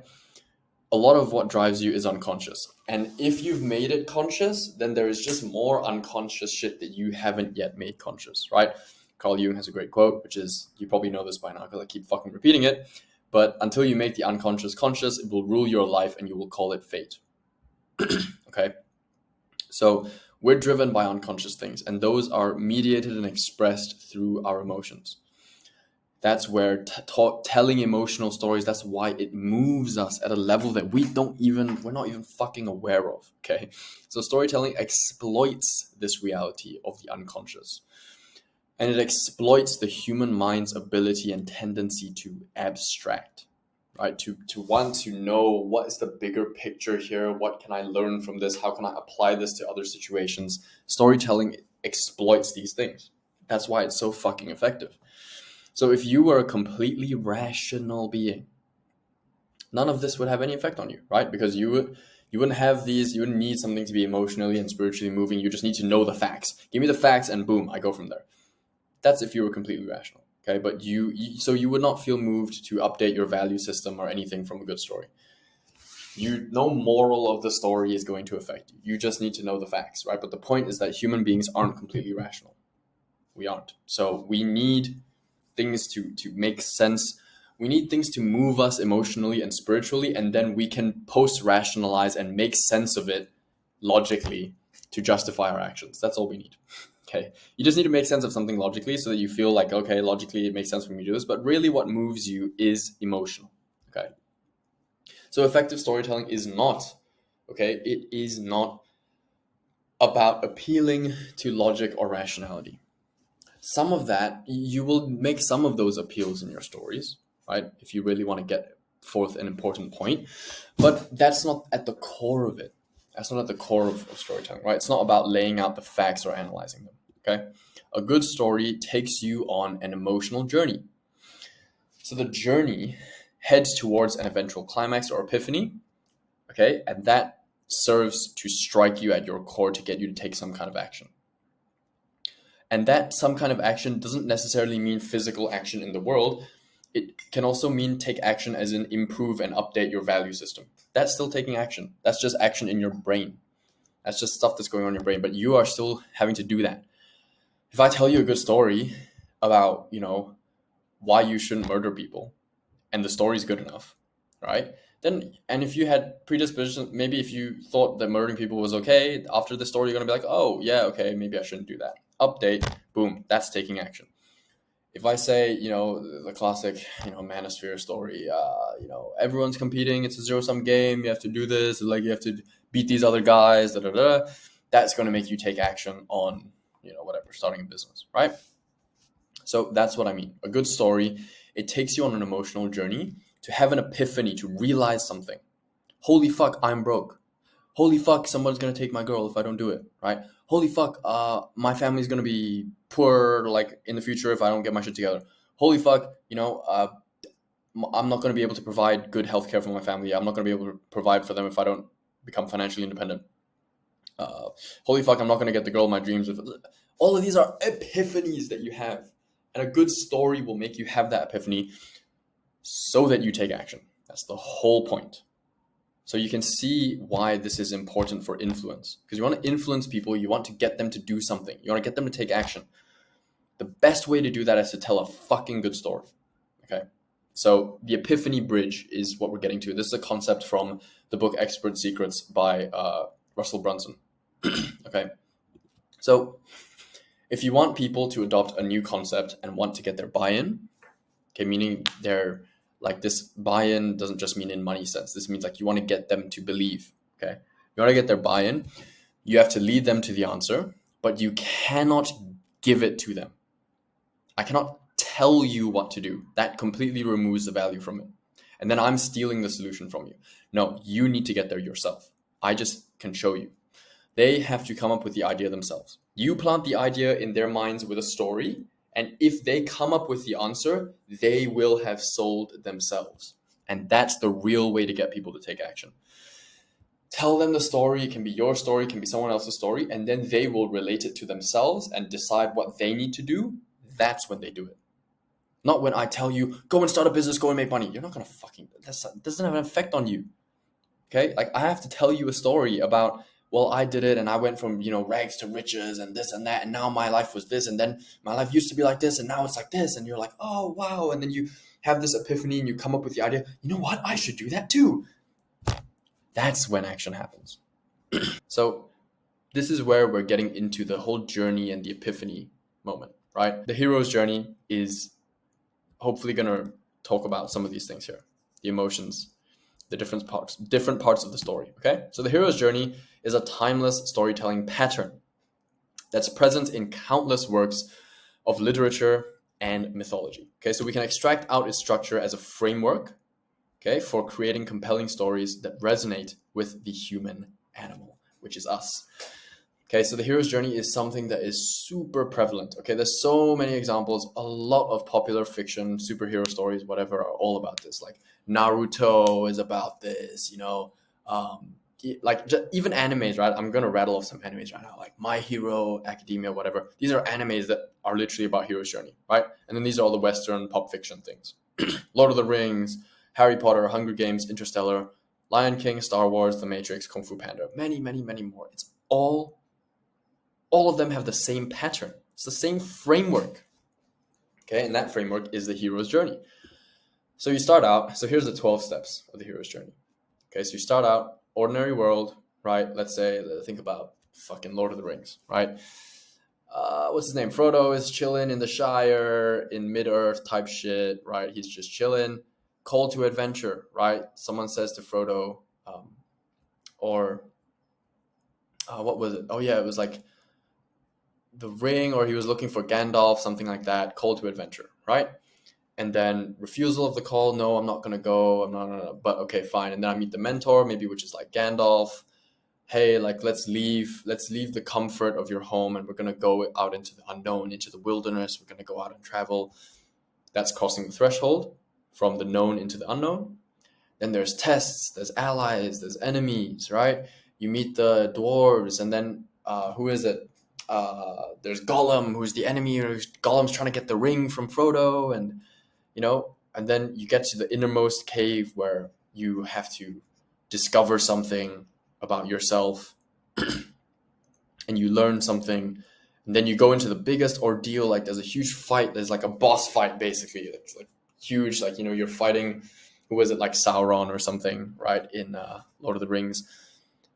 A lot of what drives you is unconscious. And if you've made it conscious, then there is just more unconscious shit that you haven't yet made conscious, right? Carl Jung has a great quote, which is, you probably know this by now because I keep fucking repeating it, but until you make the unconscious conscious, it will rule your life and you will call it fate. Okay? So we're driven by unconscious things, and those are mediated and expressed through our emotions. That's where telling emotional stories, that's why it moves us at a level that we're not even fucking aware of, okay? So storytelling exploits this reality of the unconscious. And it exploits the human mind's ability and tendency to abstract, right? To want to know, what is the bigger picture here? What can I learn from this? How can I apply this to other situations? Storytelling exploits these things. That's why it's so fucking effective. So if you were a completely rational being, none of this would have any effect on you, right? Because you wouldn't have these, you wouldn't need something to be emotionally and spiritually moving. You just need to know the facts. Give me the facts and boom, I go from there. That's if you were completely rational, okay? But so you would not feel moved to update your value system or anything from a good story. No moral of the story is going to affect you. You just need to know the facts, right? But the point is that human beings aren't completely rational. We aren't. So we need things to make sense. We need things to move us emotionally and spiritually, and then we can post-rationalize and make sense of it logically to justify our actions. That's all we need. Okay. You just need to make sense of something logically so that you feel like, okay, logically it makes sense for me to do this. But really what moves you is emotional. Okay. So effective storytelling is not, okay, it is not about appealing to logic or rationality. Some of that, you will make some of those appeals in your stories, right? If you really want to get forth an important point. But that's not at the core of it. That's not at the core of storytelling, right? It's not about laying out the facts or analyzing them, okay? A good story takes you on an emotional journey. So the journey heads towards an eventual climax or epiphany, okay? And that serves to strike you at your core to get you to take some kind of action. And that some kind of action doesn't necessarily mean physical action in the world. It can also mean take action as in improve and update your value system. That's still taking action. That's just action in your brain. That's just stuff that's going on in your brain, but you are still having to do that. If I tell you a good story about, why you shouldn't murder people, and the story's good enough, right? Then, and if you had predisposition, maybe if you thought that murdering people was okay, after the story, you're going to be like, oh, yeah, okay, maybe I shouldn't do that. Update, boom, that's taking action. If I say, the classic, manosphere story, everyone's competing, it's a zero-sum game, you have to do this, like you have to beat these other guys, that's going to make you take action on, whatever, starting a business, right? So that's what I mean. A good story, it takes you on an emotional journey to have an epiphany, to realize something. Holy fuck, I'm broke. Holy fuck, someone's going to take my girl if I don't do it, right? Holy fuck, my family's going to be poor, like, in the future if I don't get my shit together. Holy fuck, I'm not going to be able to provide good healthcare for my family. I'm not going to be able to provide for them if I don't become financially independent. Holy fuck, I'm not going to get the girl of my dreams. All of these are epiphanies that you have. And a good story will make you have that epiphany so that you take action. That's the whole point. So you can see why this is important for influence. Because you want to influence people, you want to get them to do something. You want to get them to take action. The best way to do that is to tell a fucking good story. Okay? So the epiphany bridge is what we're getting to. This is a concept from the book Expert Secrets by Russell Brunson. Okay? So if you want people to adopt a new concept and want to get their buy-in, okay, meaning they're like, this buy-in doesn't just mean in money sense. This means like you want to get them to believe, okay? You want to get their buy-in. You have to lead them to the answer, but you cannot give it to them. I cannot tell you what to do. That completely removes the value from it. And then I'm stealing the solution from you. No, you need to get there yourself. I just can show you. They have to come up with the idea themselves. You plant the idea in their minds with a story, and if they come up with the answer, they will have sold themselves. And that's the real way to get people to take action. Tell them the story. It can be your story, it can be someone else's story, and then they will relate it to themselves and decide what they need to do. That's when they do it. Not when I tell you, go and start a business, go and make money. You're not going to that doesn't have an effect on you. Okay? Like, I have to tell you a story about, well, I did it and I went from, rags to riches and this and that. And now my life was this. And then my life used to be like this and now it's like this. And you're like, oh, wow. And then you have this epiphany and you come up with the idea, you know what? I should do that too. That's when action happens. So this is where we're getting into the whole journey and the epiphany moment, right? The hero's journey is hopefully going to talk about some of these things here, the emotions, the different parts of the story, okay? So the hero's journey is a timeless storytelling pattern that's present in countless works of literature and mythology, okay? So we can extract out its structure as a framework, okay, for creating compelling stories that resonate with the human animal, which is us. Okay, so the hero's journey is something that is super prevalent. Okay, there's so many examples. A lot of popular fiction, superhero stories, whatever, are all about this. Like Naruto is about this, like even animes, right? I'm gonna rattle off some animes right now, like My Hero Academia, whatever. These are animes that are literally about hero's journey, right? And then these are all the Western pop fiction things: Lord of the Rings, Harry Potter, Hunger Games, Interstellar, Lion King, Star Wars, The Matrix, Kung Fu Panda, many, many, many more. It's all of them have the same pattern. It's the same framework. Okay, and that framework is the hero's journey. So you start out, so here's the 12 steps of the hero's journey. Okay, so you start out, ordinary world, right? Let's say, think about fucking Lord of the Rings, right? What's his name? Frodo is chilling in the Shire, in Mid-Earth type shit, right? He's just chilling. Call to adventure, right? Someone says to Frodo, or what was it? Oh yeah, it was like the ring, or he was looking for Gandalf, something like that. Call to adventure, right? And then refusal of the call. No, I'm not gonna go. I'm not gonna. But okay, fine. And then I meet the mentor, maybe, which is like Gandalf. Hey, like let's leave the comfort of your home, and we're gonna go out into the unknown, into the wilderness. We're gonna go out and travel. That's crossing the threshold from the known into the unknown. Then there's tests, there's allies, there's enemies, right? You meet the dwarves, and then who is it? There's Gollum, who's the enemy. Gollum's trying to get the ring from Frodo, and then you get to the innermost cave where you have to discover something about yourself, and you learn something, and then you go into the biggest ordeal. Like there's a huge fight. There's like a boss fight, basically. It's like huge. Like you're fighting. Who was it, like Sauron or something, right? In Lord of the Rings.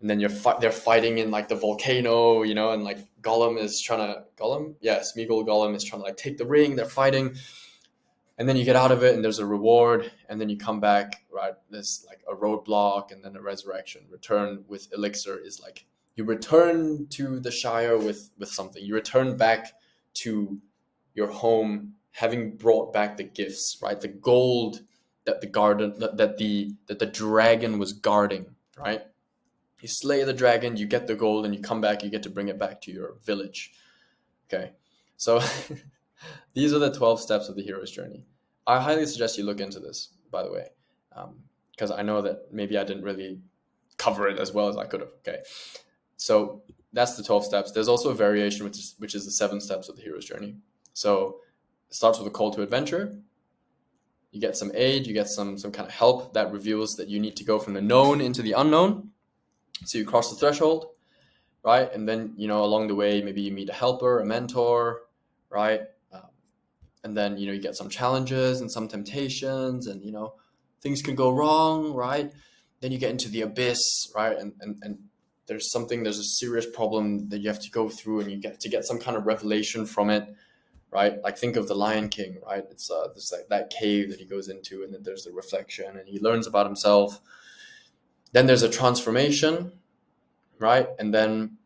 And then they're fighting in like the volcano, and like Gollum, Smeagol Gollum is trying to like take the ring. They're fighting, and then you get out of it, and there's a reward, and then you come back, right? There's like a roadblock, and then a resurrection. Return with elixir is like you return to the Shire with something. You return back to your home, having brought back the gifts, right? The gold that the dragon was guarding, right? You slay the dragon, you get the gold, and you come back, you get to bring it back to your village. Okay, so these are the 12 steps of the hero's journey. I highly suggest you look into this, by the way, because I know that maybe I didn't really cover it as well as I could have. Okay, so that's the 12 steps. There's also a variation, which is the 7 steps of the hero's journey. So it starts with a call to adventure. You get some aid, you get some kind of help that reveals that you need to go from the known into the unknown. So you cross the threshold, right? And then, along the way, maybe you meet a helper, a mentor, right? And then, you get some challenges and some temptations, and, things can go wrong, right? Then you get into the abyss, right? And there's a serious problem that you have to go through, and you get to get some kind of revelation from it, right? Like think of the Lion King, right? It's there's like that cave that he goes into, and then there's the reflection, and he learns about himself. Then there's a transformation, right? And then,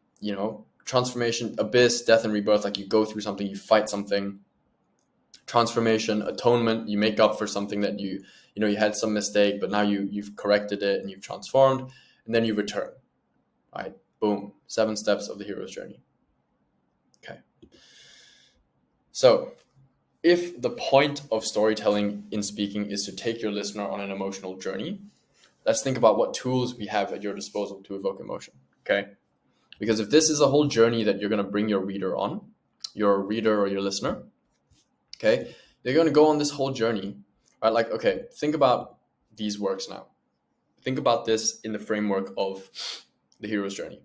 transformation, abyss, death and rebirth, like you go through something, you fight something. Transformation, atonement, you make up for something that you had some mistake, but now you've corrected it and you've transformed, and then you return, right? Boom, 7 steps of the hero's journey. Okay. So if the point of storytelling in speaking is to take your listener on an emotional journey, let's think about what tools we have at your disposal to evoke emotion, okay? Because if this is a whole journey that you're going to bring your reader on, your reader or your listener, okay, they're going to go on this whole journey, right? Like, okay, think about these works now. Think about this in the framework of the hero's journey,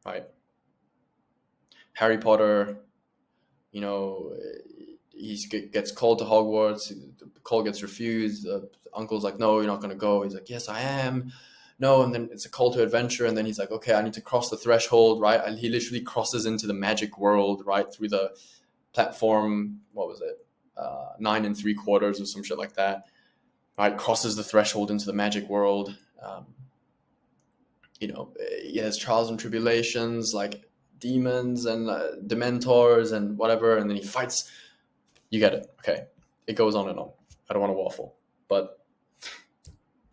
right? Harry Potter, he gets called to Hogwarts. The call gets refused. The uncle's like, no, you're not going to go. He's like, yes, I am. No, and then it's a call to adventure, and then he's like, okay, I need to cross the threshold, right? And he literally crosses into the magic world, right, through the platform, what was it, 9 3/4 or some shit like that, right? Crosses the threshold into the magic world. He has trials and tribulations, like demons and dementors and whatever, and then he fights. You get it. Okay, it goes on and on. I don't want to waffle, but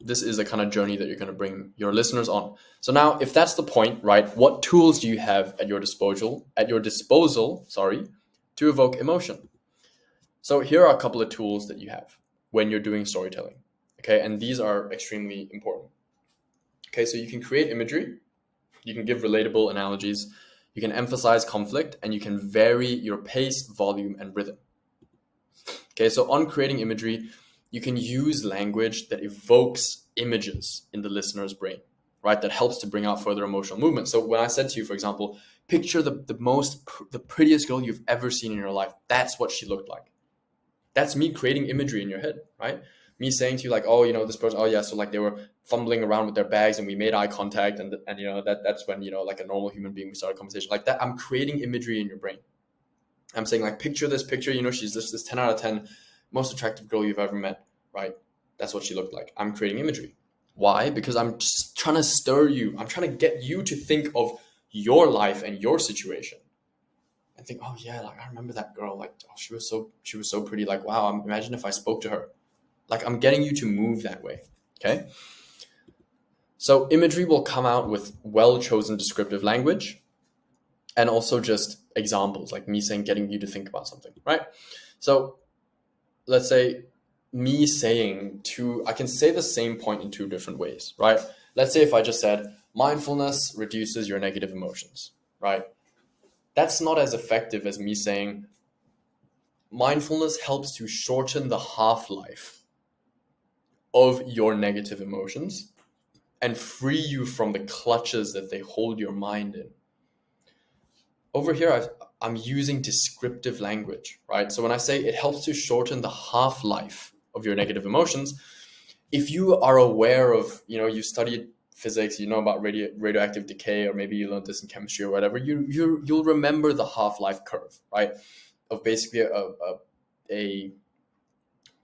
this is a kind of journey that you're going to bring your listeners on. So now, if that's the point, right, what tools do you have at your disposal, to evoke emotion? So here are a couple of tools that you have when you're doing storytelling. Okay, and these are extremely important. Okay, so you can create imagery, you can give relatable analogies, you can emphasize conflict, and you can vary your pace, volume, and rhythm. Okay, so on creating imagery, you can use language that evokes images in the listener's brain, right? That helps to bring out further emotional movement. So when I said to you, for example, picture the prettiest girl you've ever seen in your life. That's what she looked like. That's me creating imagery in your head, right? Me saying to you like, oh, this person, oh yeah, so like they were fumbling around with their bags and we made eye contact, and that's when like a normal human being, we start a conversation like that. I'm creating imagery in your brain. I'm saying like, picture this picture, she's this 10 out of 10 most attractive girl you've ever met, right? That's what she looked like. I'm creating imagery. Why? Because I'm just trying to stir you. I'm trying to get you to think of your life and your situation and think, oh yeah, like I remember that girl, like, oh, she was so pretty, like, wow, imagine if I spoke to her. Like, I'm getting you to move that way. Okay, so imagery will come out with well-chosen descriptive language and also just examples, like me saying, getting you to think about something, right? So let's say me saying I can say the same point in two different ways, right? Let's say if I just said, mindfulness reduces your negative emotions, right? That's not as effective as me saying, mindfulness helps to shorten the half-life of your negative emotions and free you from the clutches that they hold your mind in. Over here, I'm using descriptive language, right? So when I say it helps to shorten the half-life of your negative emotions, if you are aware of, you studied physics, you know about radioactive decay, or maybe you learned this in chemistry or whatever, you'll remember the half-life curve, right? Of basically a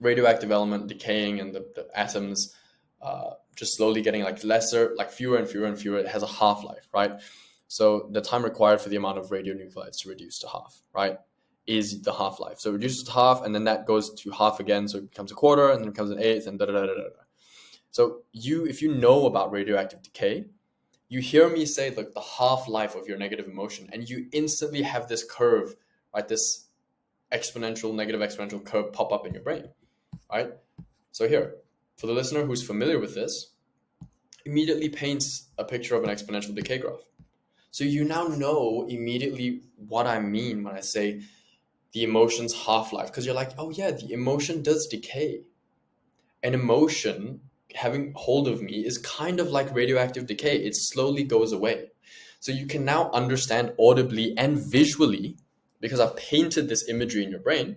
radioactive element decaying and the atoms just slowly getting like lesser, like fewer and fewer and fewer. It has a half-life, right? So the time required for the amount of radionuclides to reduce to half, right, is the half-life. So it reduces to half, and then that goes to half again, so it becomes a quarter, and then it becomes an eighth, and da-da-da-da-da. So if you know about radioactive decay, you hear me say like the half-life of your negative emotion, and you instantly have this curve, right, this negative exponential curve pop up in your brain, right? So here, for the listener who's familiar with this, immediately paints a picture of an exponential decay graph. So you now know immediately what I mean when I say the emotion's half-life, because you're like, oh yeah, the emotion does decay. An emotion having hold of me is kind of like radioactive decay. It slowly goes away. So you can now understand audibly and visually, because I've painted this imagery in your brain,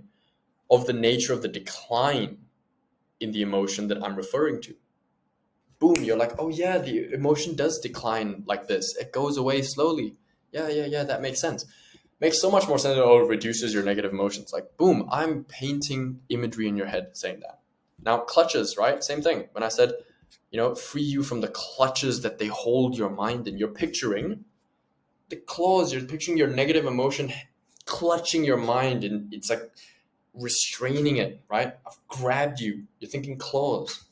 of the nature of the decline in the emotion that I'm referring to. Boom, you're like, oh yeah, the emotion does decline like this. It goes away slowly. Yeah, that makes sense. Makes so much more sense that it reduces your negative emotions. Like, boom, I'm painting imagery in your head saying that. Now, clutches, right? Same thing. When I said, free you from the clutches that they hold your mind in, you're picturing the claws, you're picturing your negative emotion clutching your mind, and it's like restraining it, right? I've grabbed you. You're thinking claws.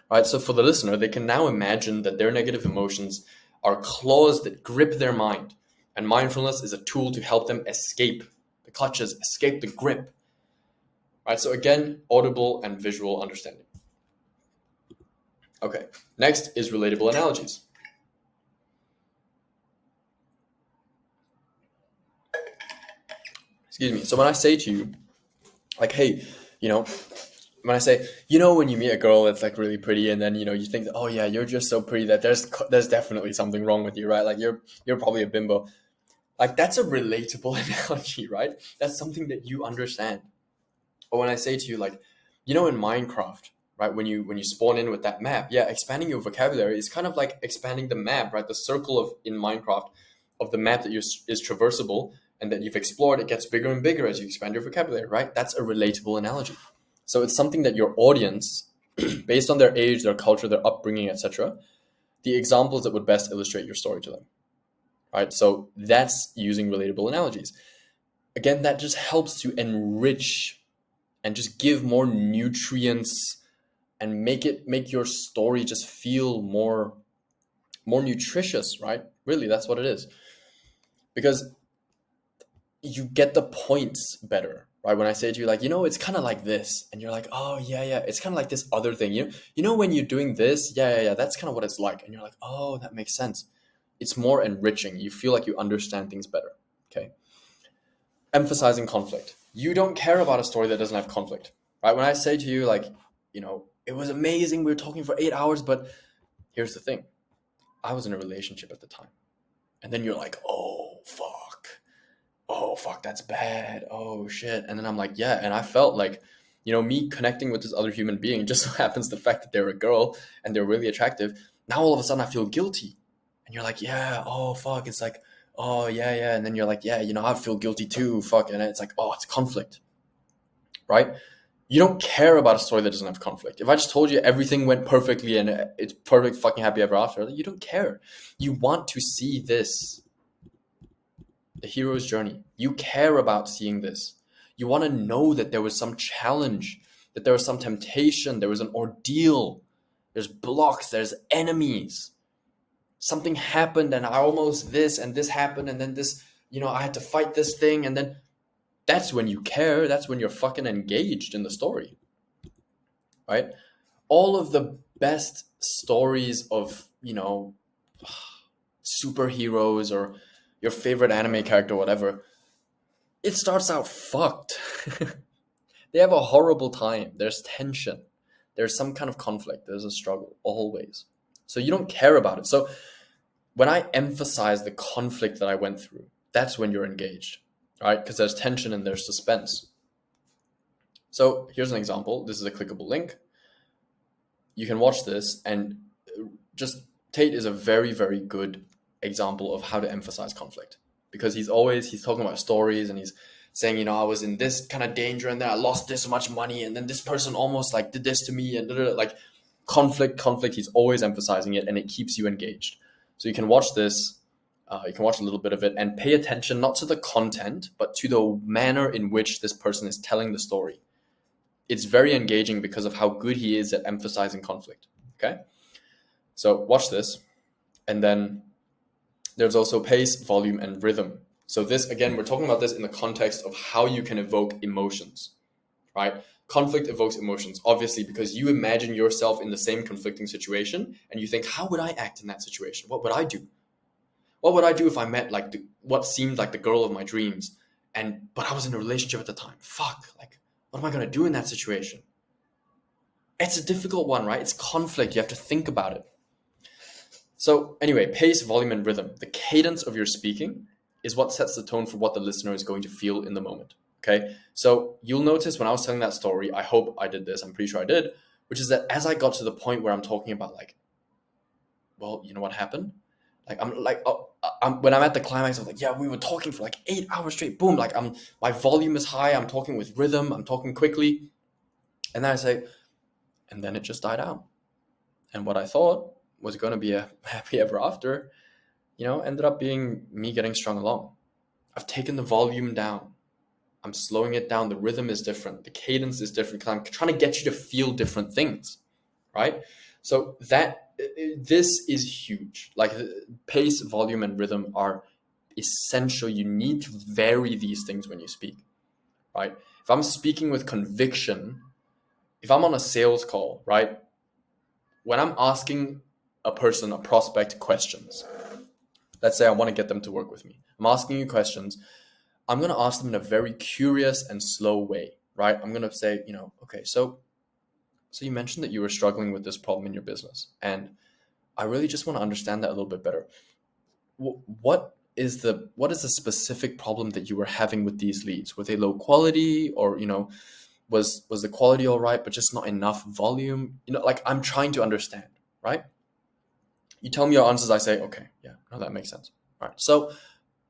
Right, so for the listener, they can now imagine that their negative emotions are claws that grip their mind, and mindfulness is a tool to help them escape the clutches, escape the grip. Right, so again, audible and visual understanding. Okay, next is relatable analogies. Excuse me. So when I say to you, like, hey, when I say, when you meet a girl that's like really pretty, and then you think, oh yeah, you're just so pretty that there's definitely something wrong with you, right? Like you're probably a bimbo. Like, that's a relatable analogy, right? That's something that you understand. Or when I say to you, like, in Minecraft, right, when you spawn in with that map, yeah, expanding your vocabulary is kind of like expanding the map, right? The circle in Minecraft of the map that is traversable and that you've explored, it gets bigger and bigger as you expand your vocabulary, right? That's a relatable analogy. So it's something that your audience, based on their age, their culture, their upbringing, etc., the examples that would best illustrate your story to them. Right? So that's using relatable analogies. Again, that just helps to enrich and just give more nutrients and make your story just feel more nutritious, right? Really, that's what it is. Because you get the points better, right? When I say to you, like, it's kind of like this, and you're like, oh yeah, it's kind of like this other thing. When you're doing this, yeah, that's kind of what it's like, and you're like, oh, that makes sense. It's more enriching. You feel like you understand things better. Okay. Emphasizing conflict. You don't care about a story that doesn't have conflict, right? When I say to you, like, it was amazing, we were talking for 8 hours, but here's the thing, I was in a relationship at the time. And then you're like, oh fuck, that's bad, oh shit. And then I'm like, yeah. And I felt like, me connecting with this other human being, just so happens the fact that they're a girl and they're really attractive, now all of a sudden I feel guilty. And you're like, yeah, oh fuck, it's like, oh yeah. And then you're like, yeah, I feel guilty too, fuck. And it's like, oh, it's conflict, right? You don't care about a story that doesn't have conflict. If I just told you everything went perfectly and it's perfect fucking happy ever after, you don't care. You want to see this, the hero's journey. You care about seeing this. You want to know that there was some challenge, that there was some temptation, there was an ordeal, there's blocks, there's enemies. Something happened and I almost this and this happened and then this, I had to fight this thing, and then that's when you care. That's when you're fucking engaged in the story, right? All of the best stories of, superheroes or your favorite anime character, whatever, it starts out fucked. They have a horrible time. There's tension. There's some kind of conflict. There's a struggle, always. So you don't care about it. So when I emphasize the conflict that I went through, that's when you're engaged, right? Because there's tension and there's suspense. So here's an example. This is a clickable link. You can watch this, and just Tate is a very, very good example of how to emphasize conflict, because he's talking about stories and he's saying, I was in this kind of danger and then I lost this much money and then this person almost like did this to me and like conflict. He's always emphasizing it, and it keeps you engaged. So you can watch this. You can watch a little bit of it and pay attention not to the content, but to the manner in which this person is telling the story. It's very engaging because of how good he is at emphasizing conflict. Okay. So watch this. And then there's also pace, volume, and rhythm. So this, again, we're talking about this in the context of how you can evoke emotions, right? Conflict evokes emotions, obviously, because you imagine yourself in the same conflicting situation and you think, how would I act in that situation? What would I do? What would I do if I met like what seemed like the girl of my dreams, but I was in a relationship at the time? Fuck, like, what am I going to do in that situation? It's a difficult one, right? It's conflict. You have to think about it. So anyway, pace, volume, and rhythm. The cadence of your speaking is what sets the tone for what the listener is going to feel in the moment. Okay. So you'll notice when I was telling that story, I hope I did this, I'm pretty sure I did, which is that as I got to the point where I'm talking about like, well, you know what happened? Like, when I'm at the climax, I'm like, yeah, we were talking for like 8 hours straight. Boom. Like my volume is high. I'm talking with rhythm. I'm talking quickly. And then I say, and then it just died out. And what I thought was going to be a happy ever after, ended up being me getting strung along. I've taken the volume down. I'm slowing it down. The rhythm is different. The cadence is different because I'm trying to get you to feel different things, right? So this is huge. Like pace, volume, and rhythm are essential. You need to vary these things when you speak, right? If I'm speaking with conviction, if I'm on a sales call, right? When I'm asking a prospect questions, let's say I want to get them to work with me. I'm asking you questions. I'm going to ask them in a very curious and slow way, right? I'm going to say, okay, so you mentioned that you were struggling with this problem in your business, and I really just want to understand that a little bit better. What is the specific problem that you were having with these leads? Were they low quality, or was the quality all right, but just not enough volume? Like I'm trying to understand, right? You tell me your answers. I say, okay, yeah, no, that makes sense. All right. So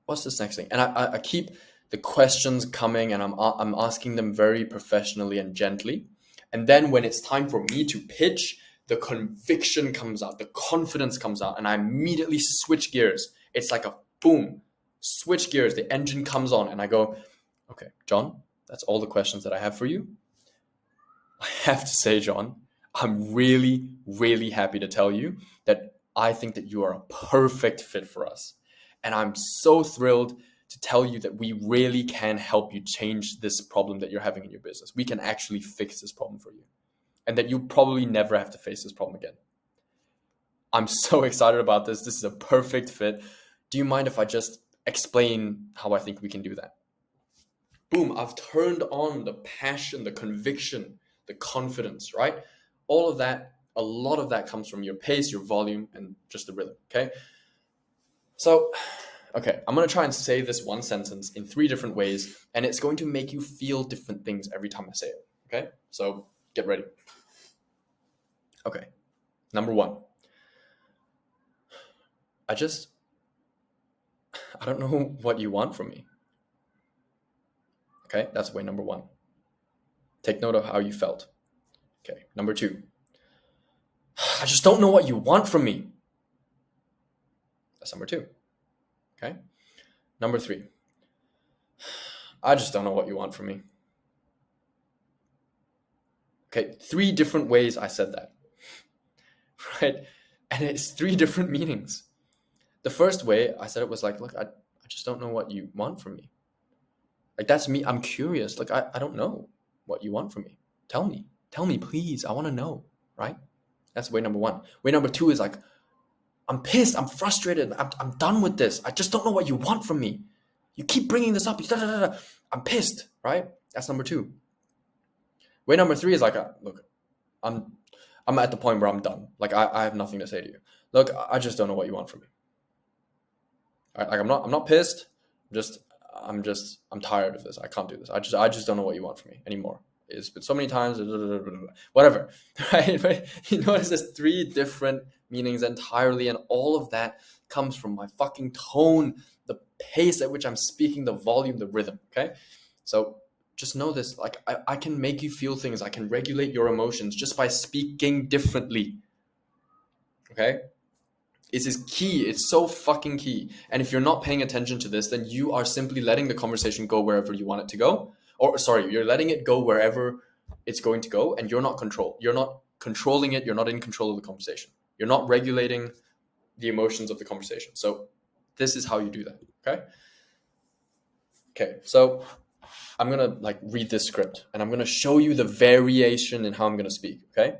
what's this next thing? And I keep the questions coming, and I'm asking them very professionally and gently. And then when it's time for me to pitch, the conviction comes out, the confidence comes out, and I immediately switch gears. It's like a boom, switch gears. The engine comes on, and I go, okay, John, that's all the questions that I have for you. I have to say, John, I'm really, really happy to tell you that I think that you are a perfect fit for us. And I'm so thrilled to tell you that we really can help you change this problem that you're having in your business. We can actually fix this problem for you, and that you probably never have to face this problem again. I'm so excited about this. This is a perfect fit. Do you mind if I just explain how I think we can do that? Boom, I've turned on the passion, the conviction, the confidence, right? All of that, a lot of that comes from your pace, your volume, and just the rhythm, okay? So, okay, I'm going to try and say this one sentence in 3 different ways, and it's going to make you feel different things every time I say it, okay? So, get ready. Okay, number 1. I don't know what you want from me. Okay, that's way number 1. Take note of how you felt. Okay, number 2. I just don't know what you want from me. That's number 2. Okay, number 3. I just don't know what you want from me. Okay, 3 different ways I said that, right? And it's 3 different meanings. The first way I said it was like, look, I just don't know what you want from me. Like, that's me. I'm curious. Like, I don't know what you want from me. Tell me, please. I want to know, right? That's way number 1. Way number 2 is like, I'm pissed. I'm frustrated. I'm done with this. I just don't know what you want from me. You keep bringing this up. I'm pissed, right? That's number 2. Way number 3 is like, look, I'm at the point where I'm done. Like, I have nothing to say to you. Look, I just don't know what you want from me. Right? Like, I'm not pissed. I'm tired of this. I can't do this. I just don't know what you want from me anymore. It's been so many times, whatever, right? But you notice there's 3 different meanings entirely, and all of that comes from my fucking tone, the pace at which I'm speaking, the volume, the rhythm, okay? So just know this, like, I can make you feel things. I can regulate your emotions just by speaking differently, okay? This is key. It's so fucking key. And if you're not paying attention to this, then you are simply letting the conversation go wherever you want it to go. Or sorry, you're letting it go wherever it's going to go, and you're not controlling it. You're not in control of the conversation. You're not regulating the emotions of the conversation. So this is how you do that, okay? Okay, so I'm going to like read this script, and I'm going to show you the variation in how I'm going to speak, okay?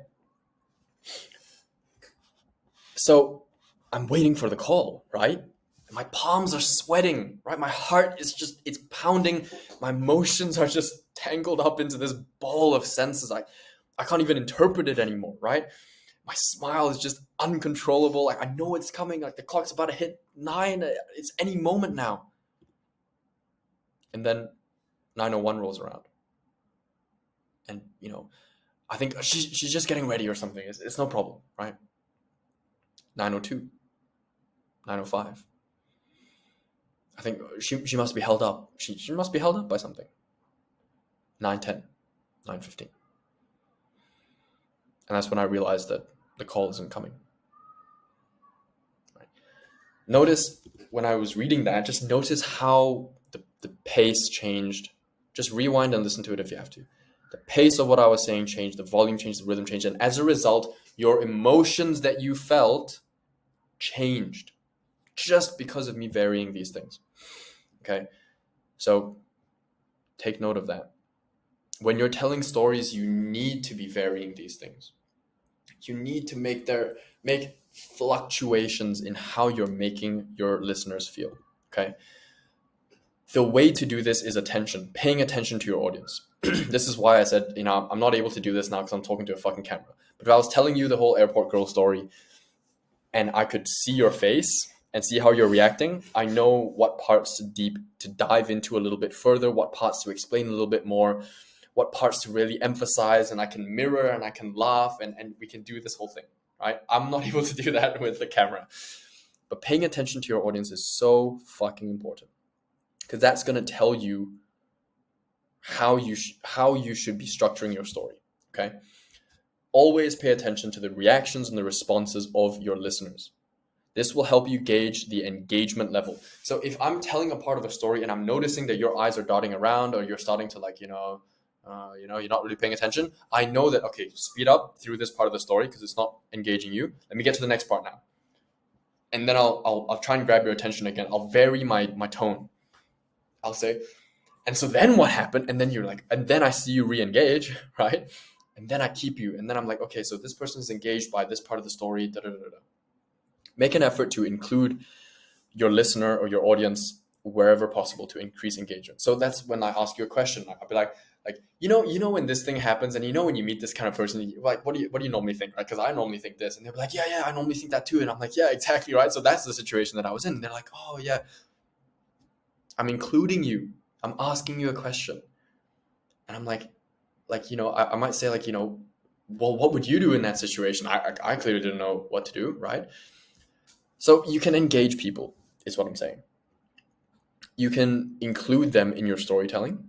So I'm waiting for the call, right? My palms are sweating, right? My heart is it's pounding. My emotions are just tangled up into this ball of senses. I can't even interpret it anymore, right? My smile is just uncontrollable. Like, I know it's coming. Like, the clock's about to hit 9. It's any moment now. And then 9:01 rolls around. And, I think she's just getting ready or something. It's no problem, right? 9:02. 9:05. I think she must be held up. She must be held up by something. 9:10. 9:15. And that's when I realized that the call isn't coming. Right. Notice when I was reading that, just notice how the pace changed. Just rewind and listen to it if you have to. The pace of what I was saying changed, the volume changed, the rhythm changed, and as a result, your emotions that you felt changed just because of me varying these things. Okay, so take note of that. When you're telling stories, you need to be varying these things. You need to make fluctuations in how you're making your listeners feel. Okay, the way to do this is paying attention to your audience. This is why I said, I'm not able to do this now because I'm talking to a fucking camera. But if I was telling you the whole airport girl story and I could see your face and see how you're reacting, I know what parts to dive into a little bit further, what parts to explain a little bit more, what parts to really emphasize, and I can mirror and I can laugh and we can do this whole thing, right? I'm not able to do that with the camera. But paying attention to your audience is so fucking important, because that's going to tell you how you should be structuring your story, okay? Always pay attention to the reactions and the responses of your listeners. This will help you gauge the engagement level. So if I'm telling a part of a story and I'm noticing that your eyes are darting around, or you're starting to you're not really paying attention. I know that, okay, speed up through this part of the story because it's not engaging you. Let me get to the next part now. And then I'll try and grab your attention again. I'll vary my tone. I'll say, and so then what happened? And then you're like, and then I see you re-engage, right? And then I keep you. And then I'm like, okay, so this person is engaged by this part of the story. Da, da, da, da. Make an effort to include your listener or your audience wherever possible to increase engagement. So that's when I ask you a question. I'll be like, when this thing happens, and when you meet this kind of person, like, what do you normally think, right? Because I normally think this, and they'll be like, yeah, I normally think that too, and I'm like, yeah, exactly, right. So that's the situation that I was in. And they're like, oh yeah, I'm including you. I'm asking you a question, and I'm like, I might say like, well, what would you do in that situation? I clearly didn't know what to do, right? So you can engage people, is what I'm saying. You can include them in your storytelling.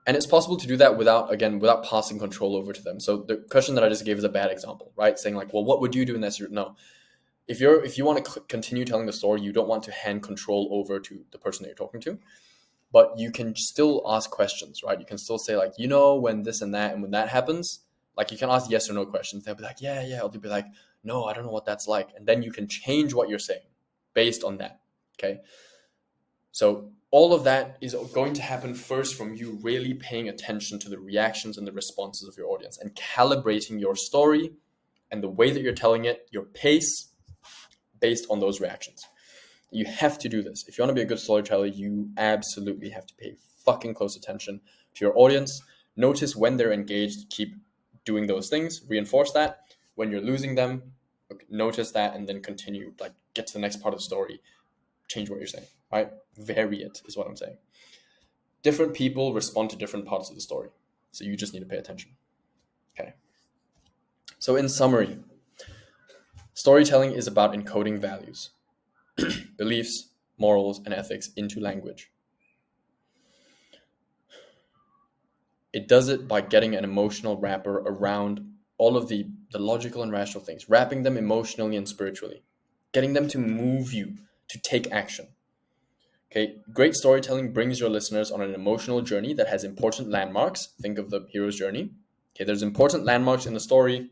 And it's possible to do that without passing control over to them. So the question that I just gave is a bad example, right? Saying like, well, what would you do in that? No. If you want to continue telling the story, you don't want to hand control over to the person that you're talking to, but you can still ask questions, right? You can still say like, when this and that, and when that happens, like you can ask yes or no questions. They'll be like, yeah. Or they'll be like, no, I don't know what that's like. And then you can change what you're saying based on that. Okay. So all of that is going to happen first from you really paying attention to the reactions and the responses of your audience and calibrating your story and the way that you're telling it, your pace, based on those reactions. You have to do this. If you want to be a good storyteller, you absolutely have to pay fucking close attention to your audience. Notice when they're engaged, keep doing those things, reinforce that. When you're losing them, notice that, and then continue, like get to the next part of the story, change what you're saying, right? Vary it is what I'm saying. Different people respond to different parts of the story. So you just need to pay attention. Okay. So in summary, storytelling is about encoding values, beliefs, morals, and ethics into language. It does it by getting an emotional wrapper around all of the logical and rational things, wrapping them emotionally and spiritually, getting them to move you to take action. Okay, great storytelling brings your listeners on an emotional journey that has important landmarks. Think of the hero's journey. Okay, there's important landmarks in the story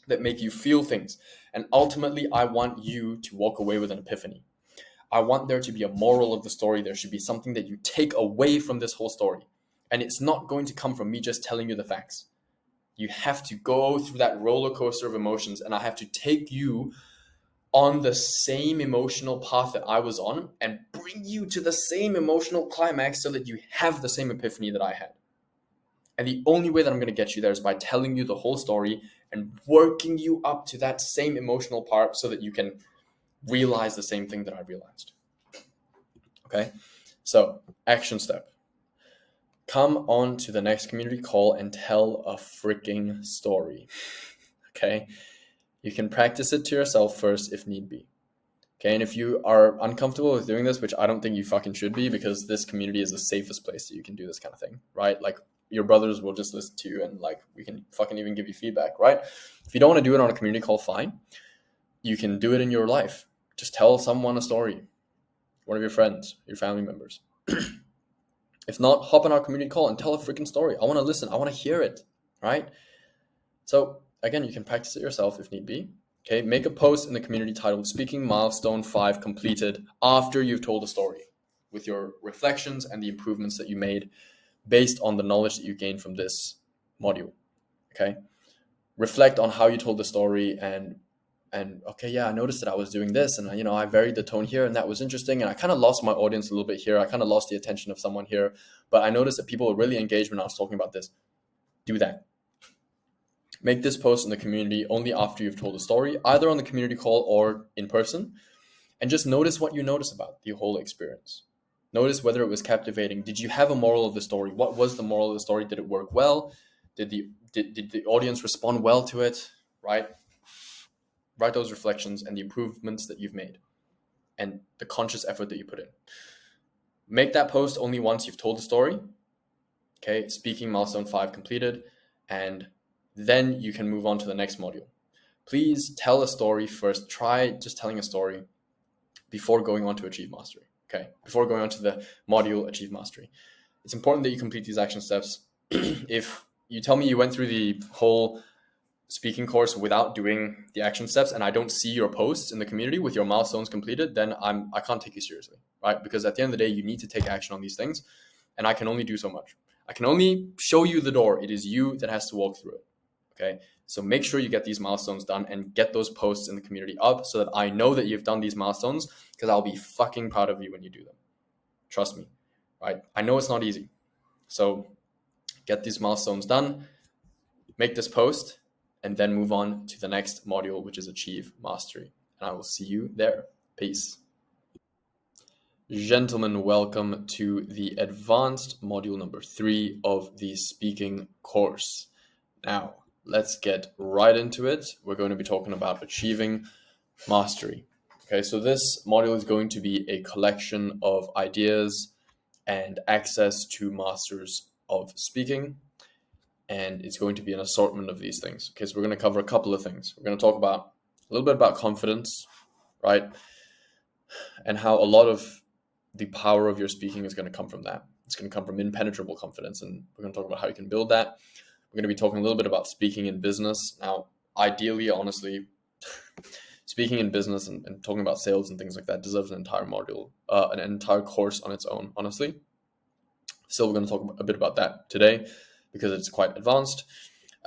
that make you feel things. And ultimately, I want you to walk away with an epiphany. I want there to be a moral of the story. There should be something that you take away from this whole story. And it's not going to come from me just telling you the facts. You have to go through that roller coaster of emotions, and I have to take you on the same emotional path that I was on and bring you to the same emotional climax so that you have the same epiphany that I had. And the only way that I'm going to get you there is by telling you the whole story and working you up to that same emotional part so that you can realize the same thing that I realized. Okay, so action step. Come on to the next community call and tell a freaking story. Okay, you can practice it to yourself first if need be. Okay, and if you are uncomfortable with doing this, which I don't think you fucking should be, because this community is the safest place that you can do this kind of thing, right? Like your brothers will just listen to you and like we can fucking even give you feedback, right? If you don't want to do it on a community call, fine. You can do it in your life. Just tell someone a story, one of your friends, your family members. If not, hop on our community call and tell a freaking story. I want to listen. I want to hear it, right? So again, you can practice it yourself if need be. Okay, make a post in the community titled Speaking Milestone 5 Completed after you've told a story with your reflections and the improvements that you made based on the knowledge that you gained from this module. Okay, reflect on how you told the story and okay, yeah, I noticed that I was doing this and I varied the tone here and that was interesting and I kind of lost my audience a little bit here. I kind of lost the attention of someone here, but I noticed that people were really engaged when I was talking about this. Do that. Make this post in the community only after you've told a story, either on the community call or in person, and just notice what you notice about the whole experience. Notice whether it was captivating. Did you have a moral of the story? What was the moral of the story? Did it work well? Did the audience respond well to it? Right? Write those reflections and the improvements that you've made and the conscious effort that you put in. Make that post only once you've told the story. Okay, speaking milestone 5 completed, and then you can move on to the next module. Please tell a story first. Try just telling a story before going on to Achieve Mastery. Okay, before going on to the module Achieve Mastery. It's important that you complete these action steps if you tell me you went through the whole speaking course without doing the action steps and I don't see your posts in the community with your milestones completed, then I can't take you seriously, right? Because at the end of the day, you need to take action on these things, and I can only do so much. I can only show you the door. It is you that has to walk through it. Okay, so make sure you get these milestones done and get those posts in the community up so that I know that you've done these milestones, because I'll be fucking proud of you when you do them. Trust me, right? I know it's not easy. So get these milestones done, make this post, and then move on to the next module, which is Achieve Mastery. And I will see you there. Peace. Gentlemen, welcome to the advanced module number 3 of the speaking course. Now, let's get right into it. We're going to be talking about achieving mastery. Okay, so this module is going to be a collection of ideas and access to masters of speaking. And it's going to be an assortment of these things. Okay, so we're going to cover a couple of things. We're going to talk about a little bit about confidence, right? And how a lot of the power of your speaking is going to come from that. It's going to come from impenetrable confidence. And we're going to talk about how you can build that. We're going to be talking a little bit about speaking in business. Now, ideally, honestly, speaking in business and talking about sales and things like that deserves an entire module, an entire course on its own, honestly. Still, we're going to talk a bit about that today because it's quite advanced.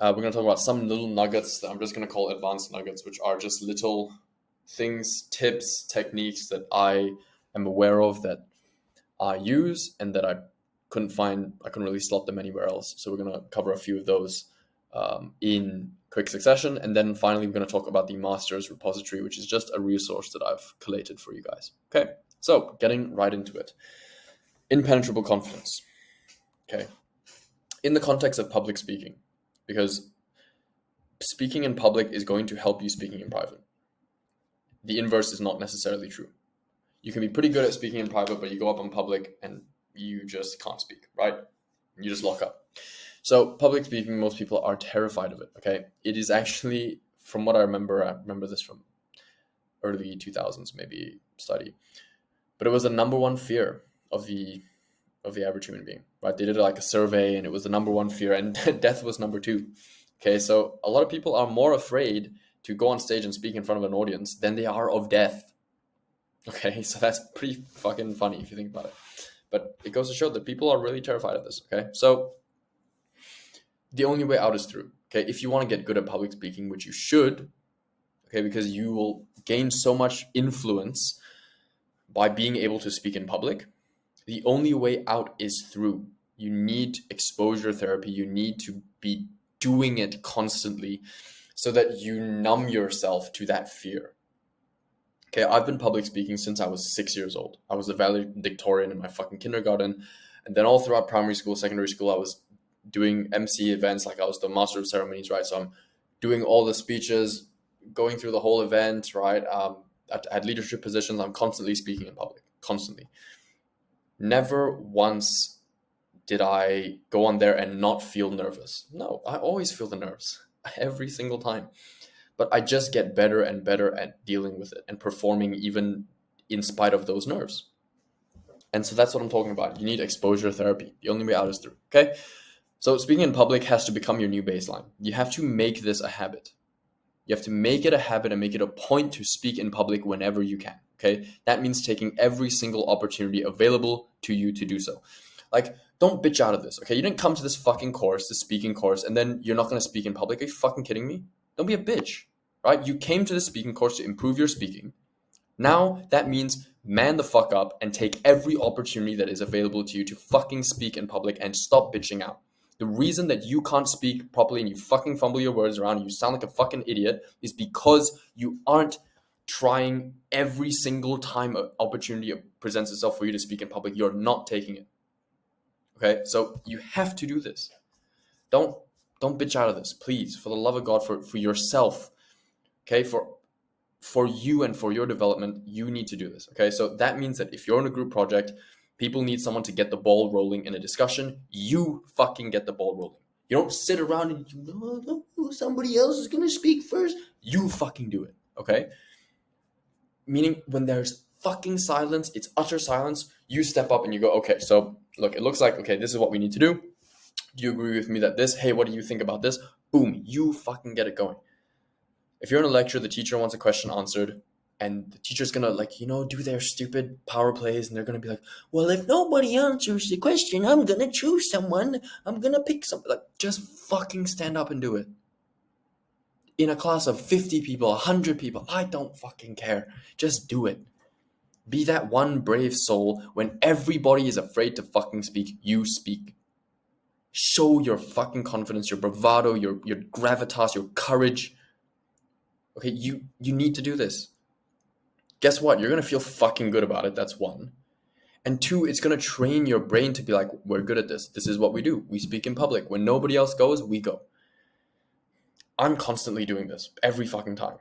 We're going to talk about some little nuggets that I'm just going to call advanced nuggets, which are just little things, tips, techniques that I am aware of that I use and that I couldn't really slot them anywhere else. So we're going to cover a few of those in quick succession. And then finally, we're going to talk about the Masters repository, which is just a resource that I've collated for you guys. Okay, so getting right into it. Impenetrable confidence. Okay, in the context of public speaking, because speaking in public is going to help you speaking in private. The inverse is not necessarily true. You can be pretty good at speaking in private, but you go up in public and you just can't speak, right? You just lock up. So public speaking, most people are terrified of it, okay? It is actually, from what I remember this from early 2000s, maybe study, but it was the number one fear of the average human being, right? They did like a survey and it was the number one fear, and death was number 2. Okay, so a lot of people are more afraid to go on stage and speak in front of an audience than they are of death. Okay, so that's pretty fucking funny if you think about it. But it goes to show that people are really terrified of this, okay? So the only way out is through, okay? If you want to get good at public speaking, which you should, okay, because you will gain so much influence by being able to speak in public, the only way out is through. You need exposure therapy. You need to be doing it constantly so that you numb yourself to that fear. Okay, I've been public speaking since I was 6 years old. I was a valedictorian in my fucking kindergarten. And then all throughout primary school, secondary school, I was doing MC events, like I was the master of ceremonies, right? So I'm doing all the speeches, going through the whole event, right? I had leadership positions. I'm constantly speaking in public, constantly. Never once did I go on there and not feel nervous. No, I always feel the nerves every single time. But I just get better and better at dealing with it and performing even in spite of those nerves. And so that's what I'm talking about. You need exposure therapy. The only way out is through, okay? So speaking in public has to become your new baseline. You have to make this a habit. You have to make it a habit and make it a point to speak in public whenever you can, okay? That means taking every single opportunity available to you to do so. Like, don't bitch out of this, okay? You didn't come to this fucking course, this speaking course, and then you're not going to speak in public. Are you fucking kidding me? Don't be a bitch, right? You came to the speaking course to improve your speaking. Now that means man the fuck up and take every opportunity that is available to you to fucking speak in public and stop bitching out. The reason that you can't speak properly and you fucking fumble your words around and you sound like a fucking idiot is because you aren't trying every single time an opportunity presents itself for you to speak in public. You're not taking it. Okay, so you have to do this. Don't bitch out of this, please, for the love of God, for yourself. Okay, for you and for your development, you need to do this. Okay, so that means that if you're in a group project, people need someone to get the ball rolling in a discussion. You fucking get the ball rolling. You don't sit around and somebody else is gonna speak first. You fucking do it. Okay, meaning when there's fucking silence, it's utter silence, you step up and you go, okay, so look, it looks like, okay, this is what we need to do. Do you agree with me that this? Hey, what do you think about this? Boom, you fucking get it going. If you're in a lecture, the teacher wants a question answered, and the teacher's gonna do their stupid power plays, and they're gonna be like, well, if nobody answers the question, I'm gonna choose someone. I'm gonna pick something. Like, just fucking stand up and do it. In a class of 50 people, 100 people, I don't fucking care. Just do it. Be that one brave soul when everybody is afraid to fucking speak, you speak. Show your fucking confidence, your bravado, your gravitas, your courage. Okay, you need to do this. Guess what? You're going to feel fucking good about it. That's one. And two, it's going to train your brain to be like, we're good at this. This is what we do. We speak in public. When nobody else goes, we go. I'm constantly doing this every fucking time.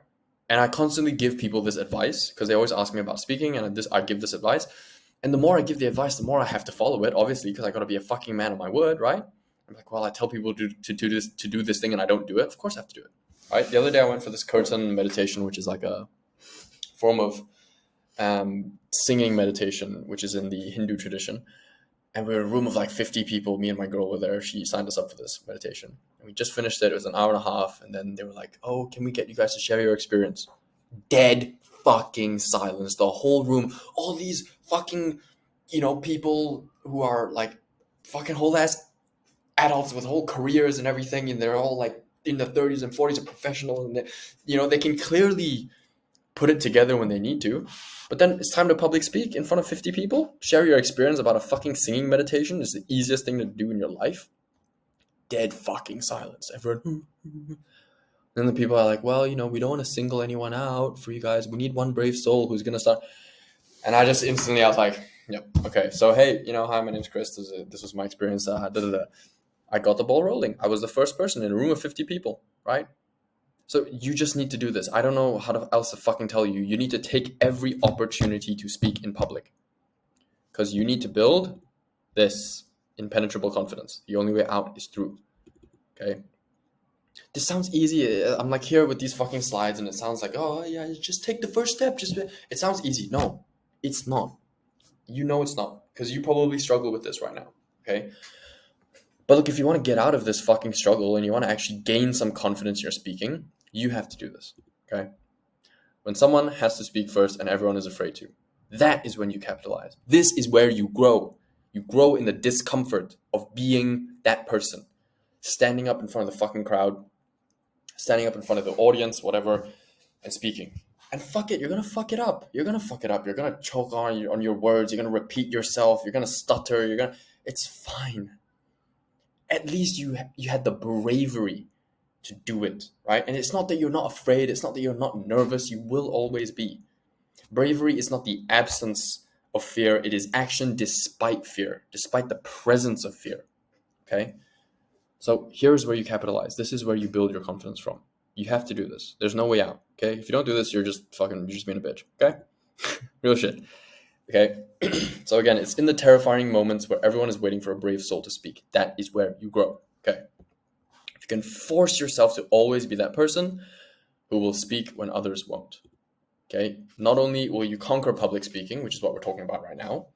And I constantly give people this advice because they always ask me about speaking, and I give this advice. And the more I give the advice, the more I have to follow it, obviously, because I got to be a fucking man of my word, right? I'm like, well, I tell people to do this thing and I don't do it. Of course I have to do it. Right? The other day I went for this kirtan meditation, which is like a form of singing meditation, which is in the Hindu tradition. And we were in a room of like 50 people. Me and my girl were there. She signed us up for this meditation. And we just finished it. It was an hour and a half. And then they were like, oh, can we get you guys to share your experience? Dead fucking silence. The whole room. All these fucking, people who are like fucking whole ass adults with whole careers and everything. And they're all like in the 30s and 40s, are professional. And they can clearly put it together when they need to. But then it's time to public speak in front of 50 people. Share your experience about a fucking singing meditation. It's the easiest thing to do in your life. Dead fucking silence. Everyone. Then the people are like, well, we don't want to single anyone out for you guys. We need one brave soul who's going to start. And I just instantly, I was like, yep, okay. So, hey, hi, my name's Chris. This was my experience. I got the ball rolling. I was the first person in a room of 50 people, right? So you just need to do this. I don't know how else to fucking tell you. You need to take every opportunity to speak in public. Because you need to build this impenetrable confidence. The only way out is through. Okay? This sounds easy. I'm like here with these fucking slides and it sounds like, oh yeah, just take the first step. It sounds easy. No, it's not. You know it's not. Because you probably struggle with this right now. Okay? But look, if you want to get out of this fucking struggle and you want to actually gain some confidence in your speaking, you have to do this, okay? When someone has to speak first and everyone is afraid to, that is when you capitalize. This is where you grow. You grow in the discomfort of being that person, standing up in front of the fucking crowd, standing up in front of the audience, whatever, and speaking. And fuck it, you're going to fuck it up. You're going to fuck it up. You're going to choke on your words. You're going to repeat yourself. You're going to stutter. It's fine. At least you had the bravery to do it, right? And it's not that you're not afraid. It's not that you're not nervous. You will always be. Bravery is not the absence of fear. It is action despite fear, despite the presence of fear, okay? So here's where you capitalize. This is where you build your confidence from. You have to do this. There's no way out, okay? If you don't do this, you're just being a bitch, okay? Real shit. Okay, so again, it's in the terrifying moments where everyone is waiting for a brave soul to speak. That is where you grow, okay? If you can force yourself to always be that person who will speak when others won't, okay? Not only will you conquer public speaking, which is what we're talking about right now,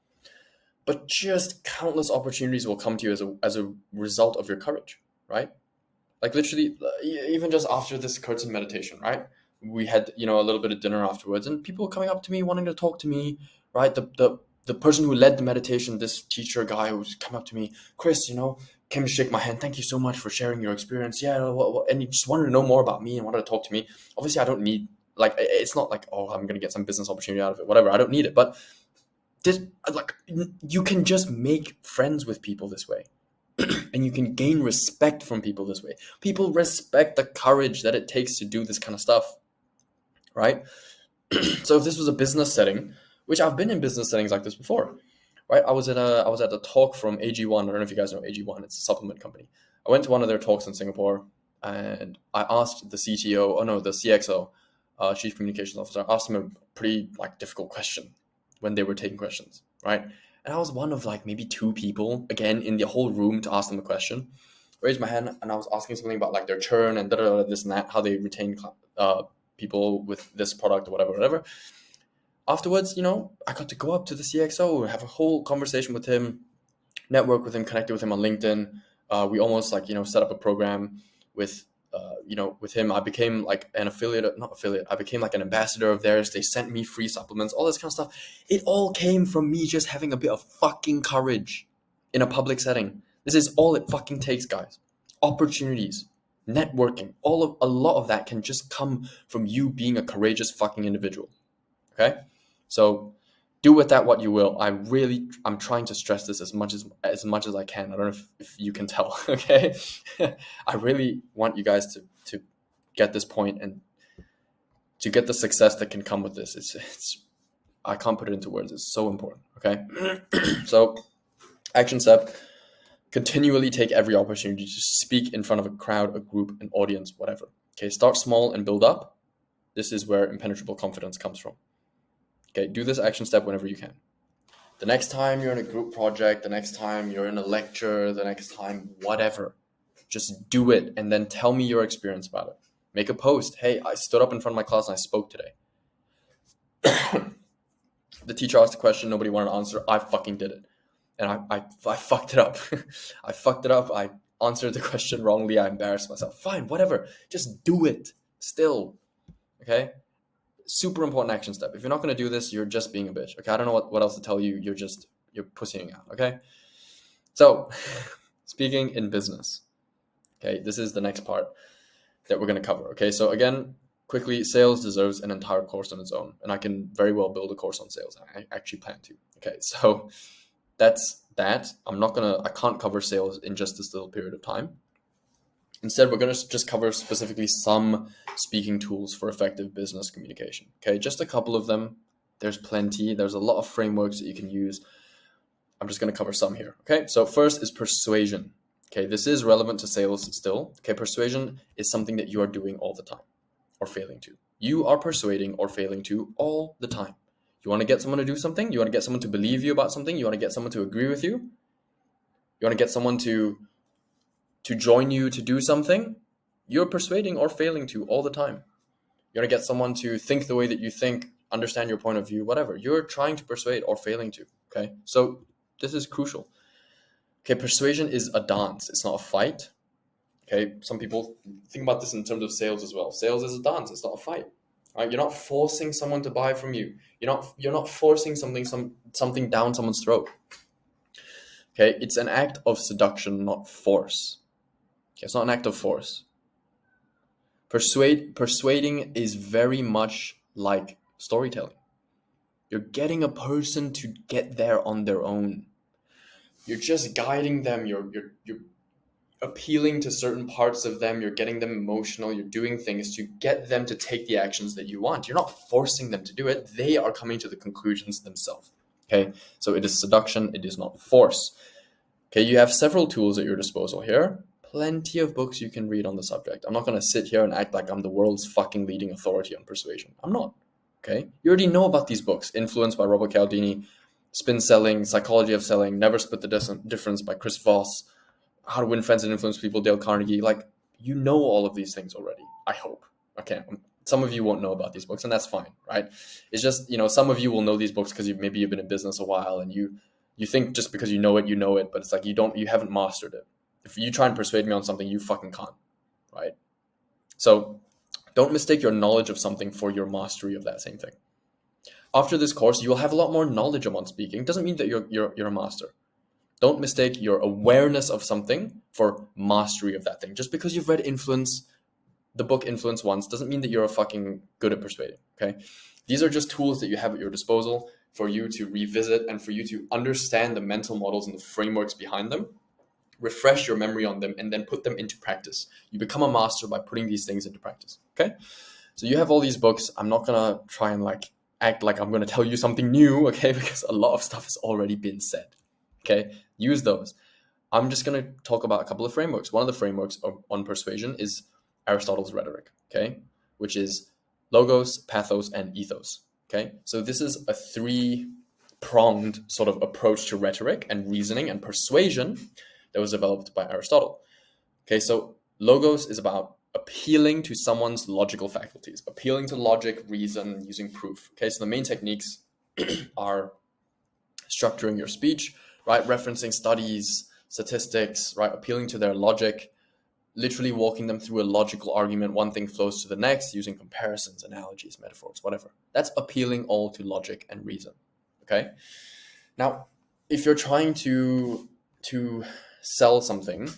but just countless opportunities will come to you as a result of your courage, right? Like literally, even just after this kirtan meditation, right? We had, a little bit of dinner afterwards, and people coming up to me, wanting to talk to me, right? The person who led the meditation, this teacher guy who's come up to me, Chris, came to shake my hand. Thank you so much for sharing your experience. Yeah, and he just wanted to know more about me and wanted to talk to me. Obviously, I don't need, it's not like, oh, I'm going to get some business opportunity out of it, whatever. I don't need it. But you can just make friends with people this way. And you can gain respect from people this way. People respect the courage that it takes to do this kind of stuff, right? So if this was a business setting, which I've been in business settings like this before, right? I was at a talk from AG1. I don't know if you guys know AG1. It's a supplement company. I went to one of their talks in Singapore, and I asked the CXO, Chief Communications Officer. I asked him a pretty difficult question when they were taking questions, right? And I was one of maybe two people, again, in the whole room to ask them a question. I raised my hand and I was asking something about their churn and this and that, how they retain people with this product or whatever. Afterwards, I got to go up to the CXO, have a whole conversation with him, network with him, connected with him on LinkedIn. We almost like, set up a program with, with him. I became like an I became like an ambassador of theirs. They sent me free supplements, all this kind of stuff. It all came from me just having a bit of fucking courage in a public setting. This is all it fucking takes, guys. Opportunities, networking, a lot of that can just come from you being a courageous fucking individual. Okay? So do with that what you will. I'm trying to stress this as much as I can. I don't know if you can tell. Okay. I really want you guys to get this point and to get the success that can come with this. It's I can't put it into words. It's so important. Okay. So action step: continually take every opportunity to speak in front of a crowd, a group, an audience, whatever. Okay. Start small and build up. This is where impenetrable confidence comes from. Okay, do this action step whenever you can. The next time you're in a group project, the next time you're in a lecture, the next time, whatever, just do it and then tell me your experience about it. Make a post. Hey, I stood up in front of my class and I spoke today. The teacher asked a question nobody wanted to answer. I fucking did it. And I fucked it up. I fucked it up. I answered the question wrongly. I embarrassed myself. Fine, whatever. Just do it still. Okay? Super important action step. If you're not going to do this, you're just being a bitch. Okay, I don't know what else to tell you. You're pussying out. Okay, so speaking in business. Okay, this is the next part that we're going to cover. Okay, so again, quickly, sales deserves an entire course on its own, and I can very well build a course on sales. I actually plan to. Okay, so that's that. I can't cover sales in just this little period of time. Instead, we're going to just cover specifically some speaking tools for effective business communication. Okay, just a couple of them. There's plenty. There's a lot of frameworks that you can use. I'm just going to cover some here. Okay, so first is persuasion. Okay, this is relevant to sales still. Okay, persuasion is something that you are doing all the time or failing to. You are persuading or failing to all the time. You want to get someone to do something? You want to get someone to believe you about something? You want to get someone to agree with you? You want to get someone to join you to do something? You're persuading or failing to all the time. You want to get someone to think the way that you think, understand your point of view, whatever. You're trying to persuade or failing to. Okay, so this is crucial. Okay, persuasion is a dance. It's not a fight. Okay, some people think about this in terms of sales as well. Sales is a dance. It's not a fight. Right? You're not forcing someone to buy from you. You're not forcing something down someone's throat. Okay, it's an act of seduction, not force. Okay, it's not an act of force. Persuading is very much like storytelling. You're getting a person to get there on their own. You're just guiding them. You're appealing to certain parts of them. You're getting them emotional. You're doing things to get them to take the actions that you want. You're not forcing them to do it. They are coming to the conclusions themselves. Okay, so it is seduction. It is not force. Okay, you have several tools at your disposal here. Plenty of books you can read on the subject. I'm not going to sit here and act like I'm the world's fucking leading authority on persuasion. I'm not. Okay, you already know about these books. Influence by Robert Cialdini, Spin Selling, Psychology of Selling, Never Split the Difference by Chris Voss, How to Win Friends and Influence People, Dale Carnegie. Like, you know all of these things already, I hope. Okay, some of you won't know about these books, and that's fine, right? It's just, some of you will know these books because you've been in business a while, and you think just because you know it, but it's like you haven't mastered it. If you try and persuade me on something, you fucking can't, right? So don't mistake your knowledge of something for your mastery of that same thing. After this course, you will have a lot more knowledge about speaking. It doesn't mean that you're a master. Don't mistake your awareness of something for mastery of that thing. Just because you've read the book Influence once, doesn't mean that you're fucking good at persuading, okay? These are just tools that you have at your disposal for you to revisit and for you to understand the mental models and the frameworks behind them, refresh your memory on them, and then put them into practice. You become a master by putting these things into practice, okay? So you have all these books. I'm not going to try and act like I'm going to tell you something new, okay? Because a lot of stuff has already been said, okay? Use those. I'm just going to talk about a couple of frameworks. One of the frameworks on persuasion is Aristotle's rhetoric, okay? Which is logos, pathos, and ethos, okay? So this is a three-pronged sort of approach to rhetoric and reasoning and persuasion that was developed by Aristotle. Okay, so logos is about appealing to someone's logical faculties, appealing to logic, reason, using proof. Okay, so the main techniques are structuring your speech, right? Referencing studies, statistics, right? Appealing to their logic, literally walking them through a logical argument. One thing flows to the next using comparisons, analogies, metaphors, whatever. That's appealing all to logic and reason. Okay. Now, if you're trying to sell something,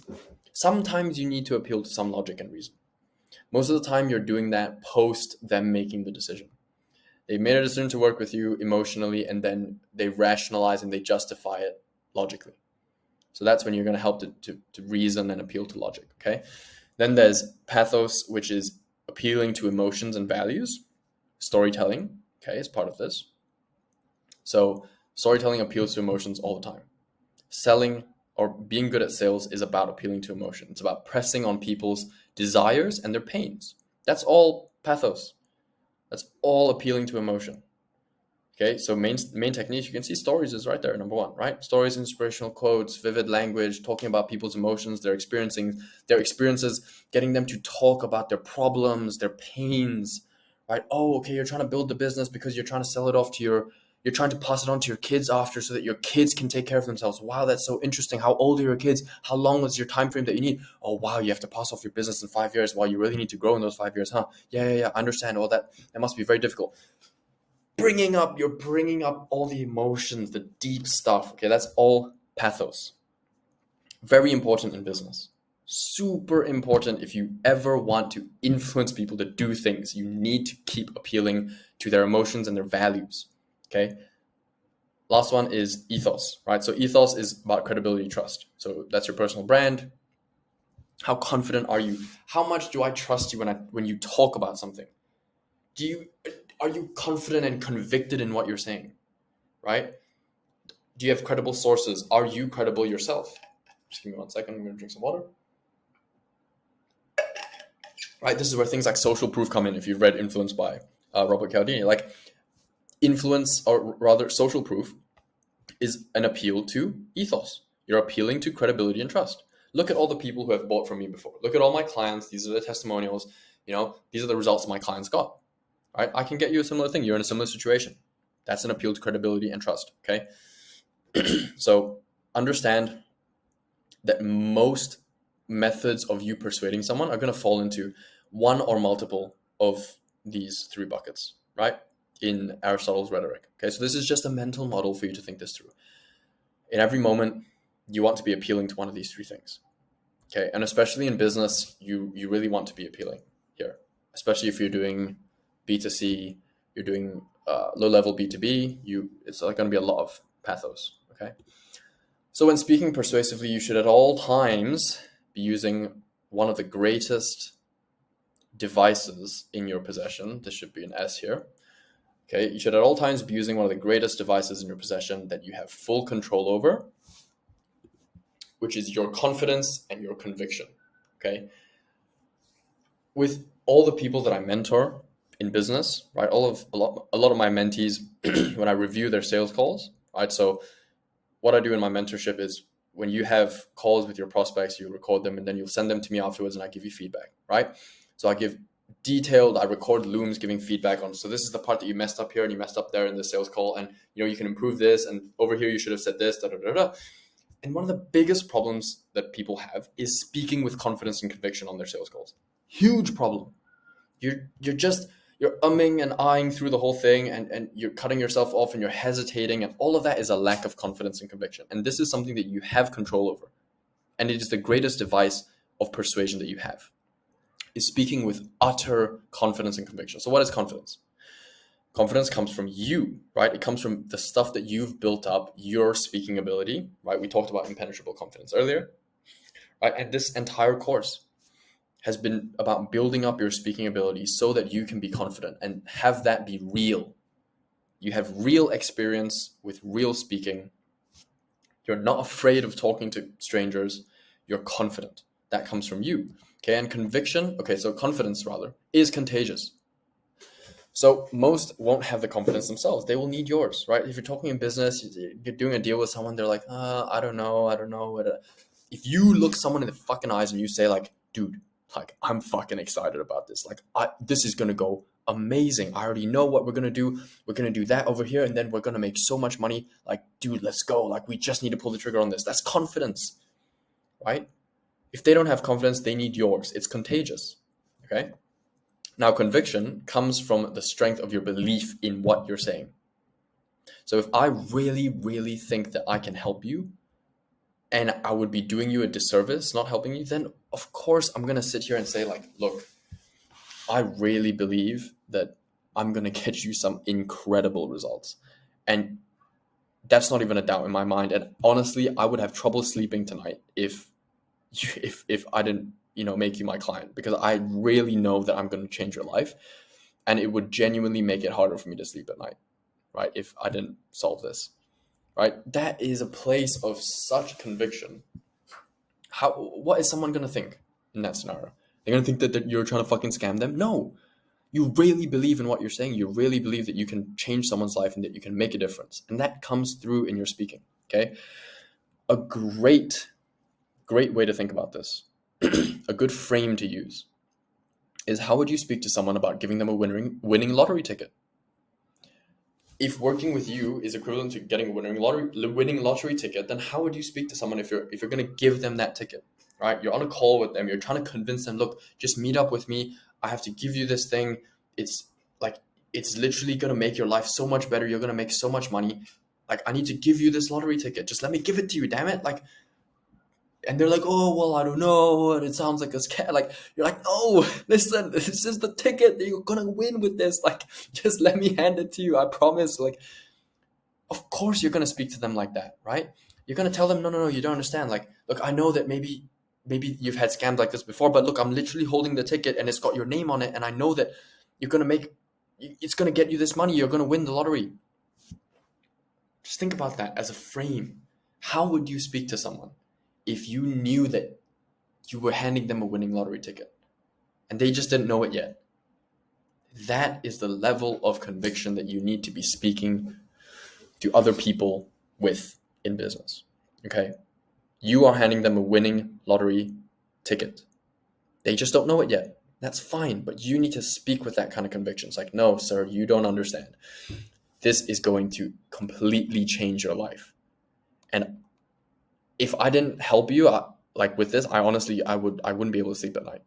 sometimes you need to appeal to some logic and reason. Most of the time, you're doing that post them making the decision. They made a decision to work with you emotionally, and then they rationalize and they justify it logically. So that's when you're going to help to reason and appeal to logic, okay? Then there's pathos, which is appealing to emotions and values. Storytelling, okay, is part of this. So storytelling appeals to emotions all the time. Selling or being good at sales is about appealing to emotion. It's about pressing on people's desires and their pains. That's all pathos. That's all appealing to emotion. Okay, so main techniques, you can see stories is right there, number one, right? Stories, inspirational quotes, vivid language, talking about people's emotions, their experiences, getting them to talk about their problems, their pains, right? Oh, okay, you're trying to build the business because you're trying to sell it off to you're trying to pass it on to your kids after so that your kids can take care of themselves. Wow, that's so interesting. How old are your kids? How long was your time frame that you need? Oh, wow, you have to pass off your business in 5 years. Wow, you really need to grow in those 5 years, huh? Yeah, I understand all that. That must be very difficult. You're bringing up all the emotions, the deep stuff. Okay, that's all pathos. Very important in business. Super important if you ever want to influence people to do things. You need to keep appealing to their emotions and their values. Okay. Last one is ethos, right? So ethos is about credibility and trust. So that's your personal brand. How confident are you? How much do I trust you when you talk about something? Are you confident and convicted in what you're saying, right? Do you have credible sources? Are you credible yourself? Just give me 1 second. I'm going to drink some water. Right, this is where things like social proof come in. If you've read Influence by Robert Cialdini, like influence, or rather social proof, is an appeal to ethos. You're appealing to credibility and trust. Look at all the people who have bought from me before. Look at all my clients. These are the testimonials. These are the results my clients got. Right? I can get you a similar thing. You're in a similar situation. That's an appeal to credibility and trust. Okay. So understand that most methods of you persuading someone are going to fall into one or multiple of these three buckets, right? In Aristotle's rhetoric. Okay, so this is just a mental model for you to think this through. In every moment, you want to be appealing to one of these three things. Okay, and especially in business, you really want to be appealing here, especially if you're doing B2C, you're doing low-level B2B, it's going to be a lot of pathos, okay? So when speaking persuasively, you should at all times be using one of the greatest devices in your possession. This should be an S here. Okay, you should at all times be using one of the greatest devices in your possession that you have full control over, which is your confidence and your conviction. Okay. With all the people that I mentor in business, right? A lot of my mentees, when I review their sales calls, right? So what I do in my mentorship is when you have calls with your prospects, you record them and then you'll send them to me afterwards and I give you feedback, right? So I record looms giving feedback on, so this is the part that you messed up here and you messed up there in the sales call, and you can improve this, and over here you should have said this, da da da da. And one of the biggest problems that people have is speaking with confidence and conviction on their sales calls. Huge problem. You're umming and eyeing through the whole thing, and you're cutting yourself off and you're hesitating, and all of that is a lack of confidence and conviction. And this is something that you have control over. And it is the greatest device of persuasion that you have, is speaking with utter confidence and conviction. So what is confidence? Confidence comes from you, right? It comes from the stuff that you've built up, your speaking ability, right? We talked about impenetrable confidence earlier, right? And this entire course has been about building up your speaking ability so that you can be confident and have that be real. You have real experience with real speaking. You're not afraid of talking to strangers. You're confident. That comes from you. Okay, and conviction, so confidence rather, is contagious. So most won't have the confidence themselves. They will need yours, right? If you're talking in business, you're doing a deal with someone, they're like, I don't know. If you look someone in the fucking eyes and you say like, dude, like, I'm fucking excited about this. Like, this is going to go amazing. I already know what we're going to do. We're going to do that over here, and then we're going to make so much money. Like, dude, let's go. Like, we just need to pull the trigger on this. That's confidence. right? If they don't have confidence, they need yours. It's contagious, okay? Now, conviction comes from the strength of your belief in what you're saying. So if I really, really think that I can help you and I would be doing you a disservice not helping you, then of course I'm going to sit here and say like, look, I really believe that I'm going to get you some incredible results. And that's not even a doubt in my mind. And honestly, I would have trouble sleeping tonight if I didn't, make you my client, because I really know that I'm going to change your life, and it would genuinely make it harder for me to sleep at night, right? If I didn't solve this, right? That is a place of such conviction. What is someone going to think in that scenario? They're going to think that you're trying to fucking scam them? No. You really believe in what you're saying. You really believe that you can change someone's life and that you can make a difference. And that comes through in your speaking, okay? A great way to think about this, a good frame to use, is how would you speak to someone about giving them a winning lottery ticket? If working with you is equivalent to getting a winning lottery ticket, then how would you speak to someone if you're going to give them that ticket, right? You're on a call with them. You're trying to convince them, look, just meet up with me. I have to give you this thing. It's like, it's literally going to make your life so much better. You're going to make so much money. Like, I need to give you this lottery ticket. Just let me give it to you, damn it. Like, and they're like, oh, well, I don't know. And it sounds like a scam. Like, you're like, no, listen, this is the ticket that you're going to win with this. Like, just let me hand it to you. I promise. Like, of course you're going to speak to them like that, right? You're going to tell them, no, you don't understand. Like, look, I know that maybe you've had scams like this before, but look, I'm literally holding the ticket and it's got your name on it. And I know that you're going to it's going to get you this money. You're going to win the lottery. Just think about that as a frame. How would you speak to someone if you knew that you were handing them a winning lottery ticket and they just didn't know it yet? That is the level of conviction that you need to be speaking to other people with in business, okay? You are handing them a winning lottery ticket. They just don't know it yet. That's fine, but you need to speak with that kind of conviction. It's like, no, sir, you don't understand. This is going to completely change your life. And if I didn't help you with this, I wouldn't be able to sleep at night,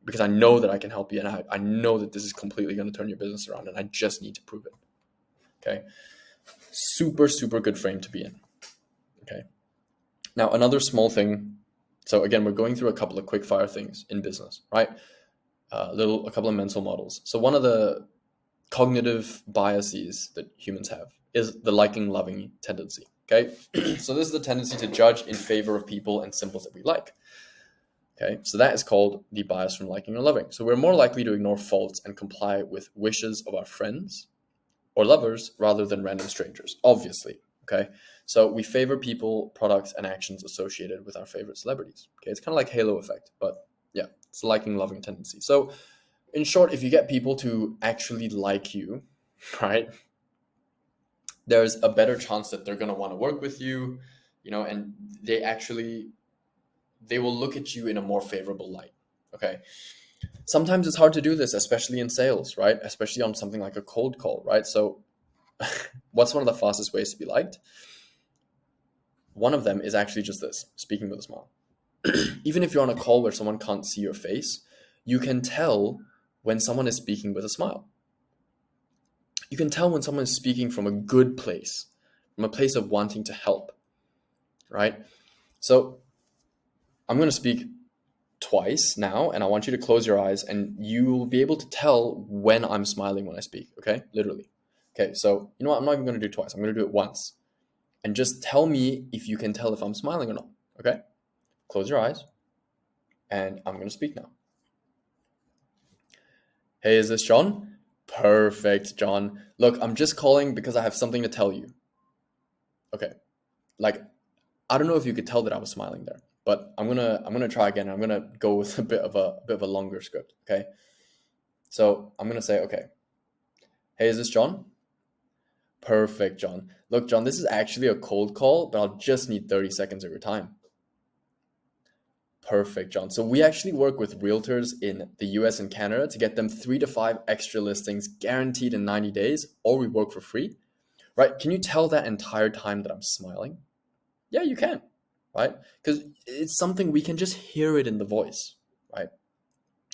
because I know that I can help you, and I know that this is completely going to turn your business around, and I just need to prove it, okay? Super, super good frame to be in, okay? Now, another small thing. So again, we're going through a couple of quick fire things in business, right? A couple of mental models. So one of the cognitive biases that humans have is the liking, loving tendency, okay? So this is the tendency to judge in favor of people and symbols that we like, okay? So that is called the bias from liking or loving. So we're more likely to ignore faults and comply with wishes of our friends or lovers rather than random strangers, obviously, okay? So we favor people, products, and actions associated with our favorite celebrities, okay? It's kind of like halo effect, but yeah, it's a liking, loving tendency. So in short, if you get people to actually like you, right, there's a better chance that they're going to want to work with you, and they will look at you in a more favorable light, okay? Sometimes it's hard to do this, especially in sales, right? Especially on something like a cold call, right? So what's one of the fastest ways to be liked? One of them is actually just this, speaking with a smile. Even if you're on a call where someone can't see your face, you can tell when someone is speaking with a smile. You can tell when someone is speaking from a good place, from a place of wanting to help, right? So I'm going to speak twice now, and I want you to close your eyes, and you will be able to tell when I'm smiling when I speak, okay? Literally. Okay, so you know what? I'm not even going to do it twice. I'm going to do it once. And just tell me if you can tell if I'm smiling or not, okay? Close your eyes, and I'm going to speak now. Hey, is this John? Perfect, John. Look, I'm just calling because I have something to tell you. Okay. Like, I don't know if you could tell that I was smiling there, but I'm gonna try again. I'm gonna go with a bit of a longer script. Okay. So I'm gonna say, okay. Hey, is this John? Perfect, John. Look, John, this is actually a cold call, but I'll just need 30 seconds of your time. Perfect, John. So we actually work with realtors in the US and Canada to get them 3 to 5 extra listings guaranteed in 90 days, or we work for free, right? Can you tell that entire time that I'm smiling? Yeah, you can. right? Because it's something we can just hear it in the voice, right?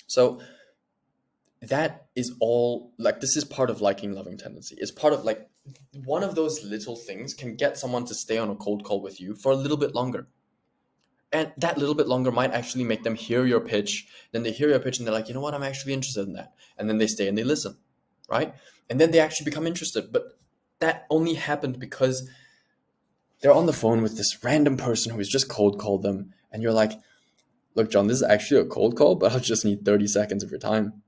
So that is all, like, this is part of liking loving tendency. It's part of, like, one of those little things can get someone to stay on a cold call with you for a little bit longer. And that little bit longer might actually make them hear your pitch. Then they hear your pitch and they're like, you know what, I'm actually interested in that. And then they stay and they listen, right? And then they actually become interested. But that only happened because they're on the phone with this random person who has just cold called them. And you're like, look, John, this is actually a cold call, but I'll just need 30 seconds of your time.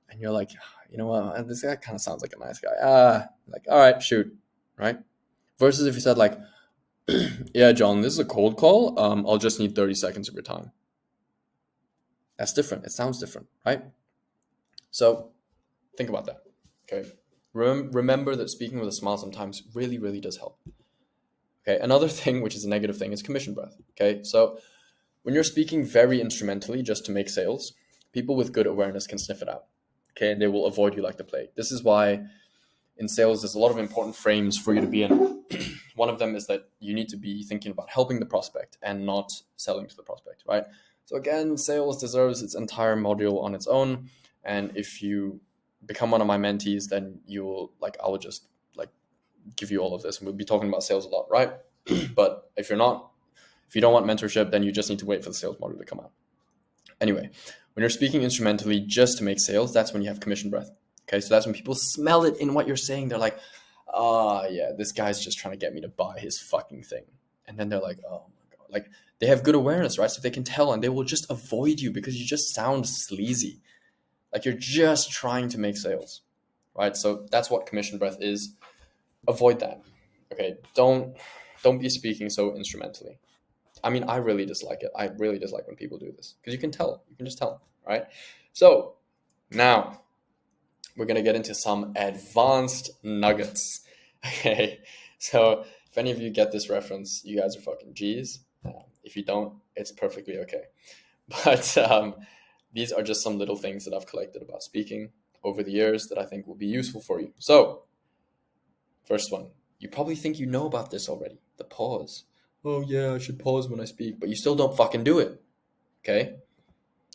And you're like, you know what, this guy kind of sounds like a nice guy. Like, all right, shoot, right? Versus if you said like, yeah, John, this is a cold call. I'll just need 30 seconds of your time. That's different. It sounds different, right? So think about that, okay? Remember that speaking with a smile sometimes really, really does help. Okay, another thing, which is a negative thing, is commission breath, okay? So when you're speaking very instrumentally just to make sales, people with good awareness can sniff it out, okay? And they will avoid you like the plague. This is why in sales, there's a lot of important frames for you to be in. One of them is that you need to be thinking about helping the prospect and not selling to the prospect, right? So again, sales deserves its entire module on its own. And if you become one of my mentees, then I will just like give you all of this and we'll be talking about sales a lot, right? But if you don't want mentorship, then you just need to wait for the sales module to come out. Anyway, when you're speaking instrumentally just to make sales, that's when you have commission breath. Okay, so that's when people smell it in what you're saying. They're like, yeah, this guy's just trying to get me to buy his fucking thing. And then they're like, oh my God. Like, they have good awareness, right? So they can tell and they will just avoid you because you just sound sleazy. Like you're just trying to make sales, right? So that's what commission breath is. Avoid that. Okay, don't be speaking so instrumentally. I mean, I really dislike it. I really dislike when people do this because you can just tell, right? So now we're going to get into some advanced nuggets. Okay, so if any of you get this reference, you guys are fucking G's. If you don't, it's perfectly okay. But these are just some little things that I've collected about speaking over the years that I think will be useful for you. So, first one, you probably think you know about this already, the pause. Oh yeah, I should pause when I speak, but you still don't fucking do it. Okay?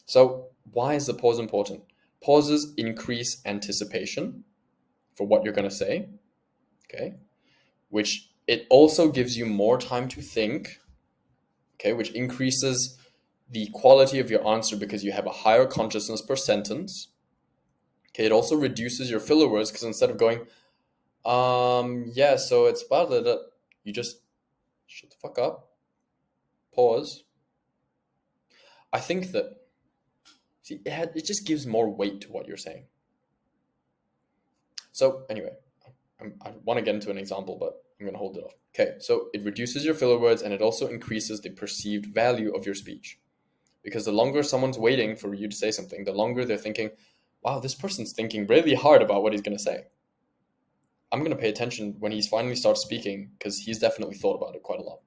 So, why is the pause important? Pauses increase anticipation for what you're going to say, okay? Which it also gives you more time to think, okay? Which increases the quality of your answer because you have a higher consciousness per sentence. Okay, it also reduces your filler words because instead of going, yeah, so it's about that, you just shut the fuck up, pause. I think that, see, it just gives more weight to what you're saying. So anyway, I want to get into an example, but I'm going to hold it off. Okay, so it reduces your filler words and it also increases the perceived value of your speech. Because the longer someone's waiting for you to say something, the longer they're thinking, wow, this person's thinking really hard about what he's going to say. I'm going to pay attention when he finally starts speaking because he's definitely thought about it quite a lot.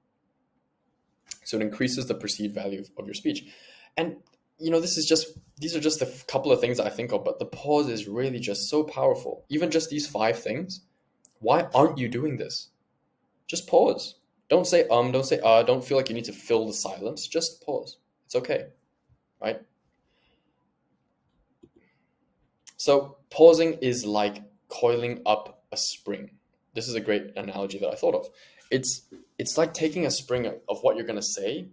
So it increases the perceived value of your speech. And, these are just a couple of things I think of, but the pause is really just so powerful. Even just these 5 things. Why aren't you doing this? Just pause. Don't say don't say don't feel like you need to fill the silence. Just pause. It's okay, right? So pausing is like coiling up a spring. This is a great analogy that I thought of. It's like taking a spring of what you're going to say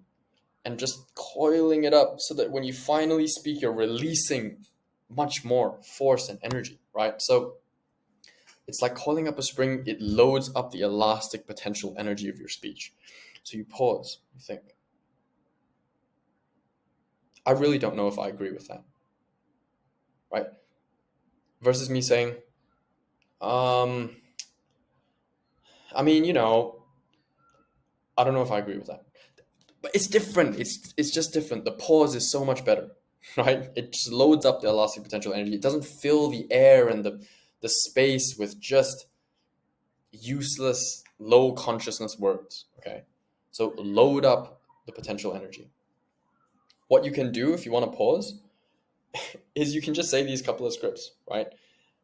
and just coiling it up so that when you finally speak, you're releasing much more force and energy, right? So it's like coiling up a spring. It loads up the elastic potential energy of your speech. So you pause, you think. I really don't know if I agree with that, right? Versus me saying, I mean, I don't know if I agree with that. But it's different. It's just different. The pause is so much better, right? It just loads up the elastic potential energy. It doesn't fill the air and the space with just useless, low consciousness words, okay? So load up the potential energy. What you can do if you want to pause is you can just say these couple of scripts, right?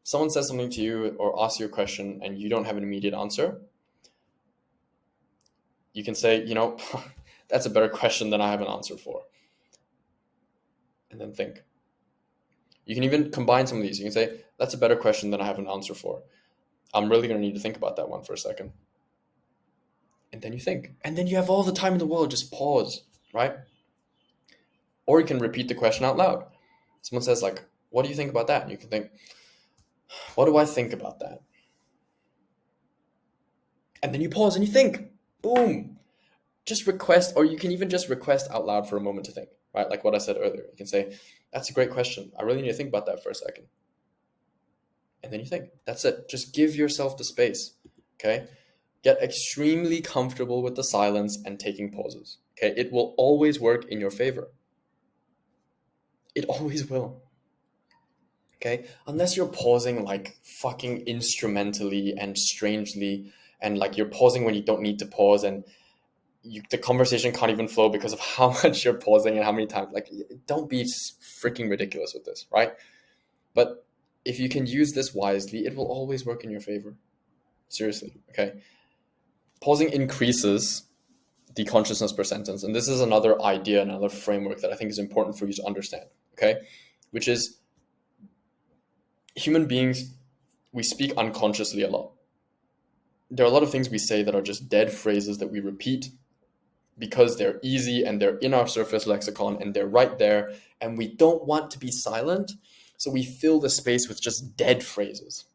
Someone says something to you or asks you a question and you don't have an immediate answer. you can say, that's a better question than I have an answer for. And then think. You can even combine some of these. You can say, that's a better question than I have an answer for. I'm really going to need to think about that one for a second. And then you think. And then you have all the time in the world. Just pause, right? Or you can repeat the question out loud. Someone says, like, what do you think about that? And you can think, what do I think about that? And then you pause and you think. Boom. Just request, or you can even just request out loud for a moment to think, right? Like what I said earlier. You can say, that's a great question. I really need to think about that for a second. And then you think. That's it. Just give yourself the space, okay? Get extremely comfortable with the silence and taking pauses, okay? It will always work in your favor. It always will. Okay, unless you're pausing like fucking instrumentally and strangely, and like you're pausing when you don't need to pause, and the conversation can't even flow because of how much you're pausing and how many times. Like, don't be freaking ridiculous with this, right? But if you can use this wisely, it will always work in your favor. Seriously, okay? Pausing increases the consciousness per sentence, and this is another idea, another framework that I think is important for you to understand, okay? Which is, human beings, we speak unconsciously a lot. There are a lot of things we say that are just dead phrases that we repeat because they're easy and they're in our surface lexicon and they're right there, and we don't want to be silent, so we fill the space with just dead phrases.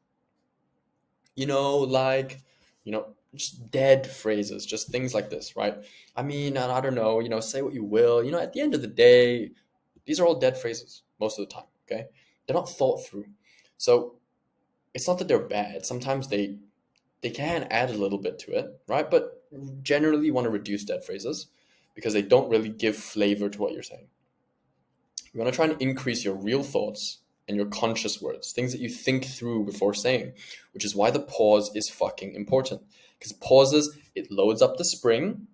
Just dead phrases, just things like this, right? I mean, I don't know, say what you will. At the end of the day, these are all dead phrases most of the time, okay? They're not thought through. So it's not that they're bad. Sometimes they can add a little bit to it, right? But generally you want to reduce dead phrases because they don't really give flavor to what you're saying. You want to try and increase your real thoughts and your conscious words, things that you think through before saying, which is why the pause is fucking important. Because pauses, it loads up the spring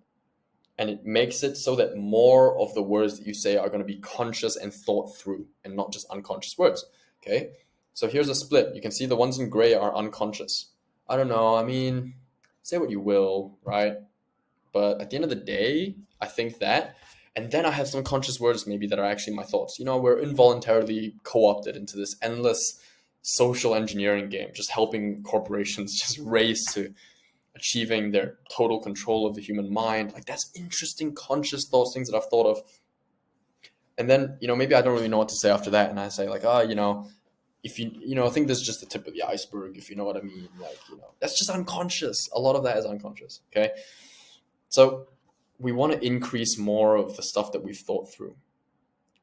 and it makes it so that more of the words that you say are going to be conscious and thought through and not just unconscious words, okay? So here's a split. You can see the ones in gray are unconscious. I don't know, I mean, say what you will, right? But at the end of the day, I think that. And then I have some conscious words maybe that are actually my thoughts. We're involuntarily co-opted into this endless social engineering game, just helping corporations just race to achieving their total control of the human mind. Like, that's interesting conscious thoughts, things that I've thought of. And then, maybe I don't really know what to say after that. And I say like, if I think this is just the tip of the iceberg, if you know what I mean. Like, that's just unconscious. A lot of that is unconscious, okay? So we want to increase more of the stuff that we've thought through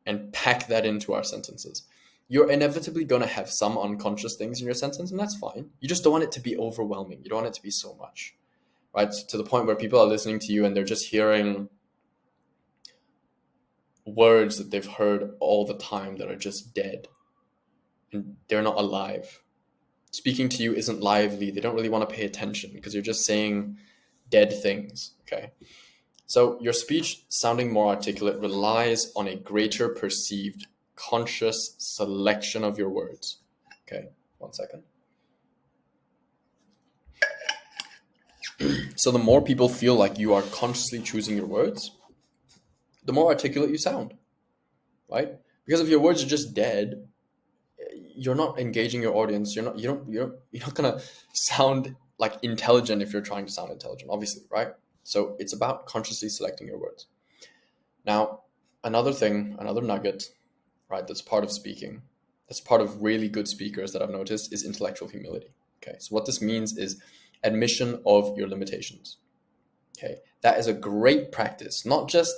and pack that into our sentences. You're inevitably going to have some unconscious things in your sentence, and that's fine. You just don't want it to be overwhelming. You don't want it to be so much, right? To the point where people are listening to you and they're just hearing words that they've heard all the time that are just dead. And they're not alive. Speaking to you isn't lively. They don't really want to pay attention because you're just saying dead things, okay? So your speech sounding more articulate relies on a greater perceived conscious selection of your words. Okay, 1 second. So the more people feel like you are consciously choosing your words, the more articulate you sound, right? Because if your words are just dead, you're not engaging your audience. You're not gonna sound like intelligent if you're trying to sound intelligent, obviously, right? So it's about consciously selecting your words. Now, another nugget, right, that's part of speaking, that's part of really good speakers that I've noticed, is intellectual humility. Okay, so what this means is admission of your limitations. Okay, that is a great practice, not just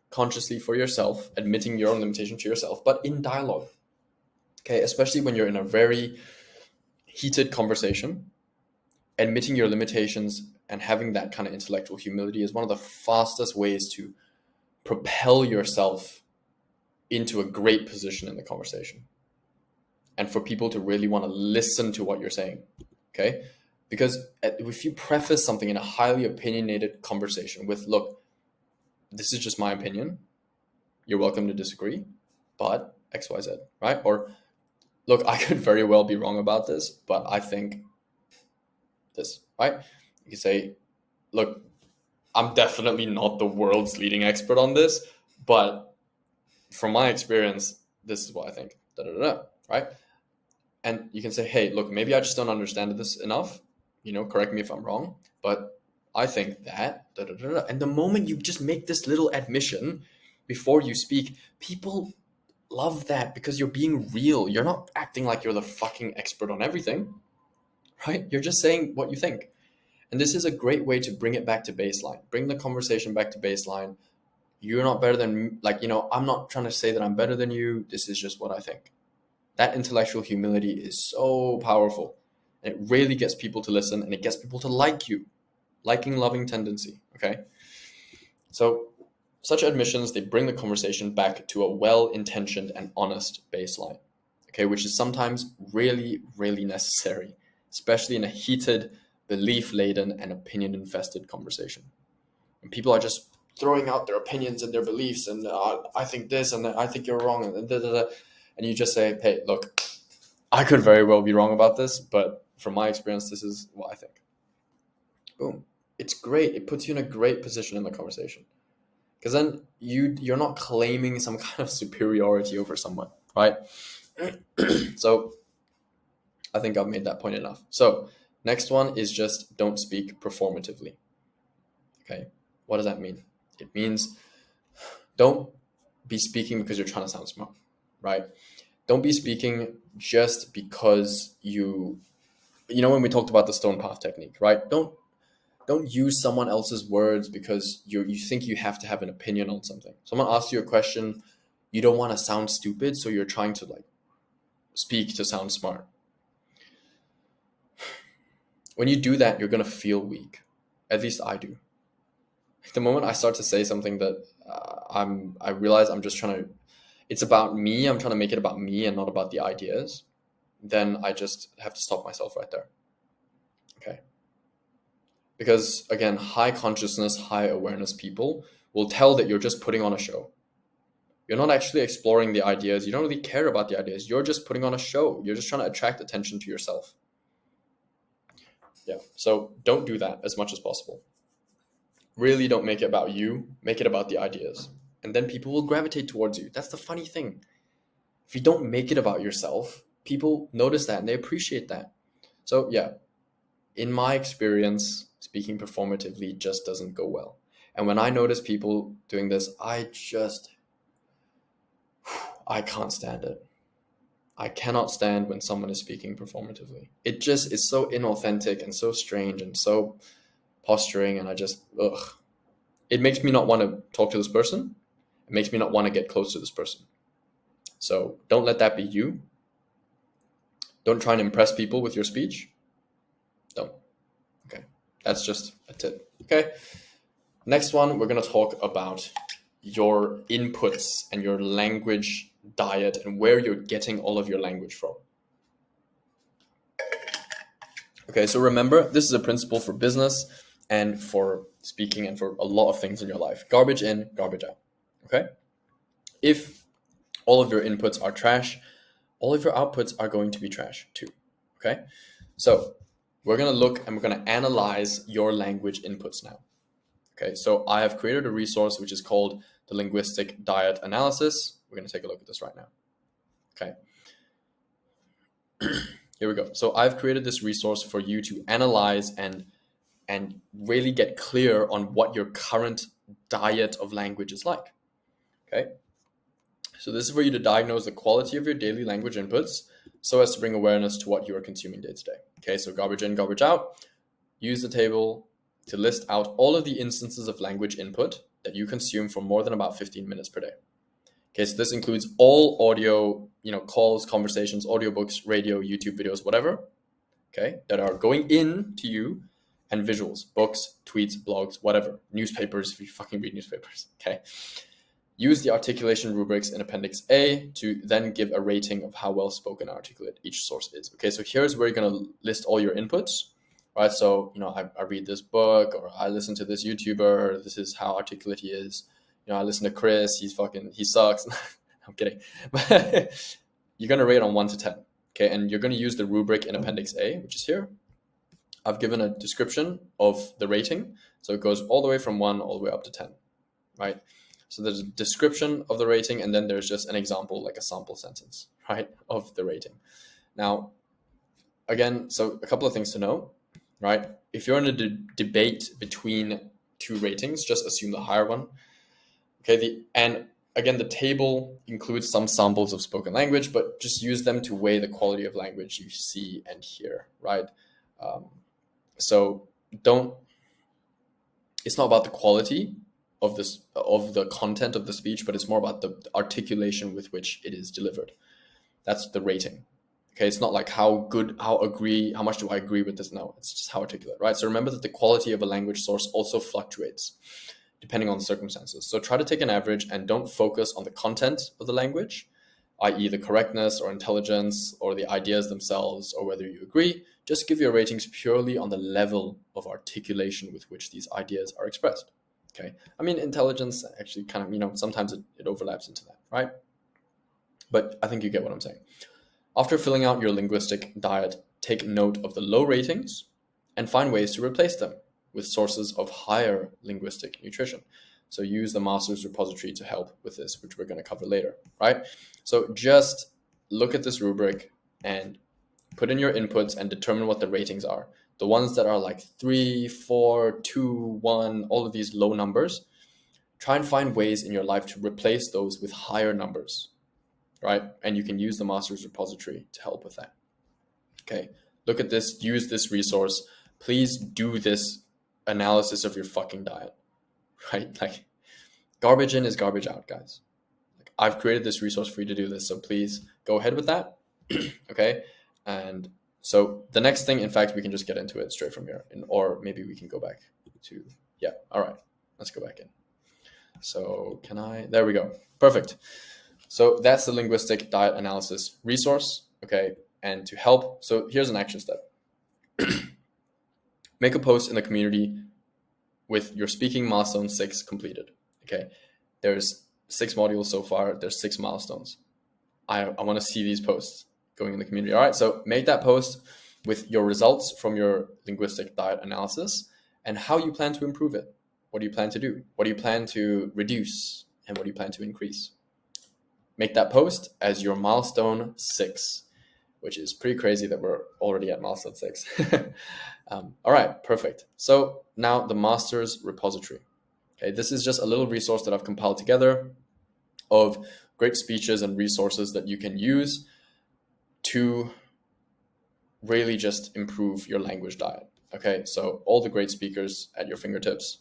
consciously for yourself, admitting your own limitation to yourself, but in dialogue. Okay, especially when you're in a very heated conversation, admitting your limitations and having that kind of intellectual humility is one of the fastest ways to propel yourself into a great position in the conversation and for people to really want to listen to what you're saying, okay? Because if you preface something in a highly opinionated conversation with, look, this is just my opinion, you're welcome to disagree, but XYZ, right? Or, look, I could very well be wrong about this, but I think this, right? You can say, look, I'm definitely not the world's leading expert on this, but from my experience, this is what I think. Da, da, da, da, right? And you can say, hey, look, maybe I just don't understand this enough. Correct me if I'm wrong, but I think that. Da, da, da, da. And the moment you just make this little admission before you speak, people love that because you're being real. You're not acting like you're the fucking expert on everything, right? You're just saying what you think. And this is a great way to bring it back to baseline. Bring the conversation back to baseline. You're not better than, I'm not trying to say that I'm better than you. This is just what I think. That intellectual humility is so powerful. And it really gets people to listen, and it gets people to like you. Liking, loving tendency, okay? So such admissions, they bring the conversation back to a well-intentioned and honest baseline, okay, which is sometimes really, really necessary, especially in a heated, belief-laden, and opinion-infested conversation. And people are just throwing out their opinions and their beliefs, and I think this, and I think you're wrong, and da, da, da. And you just say, hey, look, I could very well be wrong about this, but from my experience, this is what I think. Boom. It's great. It puts you in a great position in the conversation. Because then you're not claiming some kind of superiority over someone, right? So I think I've made that point enough. So next one is just don't speak performatively. Okay. What does that mean? It means don't be speaking because you're trying to sound smart, right? Don't be speaking just because when we talked about the stone path technique, right? Don't use someone else's words because you think you have to have an opinion on something. Someone asks you a question, you don't want to sound stupid, so you're trying to speak to sound smart. When you do that, you're going to feel weak. At least I do. The moment I start to say something that I realize I'm just trying to, it's about me, I'm trying to make it about me and not about the ideas, then I just have to stop myself right there. Okay. Because again, high consciousness, high awareness people will tell that you're just putting on a show. You're not actually exploring the ideas. You don't really care about the ideas. You're just putting on a show. You're just trying to attract attention to yourself. Yeah. So don't do that as much as possible. Really don't make it about you. Make it about the ideas. And then people will gravitate towards you. That's the funny thing. If you don't make it about yourself, people notice that and they appreciate that. So yeah, in my experience, speaking performatively just doesn't go well. And when I notice people doing this, I can't stand it. I cannot stand when someone is speaking performatively. It just is so inauthentic and so strange and so posturing, and it makes me not want to talk to this person. It makes me not want to get close to this person. So don't let that be you. Don't try and impress people with your speech. Don't. Okay. That's just a tip. Okay. Next one, we're going to talk about your inputs and your language diet and where you're getting all of your language from. Okay, so remember, this is a principle for business and for speaking and for a lot of things in your life. Garbage in, garbage out. Okay? If all of your inputs are trash, all of your outputs are going to be trash too. Okay? So we're going to look and we're going to analyze your language inputs now. Okay, so I have created a resource which is called the Linguistic Diet Analysis. We're going to take a look at this right now. Okay. Here we go. So I've created this resource for you to analyze and really get clear on what your current diet of language is like. Okay. So this is for you to diagnose the quality of your daily language inputs so as to bring awareness to what you are consuming day to day. Okay, so garbage in, garbage out. Use the table to list out all of the instances of language input that you consume for more than about 15 minutes per day. Okay, so this includes all audio, calls, conversations, audiobooks, radio, YouTube videos, whatever, okay, that are going in to you, and visuals, books, tweets, blogs, whatever, newspapers, if you fucking read newspapers, okay. Use the articulation rubrics in Appendix A to then give a rating of how well spoken and articulate each source is. Okay, so here's where you're going to list all your inputs, right? So, I read this book, or I listen to this YouTuber, or this is how articulate he is. I listen to Chris, he sucks. I'm kidding. But you're going to rate on 1 to 10, okay? And you're going to use the rubric in Appendix A, which is here. I've given a description of the rating. So it goes all the way from 1 all the way up to 10, right? So there's a description of the rating, and then there's just an example, like a sample sentence, right, of the rating. Now, again, so a couple of things to know, right? If you're in a debate between two ratings, just assume the higher one. Okay, and again, the table includes some samples of spoken language, but just use them to weigh the quality of language you see and hear, right? So it's not about the quality of the content of the speech, but it's more about the articulation with which it is delivered. That's the rating. Okay, it's not like how much do I agree with this? No, it's just how articulate, right? So remember that the quality of a language source also fluctuates depending on the circumstances. So try to take an average and don't focus on the content of the language, i.e. the correctness or intelligence or the ideas themselves or whether you agree. Just give your ratings purely on the level of articulation with which these ideas are expressed. Okay, I mean, intelligence actually kind of, sometimes it overlaps into that, right? But I think you get what I'm saying. After filling out your linguistic diet, take note of the low ratings and find ways to replace them with sources of higher linguistic nutrition. So use the master's repository to help with this, which we're going to cover later, right? So just look at this rubric and put in your inputs and determine what the ratings are. The ones that are like 3, 4, 2, 1, all of these low numbers, try and find ways in your life to replace those with higher numbers, right? And you can use the master's repository to help with that. Okay, look at this, use this resource. Please do this analysis of your fucking diet, right? Like, garbage in is garbage out, guys. Like, I've created this resource for you to do this, so please go ahead with that. Okay, and so the next thing, in fact, we can just get into it straight from here, or maybe we can go back to, yeah, all right, let's go back in. So there we go, perfect. So that's the linguistic diet analysis resource, okay? And to help, so here's an action step. Make a post in the community with your speaking milestone 6 completed, okay? There's 6 modules so far, there's 6 milestones. I want to see these posts going in the community. All right, so make that post with your results from your linguistic diet analysis and how you plan to improve it. What do you plan to do? What do you plan to reduce? And what do you plan to increase? Make that post as your milestone 6, which is pretty crazy that we're already at milestone 6. All right, perfect. So now the master's repository. Okay, this is just a little resource that I've compiled together of great speeches and resources that you can use to really just improve your language diet. Okay, so all the great speakers at your fingertips.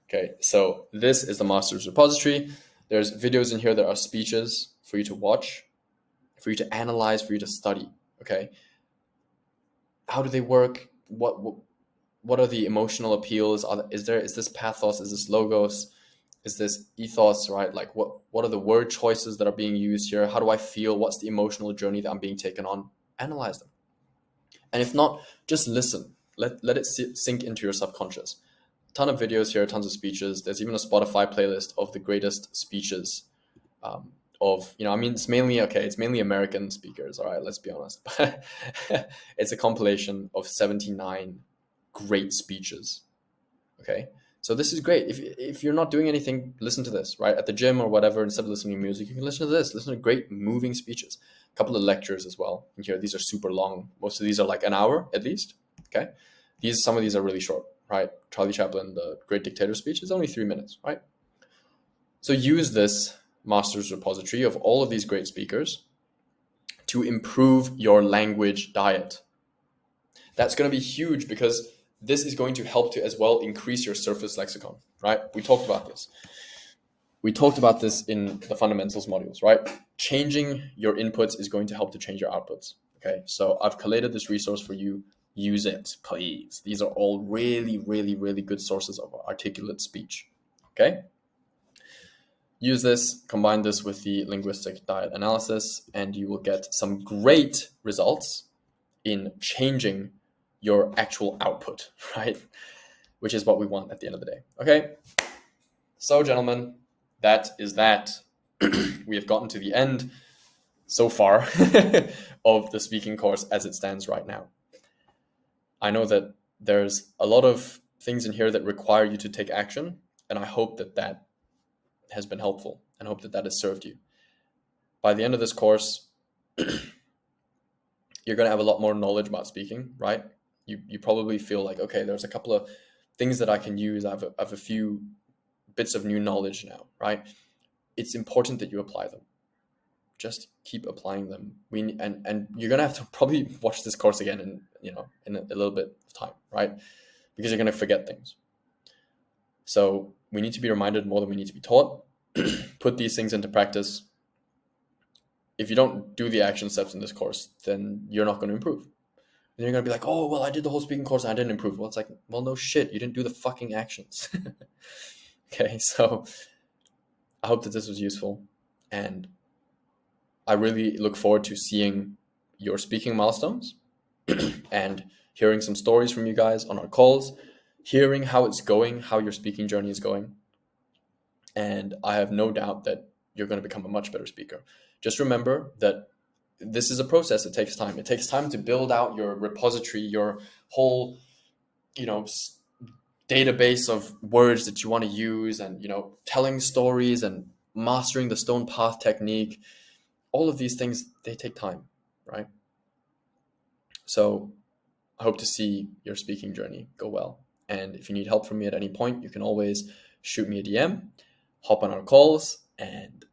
Okay, so this is the master's repository. There's videos in here that are speeches for you to watch, for you to analyze, for you to study. Okay, how do they work? What are the emotional appeals? Is this pathos? Is this logos? Is this ethos? Right? Like what are the word choices that are being used here? How do I feel? What's the emotional journey that I'm being taken on? Analyze them. And if not, just listen. Let it sink into your subconscious. Ton of videos here, tons of speeches. There's even a Spotify playlist of the greatest speeches it's mainly American speakers. All right, let's be honest. It's a compilation of 79 great speeches. Okay, so this is great. If you're not doing anything, listen to this, right? At the gym or whatever, instead of listening to music, you can listen to this. Listen to great moving speeches. A couple of lectures as well in here. These are super long. Most of these are like an hour at least. Okay, some of these are really short, right? Charlie Chaplin, the Great Dictator speech, is only 3 minutes, right? So use this master's repository of all of these great speakers to improve your language diet. That's going to be huge because this is going to help to as well increase your surface lexicon, right? We talked about this. We talked about this in the fundamentals modules, right? Changing your inputs is going to help to change your outputs. Okay, so I've collated this resource for you. Use it, please. These are all really, really, really good sources of articulate speech. Okay? Use this, combine this with the linguistic diet analysis, and you will get some great results in changing your actual output, right? Which is what we want at the end of the day. Okay? So, gentlemen, that is that. We have gotten to the end so far of the speaking course as it stands right now. I know that there's a lot of things in here that require you to take action, and I hope that that has been helpful and hope that that has served you. By the end of this course, you're going to have a lot more knowledge about speaking, right? You probably feel like, okay, there's a couple of things that I can use. I have a few bits of new knowledge now, right? It's important that you apply them. Just keep applying them. And you're gonna have to probably watch this course again in a little bit of time, right? Because you're gonna forget things. So we need to be reminded more than we need to be taught. Put these things into practice. If you don't do the action steps in this course, then you're not going to improve. And you're going to be like, oh, well, I did the whole speaking course and I didn't improve. Well, it's like, well, no shit. You didn't do the fucking actions. Okay, so I hope that this was useful. And I really look forward to seeing your speaking milestones and hearing some stories from you guys on our calls, hearing how it's going, how your speaking journey is going. And I have no doubt that you're going to become a much better speaker. Just remember that this is a process. It takes time. It takes time to build out your repository, your whole, database of words that you want to use, and, telling stories and mastering the stone path technique. All of these things, they take time, right? So I hope to see your speaking journey go well. And if you need help from me at any point, you can always shoot me a DM, hop on our calls, and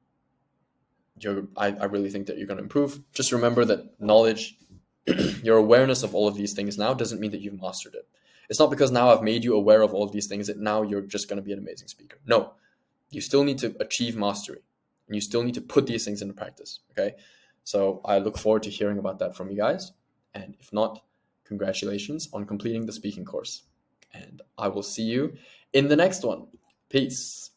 I really think that you're going to improve. Just remember that knowledge, your awareness of all of these things now doesn't mean that you've mastered it. It's not because now I've made you aware of all of these things that now you're just going to be an amazing speaker. No, you still need to achieve mastery, and you still need to put these things into practice. Okay. So I look forward to hearing about that from you guys. And if not, congratulations on completing the speaking course. And I will see you in the next one. Peace.